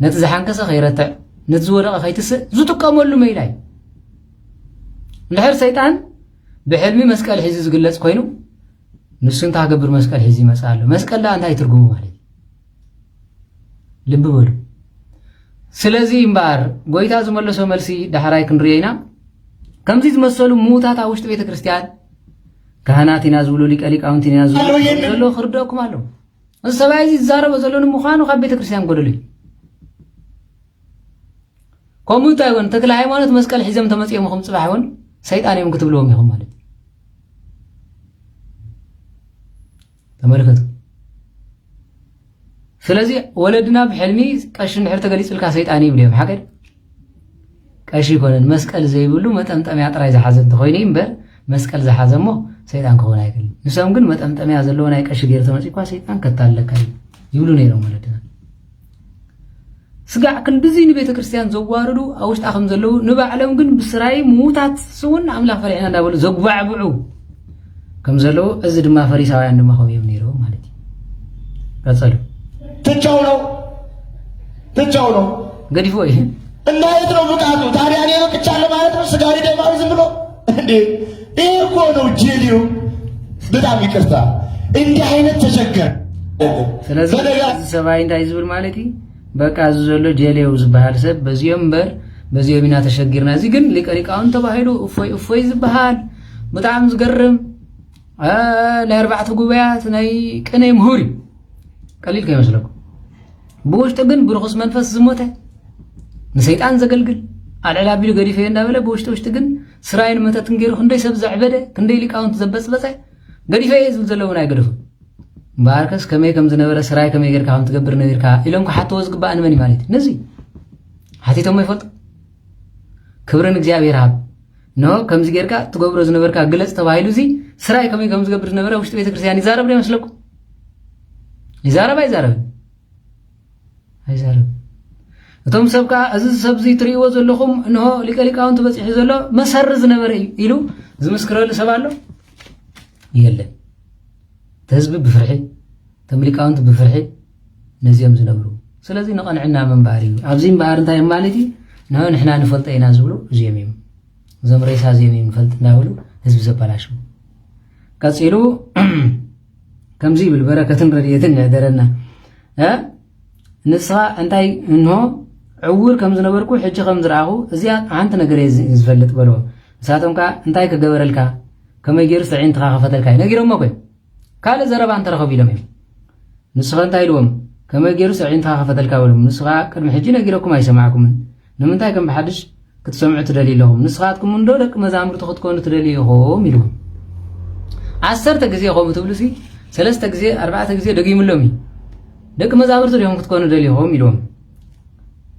ነቲ ዝሓንከሰ ኸይረትዕ ነቲ ዝወደቐ ኸይትስእ ዝጥቀመሉ መይላይ እንድሕር ሰይጣን بحلمي مسكال حزي زغلص كوينو نسون تاغبر مسكال حزي مسالو مسكال لا انتي ترغمو مالي لب بلو سلازي امبار غويتا زملسو ملسي دحراي كنرينا كمزي زمسلو موتاتا وشت بيت كريستيان كهناتينا زولو ليقاونتينا زولو خردوكم አለው السبايزي زارو زلون مخانو خ بيت كريستيان غدلي كوموتايون تكل ሃይማኖት መስቀል ሒዘም ተመጽየም ኹም ጽባሕውን ሰይጣን የምክትብ ለውም ይሁን ማለት ተመልከቱ ስለዚህ ወለድና በሕልሚ ቀሽ እንድሕር ተገሊጽልካ ሰይጣን ይብልዮም ሓቀድ ቀሽ ይኮነን መስቀል ዘይብሉ መጠምጠሚያ ጥራይ ዝሓዘን ተኾይነ እምበር መስቀል ዝሓዘሞ ሰይጣን ክኾን አይገለም ንሶም ግን መጠምጠሚያ ዘለዎ ናይ ቀሽ ገይር ተመጽይኳ ሰይጣን ከታለካ ይብሉ ነይሮም ወለድና ስጋዕ ክንድዚ ንቤተ ክርስቲያን ዘዋርዱ ኣውሽጣኸም ዘለው ንባዕሎም ግን ብስራይ ሙታት ስውን ኣምላኽ ፈሪሕና እንዳበሉ ዘጓዕብዑ ከም ዘለው እዚ ድማ ፈሪሳውያን ድማ ኸም ነይሮም ማለት እዩ ቀጸሉ ትቻው ነው ገዲፎ ይሄ እና የት ነው ብቃቱ ታዲያ? እኔ በቅቻለሁ ማለት ነው ስጋዊ ደማዊ ዝም ብሎ እንዴ? ይሄ እኮ ነው ጄሊው። በጣም ይቅርታ እንዲህ አይነት ተቸገር። ስለዚህ ሰባይ እንታይ ዝብል ማለት በቃ ዘሎ ጄሊው ዝበሃል ሰብ በዚኦም በር በዚኦም ኢና ተሸጊርና። እዚ ግን ሊቀሊቃውን ተባሂሉ እፎይ ዝበሃል በጣም ዝገርም ናይ ኣርባዕተ ጉባኤያት ናይ ቅነይ ምሁር ቀሊል ከይመስለኩም። ብውሽጡ ግን ብርኹስ መንፈስ ዝሞተ ንሰይጣን ዘገልግል አልዕላ ቢሉ ገዲፈ እንዳበለ ብውሽጡ ግን ስራይን መተትን ገይሩ ክንደይ ሰብ ዘዕበደ ክንደይ ሊቃውንት ዘበፅበፀ ገዲፈ ዝብል ዘለውን ኣይገድፉ ባርከስ ከመይ ከም ዝነበረ ስራይ ከመይ ጌርካ ከም ትገብር ነቢርካ ኢሎም ሓተዎ ዝግባእ ንመን ማለት ነዚ ሓቲቶም ይፈልጡ ክብርን እግዚአብሔር ሃብ ኖ ከምዚ ጌርካ ትገብሮ ዝነበርካ ግለጽ ተባሂሉ እዚ ስራይ ከመይ ከም ዝገብር ዝነበረ ውሽጢ ቤተክርስትያን ይዛረብ ዶ ይመስለኩም? ይዛረብ ኣይዛረብ? ኣይዛረብ። እቶም ሰብካ እዚ ሰብ እዚ ትሪእዎ ዘለኹም እንሆ ሊቀሊቃውን ትበፂሑ ዘሎ መሰሪ ዝነበረ ኢሉ ዝምስክረሉ ሰብ ኣሎ የለን። ተህዝቢ ብፍርሒ ተም ሊቃውንት ብፍርሒ ነዚኦም ዝነብሩ። ስለዚ ንቐንዕና መንባር እዩ። ኣብዚ ምባር እንታይ ማለት እዩ? ንሆ ንሕና ንፈልጠ ኢና ዝብሉ እዚኦም እዮም። እዞም ሬሳ እዚኦም እዮም ንፈልጥ እንዳብሉ ህዝቢ ዘበላሽው። ቀፂሉ ከምዚ ይብል በረከትን ረድኤትን ይዕደረና። ንስኻ እንታይ እንሆ ዕውር ከም ዝነበርኩ ሕጂ ከም ዝረኣኹ እዚኣ ሓንቲ ነገር ዝፈልጥ በልዎ። ንሳቶም ከዓ እንታይ ክገበረልካ ከመይ ገይሩ ስዒንትኻ ከፈተልካ ነጊሮሞ ኮይ ካልእ ዘረባ እንተረኸቡ ኢሎም እዮም። ንስኻ እንታይ ኢልዎም ከመይ ገይሩ ስዒንትኻ ከፈተልካ በሎም። ንስኻ ቅድሚ ሕጂ ነጊረኩም ኣይሰማዕኩምን ንምንታይ ከም ብሓድሽ ክትሰምዑ ትደልዩ ኣለኹም? ንስኻትኩም እንዶ ደቂ መዛሙርቲ ክትኮኑ ትደልዩ ኢኹም ኢልዎም። 10 ግዜ ከምኡ ትብሉሲ 3 ግዜ 4 ግዜ ደጊሙሎም እዩ ደቂ መዛሙርቲ ዲኹም ክትኮኑ ደልዩኹም ኢልዎም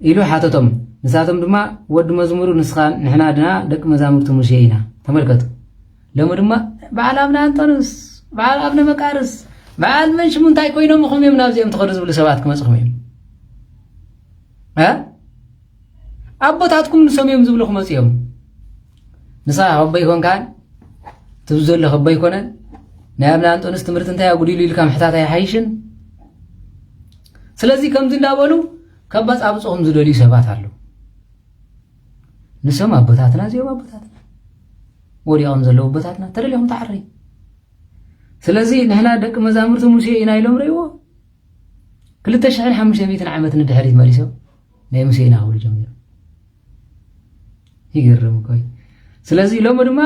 ኢሉ ሓተቶም። ንሳቶም ድማ ወዲ መዝሙሩ ንስኻ ንሕና ድና ደቂ መዛሙርቲ ሙሴ ኢና። ተመልከቱ ሎሚ ድማ በዓል ኣብነ አንጦንስ በዓል ኣብነ መቃርስ በዓል መንሽሙ እንታይ ኮይኖም ኢኹም እዮም ናብዚኦም ትኸዱ ዝብሉ ሰባት ክመፅኹም እዮም። ኣቦታትኩም ንሰምዮም ዝብሉ ክመፅኦም ንስኻ ከበ ይኮንካን ትብዘሎ ከበ ይኮነን ናይ ኣብነ አንጦንስ ትምህርቲ እንታይ ኣጉዲሉ ኢልካ ምሕታት ኣይሓይሽን። ስለዚ ከምዚ እንዳበሉ ከባፃብፅኹም ዝደልዩ ሰባት ኣለው። ንሶም ኣቦታትና እዚኦም ኣቦታትና ወዲቖም ዘለዉ ኣቦታትና ተደልዮም ተዓሪ። ስለዚ ንሕና ደቂ መዛሙርቲ ሙሴ ኢና ኢሎም ረይዎ 2500 ዓመት ንድሕሪት መሊሶም ናይ ሙሴ ኢና ክብሉ ጀሚሮም። ይገርም ኮይ። ስለዚ ሎሚ ድማ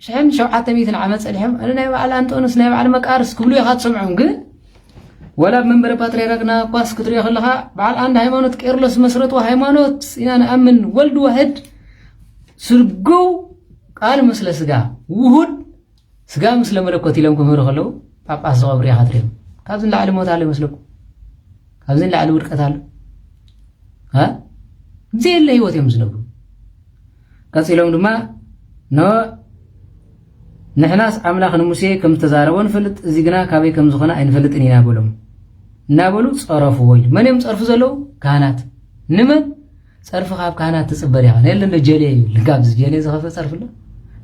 1700 ዓመት ፀኒሖም ናይ በዓል አንጦንስ ናይ በዓል መቃርስ ክብሉ ኢኻ ትሰምዖም። ግን ወላ መንበረ ፓትርያርክና ኳስ ክትሪኦ ከለኻ በዓል አንድ ሃይማኖት ቄርሎስ መስረቱ ሃይማኖት ኢና ንኣምን ወልድ ዋሕድ ስርጉው ቃል ምስለ ስጋ ውሁድ ስጋ ምስለ መለኮት ኢሎም ክምህሩ ከለዉ ጳጳስ ዝቐብር ኢኻ ትሪኦም። ካብዚ ንላዕሊ ሞት ኣሎ ይመስለኩም? ካብዚ ንላዕሊ ውድቀት ኣሎ? ዘየለ ህይወት እዮም ዝነብሩ። ቀፂሎም ድማ ንሕናስ ኣምላኽ ንሙሴ ከም ዝተዛረቦ ንፈልጥ እዚ ግና ካበይ ከም ዝኾነ ኣይንፈልጥን ኢና በሎም እናበሉ ፀረፍዎ ኢሉ። መን እዮም ፀርፉ ዘለዉ? ካህናት። ንመን ፀርፊ ካብ ካህናት ትፅበር ኢኻ ነየለ ጀሌ እዩ ልጋብዚ ጀሌ ዝኸፈ ፀርፊ ኣሎ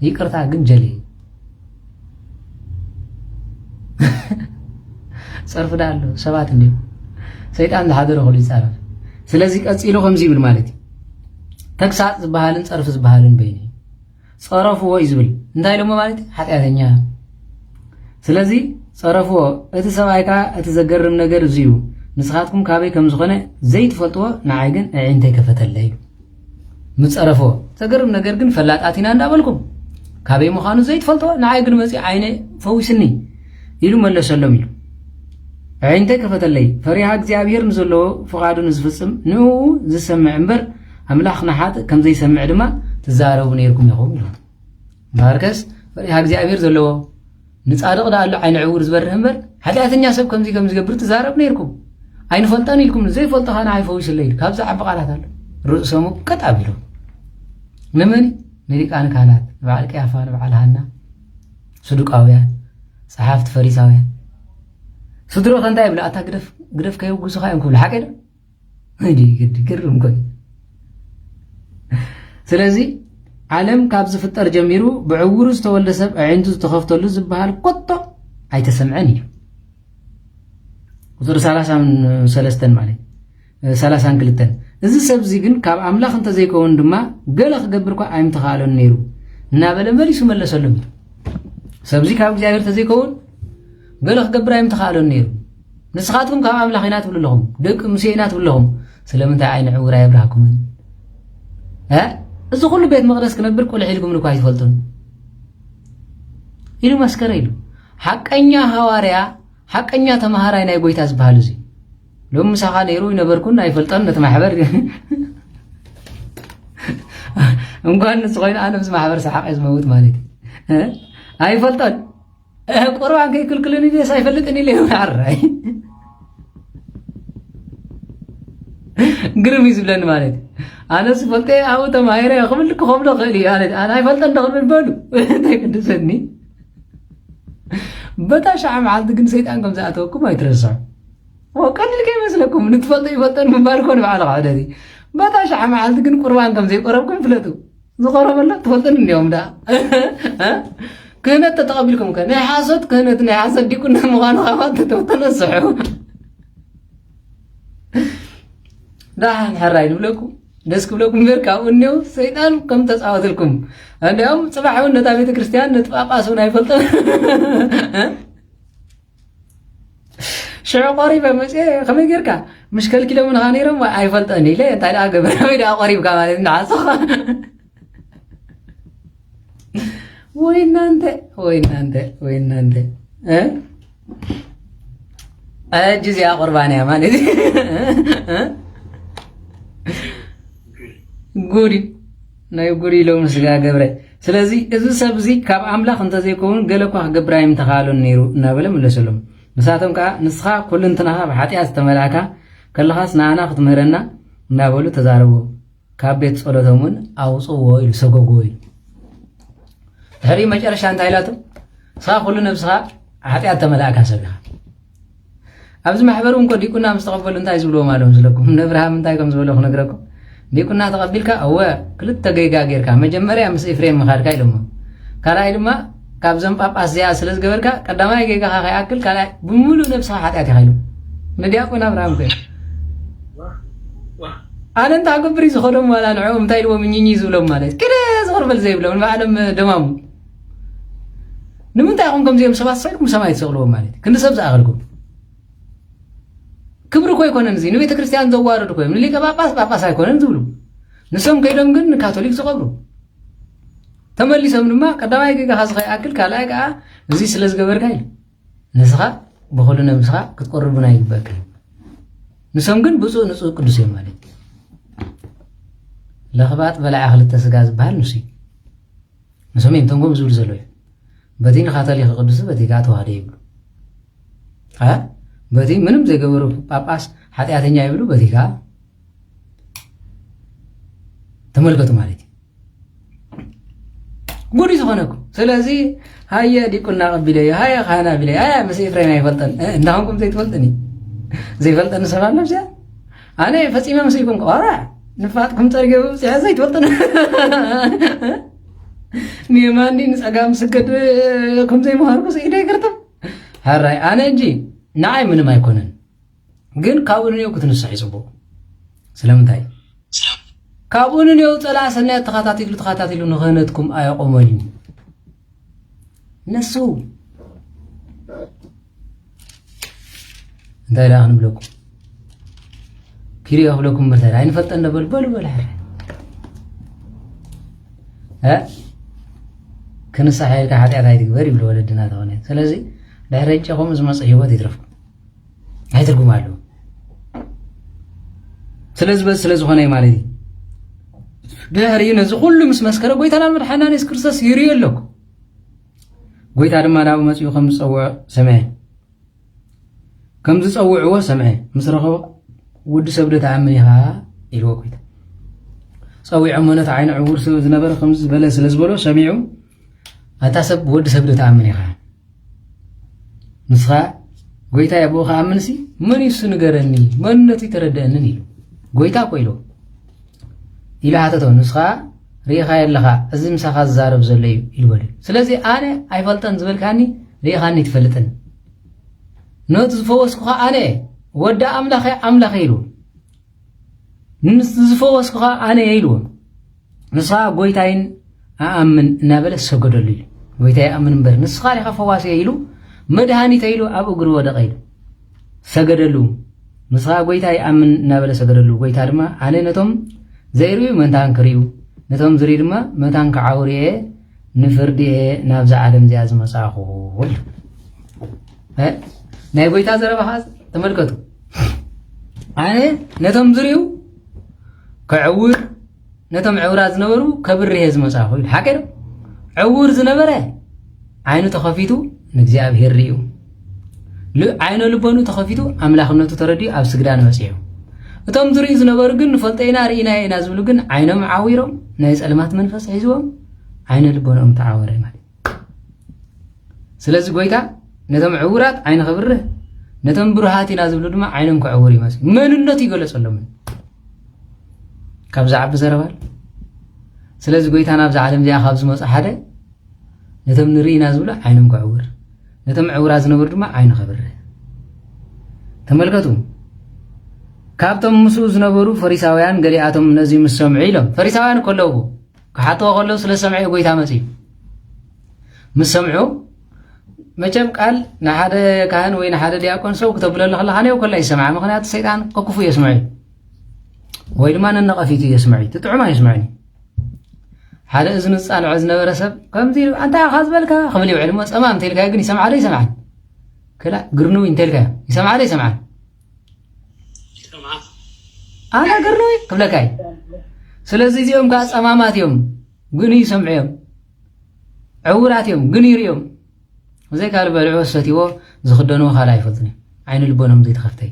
ይቅርታ ግን ጀሌ ፀርፊ ዳ ኣሎ ሰባት እንዲ ሰይጣን ዝሓደረ ክሉ ይፃረፍ። ስለዚ ቀፂሉ ከምዚ ይብል ማለት እዩ ተግሳፅ ዝበሃልን ፀርፊ ዝበሃልን በይኒ ፀረፍዎ እዩ ዝብል እንታይ ኢሎሞ ማለት ሓጢኣተኛ። ስለዚ ፀረፍዎ እቲ ሰብኣይካ እቲ ዘገርም ነገር እዚ እዩ ንስኻትኩም ካበይ ከም ዝኾነ ዘይትፈልጥዎ ንዓይ ግን ኣዒንተይ ከፈተለ እዩ። ምፀረፍዎ ዘገርም ነገር ግን ፈላጣት ኢና እንዳበልኩም ካበይ ምዃኑ ዘይትፈልጥዎ ንዓይ ግን መፂ ዓይነ ፈዊስኒ ኢሉ መለሰሎም ኢሉ ኣዒንተይ ከፈተለይ ፈሪሃ እግዚኣብሔር ንዘለዎ ፍቓዱ ንዝፍፅም ንኡ ዝሰምዕ እምበር ኣምላኽ ንሓጥእ ከም ዘይሰምዕ ድማ ትዛረቡ ነይርኩም ኢኹም ኢሉ ባርከስ ፈሪሃ እግዚኣብሔር ዘለዎ ንጻድቕ ዳ ኣሎ ዓይነ ዕውር ዝበርህ እምበር ሓጢኣተኛ ሰብ ከምዚ ከም ዝገብር ትዛረብ ነይርኩም ኣይንፈልጠን ኢልኩም ዘይፈልጠኻ ንዓይ ፈዊስለ ኢሉ ካብዚ ዓቢ ቃላት ኣሎ ርእሶሙ ቀጥ ኣቢሉ ንመን ንሊቃነ ካህናት ንበዓል ቀያፋ ንበዓል ሃና ሰዱቃውያን ጸሓፍቲ ፈሪሳውያን ስድሮ ከንታይ ይብላ ኣታ ግደፍ ከየውግሱኻ እዮም ክብሉ ሓቂ ዶ ግርም ኮይ። ስለዚ ዓለም ካብ ዝፍጠር ጀሚሩ ብዕውሩ ዝተወልደ ሰብ ኣዒንቱ ዝተኸፍተሉ ዝበሃል ኮቶ ኣይተሰምዐን እዩ። ቁፅሪ 33 ማለት 32 እዚ ሰብዚ ግን ካብ ኣምላኽ እንተዘይከውን ድማ ገለ ክገብር እኳ ኣይምተኻእሎን ነይሩ እናበለ መሊሱ መለሰሎም ሰብዚ ካብ እግዚአብሔር ተዘይከውን ገለ ክገብር ኣይምተኻእሎን ነይሩ ንስኻትኩም ካብ ኣምላኽ ኢና ትብሉ ኣለኹም ደቂ ሙሴ ኢና ትብሉ ኣለኹም ስለምንታይ ዓይኒ ዕውር ኣይብራህኩምን እዚ ኩሉ ቤት መቅደስ ክነብር ቆልዕ ኢልኩም እኳ ኣይትፈልጡን ኢሉ መስከረ ኢሉ ሓቀኛ ሐዋርያ ሓቀኛ ተማሃራይ ናይ ጎይታ ዝበሃል እዚ ሎም ምሳኻ ነይሩ ይነበርኩን ኣይፈልጠን ነቲ ማሕበር እንኳን ንስ ኮይነ ኣነ ምስ ማሕበር ሰሓቀ ዝመውት ማለት ኣይፈልጠን ቁርባን ከይክልክልን ኢልስ ኣይፈልጥን ኢለ ዓራይ ግርም ይዝብለኒ ማለት ኣነስ ፈልጠ ኣብኡ ተማሂረ ክብል ክኸብሎ ክእል እዩ ማለት ኣነ ኣይፈልጠን ደኽብል በሉ እንታይ ቅድሰኒ በታ ሻዕ መዓልቲ ግን ሰይጣን ከም ዝኣተወኩም ኣይትረስዑ ወቀሊል ከይመስለኩም ንትፈልጡ ይፈልጠን ምባል ኮነ በዓልኻ ዕደቲ በታ ሻዕ መዓልቲ ግን ቁርባን ከም ዘይቆረብኩም ይፍለጡ ዝቆረበሎ ትፈልጥን እንዲኦም ዳ ክህነት ተተቐቢልኩም ከ ናይ ሓሶት ክህነት ናይ ሓሶት ዲቁና ምዃኑ ካባት ተነስሑ ዳሓን ሕራይ ንብለኩም ደስ ክብለኩም በር ካብኡ እኒው ሰይጣን ከም ተፃወትልኩም እንዲኦም ፅባሕ እውን ነታ ቤተ ክርስቲያን ነቲ ጳጳስ እውን ኣይፈልጦም ሽዑ ቆሪበ መፅአ ከመይ ጌርካ ምሽ ከልኪሎም ንኻ ነይሮም ኣይፈልጠኒ ኢለ እንታይ ደኣ ገበረ ወይ ደኣ ቆሪብካ ማለት ንዓፅኻ ወይ እናንተ እጅ እዚኣ ቁርባን እያ ማለት ጉዲ ናይ ጉዲ ኢሎም ስጋ ገብረ ስለዚ እዚ ሰብ እዚ ካብ ኣምላኽ እንተዘይከውን ገለ እኳ ክገብር ኣይምተኻእሎን ነይሩ እናበለ መለሰሎም ንሳቶም ከዓ ንስኻ ኩሉ እንትናኻ ብሓጢኣት ዝተመልኣካ ከለኻስ ንኣና ክትምህረና እናበሉ ተዛረቡ ካብ ቤት ጸሎቶም እውን ኣውፅዎ ኢሉ ሰጎግዎ ኢሉ ድሕሪ መጨረሻ እንታይ ኢላቶም ንስኻ ኩሉ ነብስኻ ሓጢኣት ተመልኣካ ሰብ ኢኻ ኣብዚ ማሕበር እውን ኮ ዲቁና ምስ ተቐበሉ እንታይ ዝብልዎም ኣለዎም ስለኩም ንኣብርሃም እንታይ ከም ዝበሎ ክነግረኩም ዲቁና ተቐቢልካ እወ ክልተ ገይጋ ጌርካ መጀመርያ ምስ ኤፍሬም ምኻድካ ኢሎሞ ካልኣይ ድማ ካብዞም ጳጳስ እዚኣ ስለ ዝገበርካ ቀዳማይ ገይጋኻ ከይኣክል ካልኣይ ብምሉእ ነብስኻ ሓጢኣት ኢኻ ኢሎም ንዲያቆን ኣብርሃም ኮ ኣነ እንታይ ክገብር እዩ ዝኸዶም ዋላ ንዕኦም እንታይ ኢልዎም እኝኝ ዝብሎም ማለት ክደ ዝቕርበል ዘይብሎም ንባዕሎም ደማሙ ንምንታይ ኢኹም ከምዚኦም ሰባት ሰኢልኩም ሰማይ ትሰቕልዎም ማለት ክንዲ ሰብ ዝኣኸልኩም ክብሪ ኮ ኣይኮነን እዚ ንቤተ ክርስቲያን ዘዋርዱ ኮይም ንሊቀ ጳጳስ ኣይኮነን ዝብሉ ንሶም ከይዶም ግን ንካቶሊክ ዝቐብሩ ተመሊሶም ድማ ቀዳማይ ገይጋኻ ዝኸይኣክል ካልኣይ ከዓ እዚ ስለ ዝገበርካ ኢሉ ንስኻ ብኹሉ ነብስኻ ክትቆርቡን ኣይግበአካ ንሶም ግን ብፁዕ ንፁህ ቅዱስ እዮም ማለት ለኽባጥ በላዕ ክልተ ስጋ ዝበሃል ንሱ እዩ ንሶም እዮም ተንጎም ዝብሉ ዘሎ እዩ በቲ ንካቶሊክ ቅዱስ በቲ ከዓ ተዋህደ ይብሉ በቲ ምንም ዘይገበሩ ጳጳስ ሓጢኣተኛ ይብሉ በቲ ከዓ ተመልከቱ ማለት እዩ ጉዲ ዝኾነኩም ስለዚ ሃየ ዲቁና ቀቢለዮ ሃየ ካህና ቢለዮ ሃያ ምስ ኤፍሬም ኣይፈልጠን እንዳኹምኩም ዘይትፈልጥኒ ዘይፈልጠኒ ሰብ ኣሎ ብዚኣ ኣነ ፈፂመ መስኢኩም ቀራ ንፋጥኩም ፀርገቡ ብፅሐ ዘይትፈልጥን ንየማኒ ንፀጋም ስገድ ከም ዘይምሃርኩ ስኢደ ይገርቶም ሃራይ ኣነ እንጂ ንዓይ ምንም ኣይኮነን ግን ካብኡ ንኔው ክትንስሕ ይፅቡቕ ስለምንታይ ካብኡ ንኔው ፀላእ ሰናያት ተኸታቲሉ ንኽህነትኩም ኣየቆመልዩ ነሱ እንታይ ዳ ክንብለኩም ክሪኦ ክብለኩም ምርታይ ኣይንፈልጠን ነበል በሉ በልሕር ክንሳሕ ኢልካ ሓጢኣት ኣይትግበር ይብሉ ወለድና ተኾነ ስለዚ ድሕሪ ጨኹም ዝመፅእ ሂወት ይትረፍኩም ኣይትርጉም ኣለዎ ስለዝበዝ ስለ ዝኾነ እዩ ማለት እዩ ድሕሪ ነዚ ኩሉ ምስ መስከረ ጎይታና መድሓኒና ኢየሱስ ክርስቶስ ይርዮ ኣለኩ ጎይታ ድማ ናብኡ መፅኡ ከም ዝፀውዖ ሰምዐ ከም ዝፀውዕዎ ሰምዐ ምስ ረኸቦ ውዲ ሰብ ዶ ተኣምን ኢኻ ኢልዎ ጎይታ ፀዊዖሞ ነቲ ዓይኒ ዕውር ሰብ ዝነበረ ከም ዝበለ ስለ ዝበሎ ሰሚዑ ኣታ ሰብ ወዲ ሰብ ዶ ተኣምን ኢኻ ንስኻ ጎይታ ያብኡ ከኣምንሲ መን ይሱ ንገረኒ መንነቱ ይተረድአንን ኢሉ ጎይታ ኮ ኢሎ ኢሉ ሓተቶ ንስኻ ርኢኻ የለኻ እዚ ምሳኻ ዝዛረብ ዘሎ እዩ ኢልበሉ ስለዚ ኣነ ኣይፈልጠን ዝበልካኒ ርኢኻኒ ትፈልጥን ነቲ ዝፈወስኩኻ ኣነ ወዳ ኣምላኸ ኢሉ ንዝፈወስኩ ኣነ ይልዎ ንስኻ ጎይታይን ኣኣምን እናበለ ሰገደሉ ኢሉ ጎይታይ ኣምን እምበር ንስኻ ዲኻ ፈዋሲ ኢሉ መድሃኒት ኢሉ ኣብ እግሩ ወደቀ ኢሉ ሰገደሉ ንስኻ ጎይታይ ኣምን እናበለ ሰገደሉ ጎይታ ድማ ኣነ ነቶም ዘይርዩ መንታን ክርዩ ነቶም ዝርዩ ድማ መንታን ክዓውርየ ንፍርዲ ናብዛ ዓለም እዚኣ ዝመጻኹ ኢሉ ናይ ጎይታ ዘረባኻ ተመልከቱ ኣነ ነቶም ዝርዩ ክዕውር ነቶም ዕውራት ዝነበሩ ከብርየ ዝመጻኹ ኢሉ ሓቀዶ ዕውር ዝነበረ ዓይኑ ተኸፊቱ ንእግዚአብሔር ርዩ ዓይኑ ልቦኑ ተኸፊቱ ኣምላኽነቱ ተረዲዩ ኣብ ስግዳን መጽዩ እቶም ዝርዩ ዝነበሩ ግን ንፈልጠይና ርኢና ኢና ዝብሉ ግን ዓይኖም ዓዊሮም ናይ ጸልማት መንፈስ ሒዝዎም ዓይነ ልቦኖም ተዓወረ ማለት ስለዚ ጎይታ ነቶም ዕውራት ዓይነ ክብርህ ነቶም ብሩሃት ኢና ዝብሉ ድማ ዓይኖም ክዕውር ይመስል መንነቱ ይገለጸሎም ካብ ዝዓቢ ዘረባል ስለዚ ጎይታ ናብዛ ዓለም እዚኣ ካብ ዝመጽ ሓደ ነቶም ንርኢና ዝብሉ ዓይኖም ክዕውር ነቶም ዕውራት ዝነበሩ ድማ ዓይነ ክብርህ ተመልከቱ ካብቶም ምስኡ ዝነበሩ ፈሪሳውያን ገሊኣቶም ነዚ ምስ ሰምዑ ኢሎም ፈሪሳውያን ከለዉ ክሓተዎ ከለዉ ስለ ሰምዐ ጎይታ መጽዩ ምስ ሰምዑ መቸም ቃል ንሓደ ካህን ወይ ንሓደ ዲያቆን ሰው ክተብለሉ ከለኻ ነዮ ከላ ይሰምዓ ምክንያቱ ሰይጣን ከክፉ የስምዑ ወይ ድማ ነነቐፊቱ የስምዑ ትጥዑማ የስምዑኒ ሓደ እዝኑ ጻንዖ ዝነበረ ሰብ ከምዚ ኣንታ ኢኻ ዝበልካ ክብል ይውዕል እሞ ጸማም እንተኢልካዮ ግን ይሰምዓ ዶ ይሰምዓን ክላ ግርኑ እንተኢልካዮ ይሰምዓ ዶ ይሰምዓን ኣነ ግርኑ ክብለካይ ስለዚ እዚኦም ከዓ ጸማማት እዮም ግን ይሰምዑ እዮም ዕውራት እዮም ግን ይርዮም ወዘይ ካል በልዑ ሰቲዎ ዝኽደንዎ ካል ኣይፈልጡን ዓይኑ ልቦኖም ዘይተኸፍተይ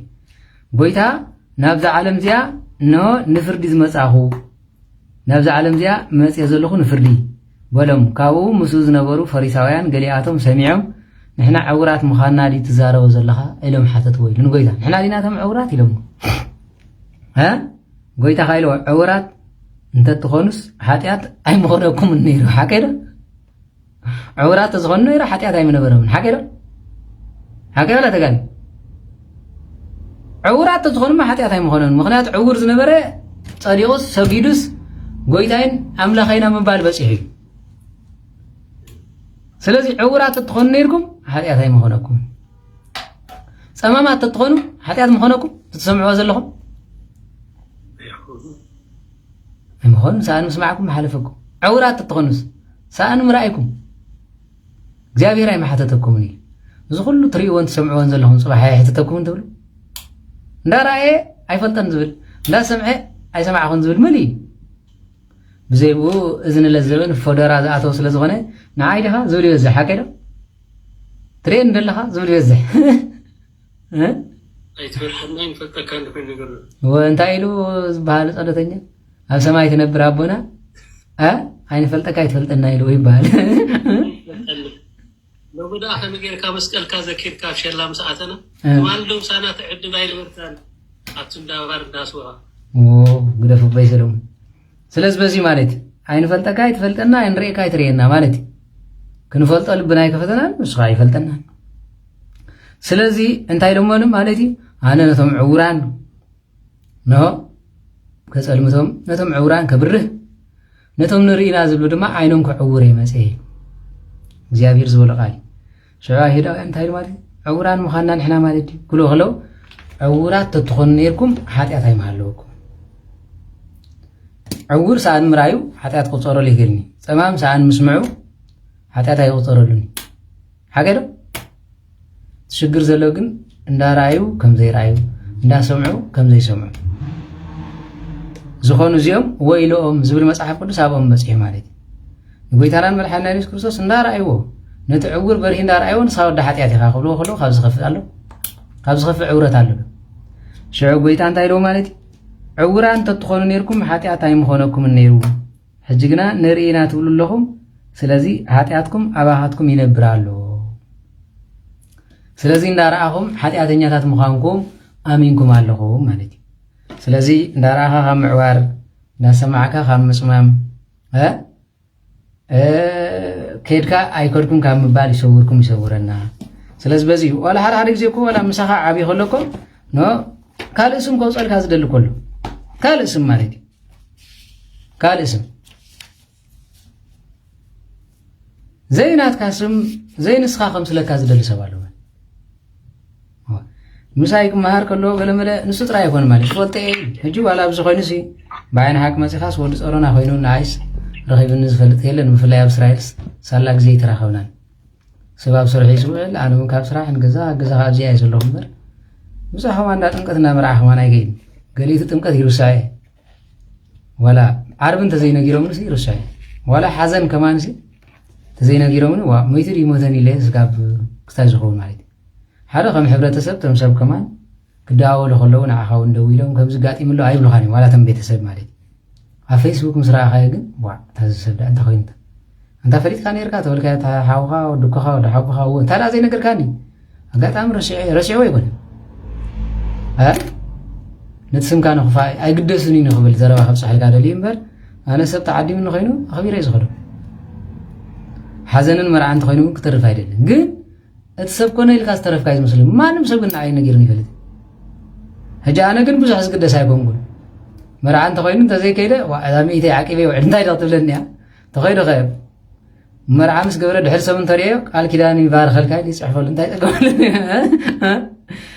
ጎይታ ናብዛ ዓለም እዚኣ ኖ ንፍርዲ ዝመጻኹ ናብዛ ዓለም እዚኣ መጽየ ዘለኹ ንፍርዲ በሎም ካብኡ ምስኡ ዝነበሩ ፈሪሳውያን ገሊኣቶም ሰሚዖም ንሕና ዕውራት ምዃንና ዲ ትዛረቦ ዘለኻ ኢሎም ሓተትዎ ኢሉ ንጎይታ ንሕና ዲናቶም ዕውራት ኢሎም ጎይታ ካኢልዎ ዕውራት እንተትኾኑስ ሓጢኣት ኣይምኾነኩም ነይሩ ሓቀዶ ዕውራት ተዝኾኑ ነይሩ ሓጢኣት ኣይምነበረምን ሓቀዶ ሓቀዶ ላ ተጋኒ ዕውራት ተዝኾኑማ ሓጢኣት ኣይምኾነን ምክንያቱ ዕውር ዝነበረ ጸዲቑስ ሰጊዱስ ጎይታይን ኣምላኸይና ምባል በፂሑ እዩ ስለዚ ዕውራት እትኾኑ ነይርኩም ሓጢኣት ኣይምኾነኩም ጸማማት እትኾኑ ሓጢኣት ምኾነኩም ትሰምዕዎ ዘለኹም ኣይምኾኑ ሰኣን ምስማዕኩም ሓለፈኩም ዕውራት እትኾኑስ ሰኣን ምርኣይኩም እግዚአብሔር ኣይመሓተተኩምን ኢሉ እዚ ኩሉ ትርእይዎን ትሰምዕዎን ዘለኹም ጽባሕ ኣይሕተተኩምን ትብሉ እንዳረኣየ ኣይፈልጠን ዝብል እንዳሰምዐ ኣይሰማዕኹን ዝብል መሊ ብዘይብኡ እዝኒ ለዘበን ፎደራ ዝኣተው ስለ ዝኾነ ንዓይ ዲኻ ዝብል ይበዝሕ ሓቀዶ ትርእየን እንደለኻ ዝብል ይበዝሕ እንታይ ኢሉ ዝበሃል ጸሎተኛ ኣብ ሰማይ ትነብር ኣቦና ኣይንፈልጠካ ኣይትፈልጠና ኢሉ ይበሃል لوبدا أخذ غيرك مسكال كذا كير كاف شلام ساعتنا ما لهم سنة تعد بايل ورتان أتسمع وارد ناسوا قدف بيسلهم سلس بزي مالتي عين فلتكاي تفلتنا عين ريكاي ترينا مالتي كن فلت قلب بناي كفتنا مش غاي فلتنا سلزي انت يلومون مالتي أنا نتم عوران نو كسأل نتم عوران كبره نتم نري نازل بدما عينهم كعوري مسيه እግዚአብሔር ዝወለ ቃል ሸዋሂዳ እንታይ ማለት ዕውራን ምዃንና ንሕና ማለት ኩሉ ኸለው ዕውራት ተትኾኑ ነርኩም ሓጢአት ኣይመሃለወኩም ዕውር ሰኣን ምራዩ ሓጢአት ቁፀረሉ ይገልኒ ጸማም ሰኣን ምስምዑ ሓጢአት ኣይቁፀረሉኒ ሓገዶ ትሽግር ዘሎ ግን እንዳራዩ ከም ዘይራዩ እንዳሰምዑ ከም ዘይሰምዑ ዝኾኑ እዚኦም ወይሎኦም ዝብል መጽሓፍ ቅዱስ ኣብኦም በጽሑ ማለት ጎይታናን መልሓና ኢየሱስ ክርስቶስ እንዳራእይዎ ነቲ ዕውር በርሂ እንዳራእይዎ ንስኻ ወዲ ሓጢአት ኢኻ ክብልዎ ከሎ ካብ ዝኸፍእ ኣሎ ካብ ዝኸፍእ ዕውረት ኣሎ ሽዑ ጎይታ እንታይ ኢልዎ ማለት ዕውራን ተትኾኑ ነርኩም ሓጢአት ኣይምኾነኩምን ነይሩ ሕጂ ግና ንርኢና ትብሉ ኣለኹም ስለዚ ሓጢአትኩም ኣባኻትኩም ይነብር ኣሎ ስለዚ እንዳረኣኹም ሓጢአተኛታት ምዃንኩም ኣሚንኩም ኣለኹም ማለት እዩ ስለዚ እንዳረኣኻ ካብ ምዕዋር እንዳሰማዕካ ካብ ምጽማም ከድካ ኣይከድኩም ካብ ምባል ይሰውርኩም ይሰውረና ስለዚ በዚ ወላ ሓደ ጊዜ እኮ ወላ ምሳኻ ዓብይ ከለኮ ኖ ካልእ ስም ከውፀልካ ዝደሊ ከሎ ካልእ ስም ማለት እዩ ካልእ ስም ዘይናትካ ስም ዘይንስኻ ከም ስለካ ዝደሊ ሰብ ኣለዎ ምሳይ ክመሃር ከሎ ገለመለ ንሱ ጥራይ ኣይኮነ ማለት ትፈልጠ ሕጂ ዋላ ኣብዚ ኮይኑሲ ብዓይኒ ሓቂ መፂኻስ ወዲ ፀሮና ኮይኑ ንዓይስ ረኺብኒ ዝፈልጥ የለን ብፍላይ ኣብ እስራኤልስ ሳላ ግዜ ይተራኸብናን ሰብ ኣብ ስራሕ ይስውዕል ኣነ እውን ካብ ስራሕ ንገዛ ገዛኻ ኣብዚኣ እየ ዘለኹ እምበር ብዙሕ ዋንዳ ጥምቀት እናመርዓኸ ዋና ኣይገይን ገሊቱ ጥምቀት ይርሳዕ እየ ዋላ ዓርቢ እንተዘይነጊሮምንሲ ይርሳዕ እየ ዋላ ሓዘን ከማንሲ ተዘይነጊሮምን ዋ ሞይቱ ይሞተን ኢለ ስጋብ ክስታይ ዝኸውን ማለት እዩ ሓደ ከም ሕብረተሰብ ቶም ሰብ ከማን ክደዋወሉ ከለዉ ንዓኻ እውን ደው ኢሎም ከምዚ ጋጢምሎ ኣይብልኻን እዮም ዋላ ቶም ቤተሰብ ማለት እዩ ኣብ ፌስቡክ ምስ ረኣኻዮ ግን ዋ ታዚ ሰብ ዳ እንታይ ኮይኑ እንታ ፈሊጥካ ነርካ ተበልካ ሓውኻ ወድኮኻ ወዲ ሓውኻ እዎ እንታ ዳ ዘይነገርካኒ ኣጋጣሚ ረሲዑ ኣይኮነን ነቲ ስምካ ንኽፋ ኣይግደስኒ ንኽብል ዘረባ ከብፅሐልካ ደልዩ እምበር ኣነ ሰብ ተዓዲምኒ ኮይኑ ኣኸቢረ እዩ ዝኸዶ ሓዘንን መርዓ እንተ ኮይኑ ክተርፍ ኣይደልን ግን እቲ ሰብ ኮነ ኢልካ ዝተረፍካ እዩ ዝመስል ማንም ሰብ ግን ንዓይ ነጊሩን ይፈልጥ ሕጂ ኣነ ግን ብዙሕ ዝግደስ ኣይኮንኩን መርዓ እንተ ኮይኑ እንተዘይከይደ እዛ ሚእተይ ዓቂበ ውዕድ እንታይ ዳ ክትብለኒ እያ ተኸይዶ ኸ መርዓ ምስ ገበረ ድሕሪ ሰብ እንተሪአዮ ቃል ኪዳን ይባርኸልካ ኢሉ ይፅሕፈሉ እንታይ ጠቀመለኒ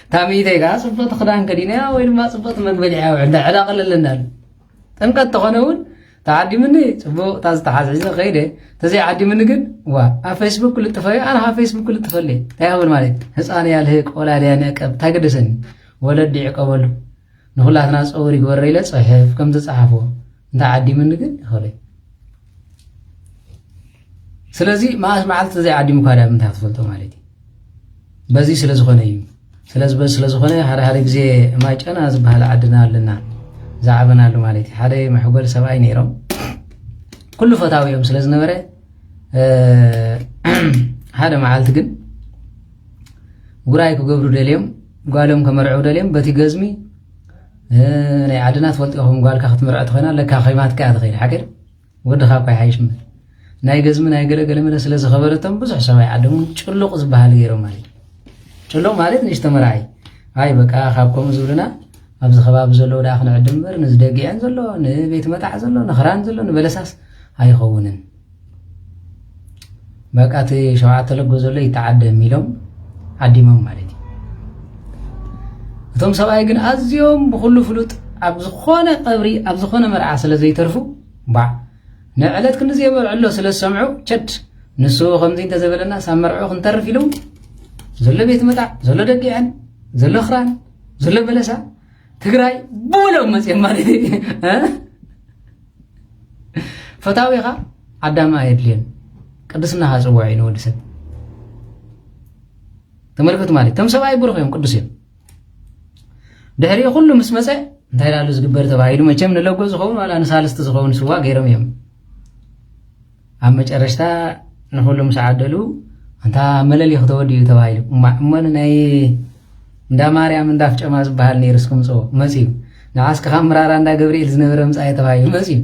እታ ሚእተይ ከዓ ፅቡቕቲ ክዳን ከዲነያ ወይ ድማ ፅቡቕቲ መግበል እያ ውዕድ እንታይ ዕዳቕ ኣለለና ኣሎ ጥምቀት ተኾነ እውን ተዓዲምኒ ፅቡቕ እታ ዝተሓዝሒዘ ከይደ ተዘይዓዲምኒ ግን ዋ ኣብ ፌስቡክ ክልጥፈዮ ኣነ ካብ ፌስቡክ ክልጥፈለ እንታይ ክብል ማለት ህፃን እያ ልህቅ ቆላድያ ንዕቀብ እንታይ ገደሰኒ ወለዲ ይዕቀበሉ ንኩላትና ፀውር ይግበረ ኢለ ፅሕፍ ከም ዝፀሓፎ እንታይ ዓዲምኒ ግን ይኽእለ ስለዚ መዓስ መዓልቲ ተዘይዓዲሙ ኳ ዳ ምንታይ ክትፈልጦ ማለት እዩ በዚ ስለ ዝኾነ እዩ ስለዝበዚ ስለ ዝኾነ ሓደ ሓደ ግዜ ማይ ጨና ዝበሃል ዓድና ኣለና زعبنا له مالتي حدا محقول سبعين يوم كل فتاوي يوم سلزنا برا هذا معلت جن ورايك وقبروا دليم قالهم كمرعوا دليم بتي جزمي أنا عدنا تفلتهم قال كخت مرعت خينا لك خيمات كاد غير حكر ود خاف يعيش من ناي جزمي ناي قال من سلز خبرتهم بس عشان يعدمون شلوا قصب هالجيرو مالي شلوا مالت نجتمرعي هاي بقى خابكم زورنا أبز خباب زلوا داخل عدمبر نزدقي عن زلوا نبيت متع زلوا نخران زلوا نبلساس هاي خونن بقاتي شوعات لقوا زلوا يتعدى ميلهم عديمهم مالتي ثم سبعي جن أزيوم بخل فلوت أبز خانة قبري أبز خانة مرعى سلا زي ترفو باع نعلت كن زي مرعلو سلا سمعوا شت نسوا خمسين تزبلنا سمرعوا خنترف لهم زلوا بيت متع زلوا دقي عن زلوا خران زلوا بلسا تقرأي بولو مسيح مالي فتاويها عدام آيات لين قدسنا هذا وعين ودسن تملكت مالي تم سبعي بروخيهم قدسين دهري كله مسمسة انتهي لالو زقبر تبعيدو ما جمنا لو قوز خون ولا نسالست زخون سوا غيرهم يوم أما جرشتا نقول مساعدلو انت ملل يخطودي تبعيدو من ناي እንዳ ማርያም እንዳፍ ጨማዝ ባህል ነርስኩም ጾ መሲብ ንዓስ ከመራራ እንዳ ገብርኤል ዝነበረም ጻይ ተባይ መሲብ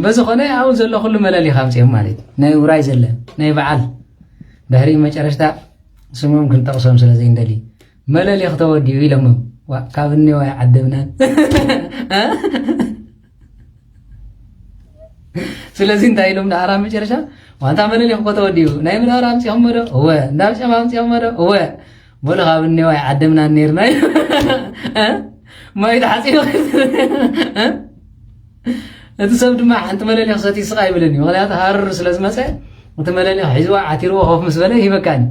በዝኾነ አው ዘሎ ሁሉ መለሊ ኻምጽም ማለት ናይ ውራይ ዘለ ናይ በዓል ድሕሪ መጨረሽታ ስሙም ክንጠቕሶም ስለዚህ እንደሊ መለሊ ከተወዲዩ ኢሎም ካብኒ ወይ ዓደምና ስለዚህ እንታይ ኢሎም ዳራ መጨረሻ ዋንታ መለሊ ከተወዲዩ ናይ ምራራ አምጽም ወደ ወ እንዳፍ ጨማም አምጽም ወደ ወ بولا خابني واي عدمنا النيرنا ما يتحسين تسبب ما أنت ملالي خصتي صغير بلني ولا تهار سلز مسا أنت ملالي حزوا عتيروا خوف مسبله هي مكان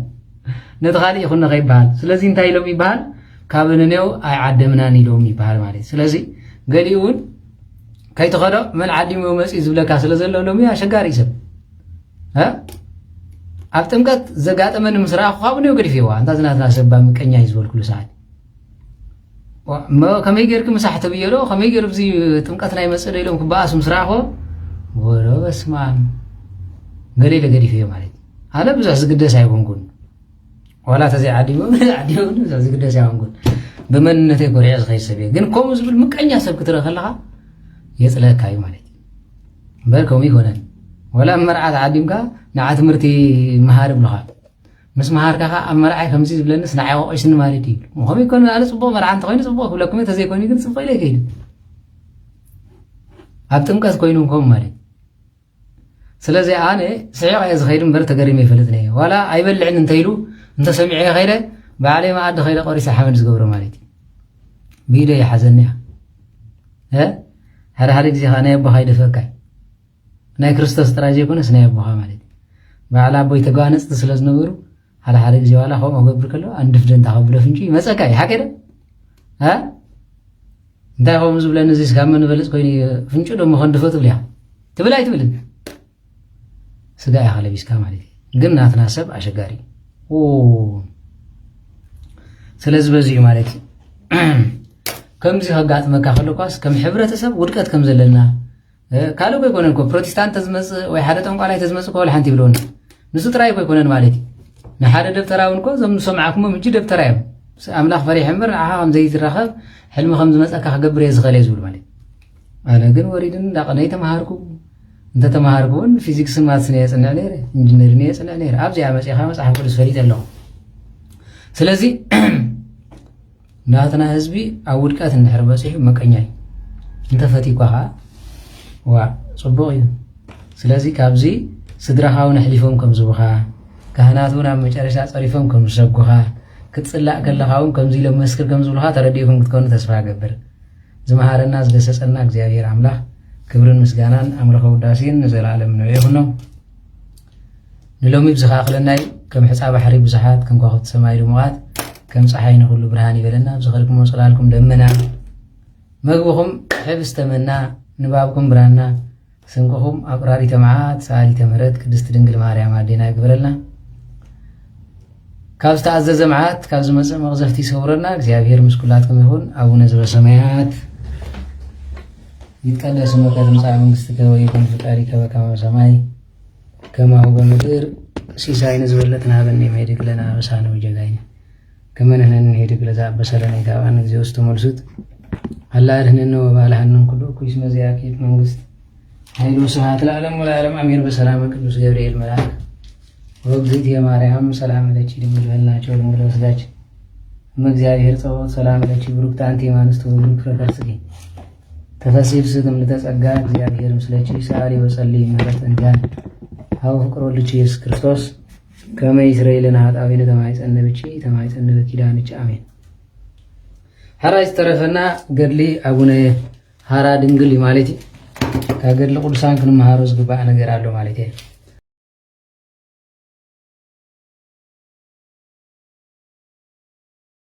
ندخل يخون غيب بحال سلزي انتهي لهم يبحال كابننيو أي عدمنا نيلهم يبحال مالي سلزي قاليون كي تخرج من عدم ومس يزبلك سلز لهم يا شجار يسب ها أبتمكت زقات من مسرح خابني وقري فيها أنت زنات ناسب مكانيا يزول كل ساعة ما كم يجرك مساحة بيرو كم يجرب زي تمكت ناي مسألة لهم كباس مسرحه ورا بس ما قري فيه مالك هذا بس أزقد سايبون كون ولا تزي عديمون بس أزقد سايبون كون بمن نتيجة رئيس غير سبيه جن كم زبل مكانيا سب كتر خلها يطلع كاي مالك بالكم يكونن ولا مرعى عديم كا نعت مرتي مهارب لها مس مهار كا مرعى خمسين بلنس نعيو إيش نمارتي وهم يكون على صبوا مرعى تغين صبوا ولا كم تزي يكون يكون صبوا إلى كيد ጥምቀት ኮይኑንኩም ማለት ስለዚ ኣነ ስዒቕ እየ ዝኸይድ እምበር ተገሪመ ይፈልጥ ነየ ዋላ ኣይበልዕን እንተይሉ እንተሰሚዐ ኸይደ ባዕለይ ማኣዲ ኸይደ ቆሪሰ ሓመድ ዝገብሮ ማለት እዩ ብኢደ ይሓዘኒ ሓደ ግዜ ኸ ናይ ኣቦኻ ይደፈካይ ናይ ክርስቶስ ጥራይ ዘይኮነስ ናይ ኣቦኻ ማለት እዩ ባዕላ ኣቦይ ተጓነፅቲ ስለ ዝነበሩ ሓደ ግዜ ዋላ ከምኡ ክገብር ከሎ ኣንድፍ ደንታ ከብሎ ፍንጪ ይመፀካ እዩ ሓቀደ እንታይ ከምኡ ዝብለኒ እዚ ስካብ መንበለፅ ኮይኑ ፍንጩ ደሞ ከንድፎ ትብል ኢኻ ትብል ኣይትብልን ስጋ ኢኻ ለቢስካ ማለት እዩ ግን ናትና ሰብ ኣሸጋሪ ስለዚ በዚኡ ማለት እዩ ከምዚ ከጋጥመካ ከለኳስ ከም ሕብረተሰብ ውድቀት ከም ዘለና ካልእ ኮይኮነን እኮ ፕሮቴስታንት ተዝመፅእ ወይ ሓደ ጠንቋላይ ተዝመፅእ ከወል ሓንቲ ይብለውና ንሱ ጥራይ ኮይኮነን ማለት እዩ ንሓደ ደብተራ እውን እኮ እዞም ሰምዓኩሞም እጂ ደብተራ እዮም ኣምላኽ ፈሪሕ እምበር ንዓኻ ከምዘይትራኸብ ሕልሚ ከም ዝመፀካ ክገብር እየ ዝኽእል እየ ዝብል ማለት ኣነ ግን ወሪድን እንዳቐነይ ተምሃርኩ እንተተምሃርኩ እውን ፊዚክስን ማትስን እየ ፅንዕ ነይረ ኢንጂነርን እየ ፅንዕ ነይረ ኣብዚኣ መፅኻ መፅሓፍ ቅዱስ ፈሊጥ ኣለኹ ስለዚ ናትና ህዝቢ ኣብ ውድቀት እንድሕር በፂሑ መቀኛ እዩ እንተፈቲኳ ከዓ ዋ ፅቡቕ እዩ ስለዚ ካብዚ ስድራኻ እውን ኣሕሊፎም ከም ዝቡኻ ካህናት እውን ኣብ መጨረሻ ፀሪፎም ከም ዝሰጉኻ ክትፅላእ ከለኻ እውን ከምዚ ኢሎም መስክር ከም ዝብልኻ ተረዲእኩም ክትኮኑ ተስፋ ገብር ዝመሃረና ዝገሰፀና እግዚኣብሔር ኣምላኽ ክብርን ምስጋናን ኣምልኾ ውዳሴን ንዘለኣለም ንዑ ይኹኖም ንሎሚ ብዝኸኣኽለናይ ከም ሕፃ ባሕሪ ብዙሓት ከም ከዋኽብቲ ሰማይ ድሙቓት ከም ፀሓይ ንኹሉ ብርሃን ይበለና ብዝኸልኩም ወፅላልኩም ደመና መግብኹም ሕብስተ መና ንባብኩም ብራና ስንቅኹም ኣቁራሪተ መዓት ሰኣሊተ ምሕረት ቅድስቲ ድንግል ማርያም ኣዴና ይግበረልና ካብ ዝተኣዘዘ መዓት ካብ ዝመፅእ መቕዘፍቲ ይሰውረና እግዚኣብሔር ምስ ኩላትኩም ይኹን ኣቡነ ዘበሰማያት ይትቀደስ ስምከ ትምጻእ መንግስትከ ወይኩን ፈቃድከ በከመ በሰማይ ከማሁ በምድር ሲሳይነ ዝበለጥና ሀበነ የመሄድግ ለና አበሳነ ወጀጋይነ ከመ ንሕነኒ ንሄድግ ለዘአበሰ ለነ ኢታብአነ እግዚኦ ውስተ መልሱት አላ አድኅነነ ወባልሐነን ኩሉ እኩይ እስመ ዘያኬት መንግስት ኃይሉ ስብሐት ለዓለሙ ለዓለም አሜን። በሰላም ቅዱስ ገብርኤል መልአክ ወእግዝእትየ ማርያም ሰላም ለኪ ድንግል በልናቸው ድንግል ወስዳች እመእግዚአብሔር ጸባኦት ሰላም ለኪ ብሩክት አንቲ እምአንስት ወብሩክ ፍሬ ከርሥኪ ተፈሥሒ ፍስሕት እምልዕተ እግዚአብሔር ምስለኪ ሰአሊ ወጸልይ ምህረተ እንዲያን ሀበ ፍቅር ወልድኪ ኢየሱስ ክርስቶስ ከመ ይስረይ ለነ ኃጣውኢነ ተማኅፀነ ብኪ ተማኅፀነ በኪዳንኪ አሜን። ሐራ ዝተረፈና ገድሊ አቡነ ሐራ ድንግል ማለት ካብ ገድሊ ቅዱሳን ክንመሃሮ ዝግባእ ነገር ኣሎ ማለት እዩ።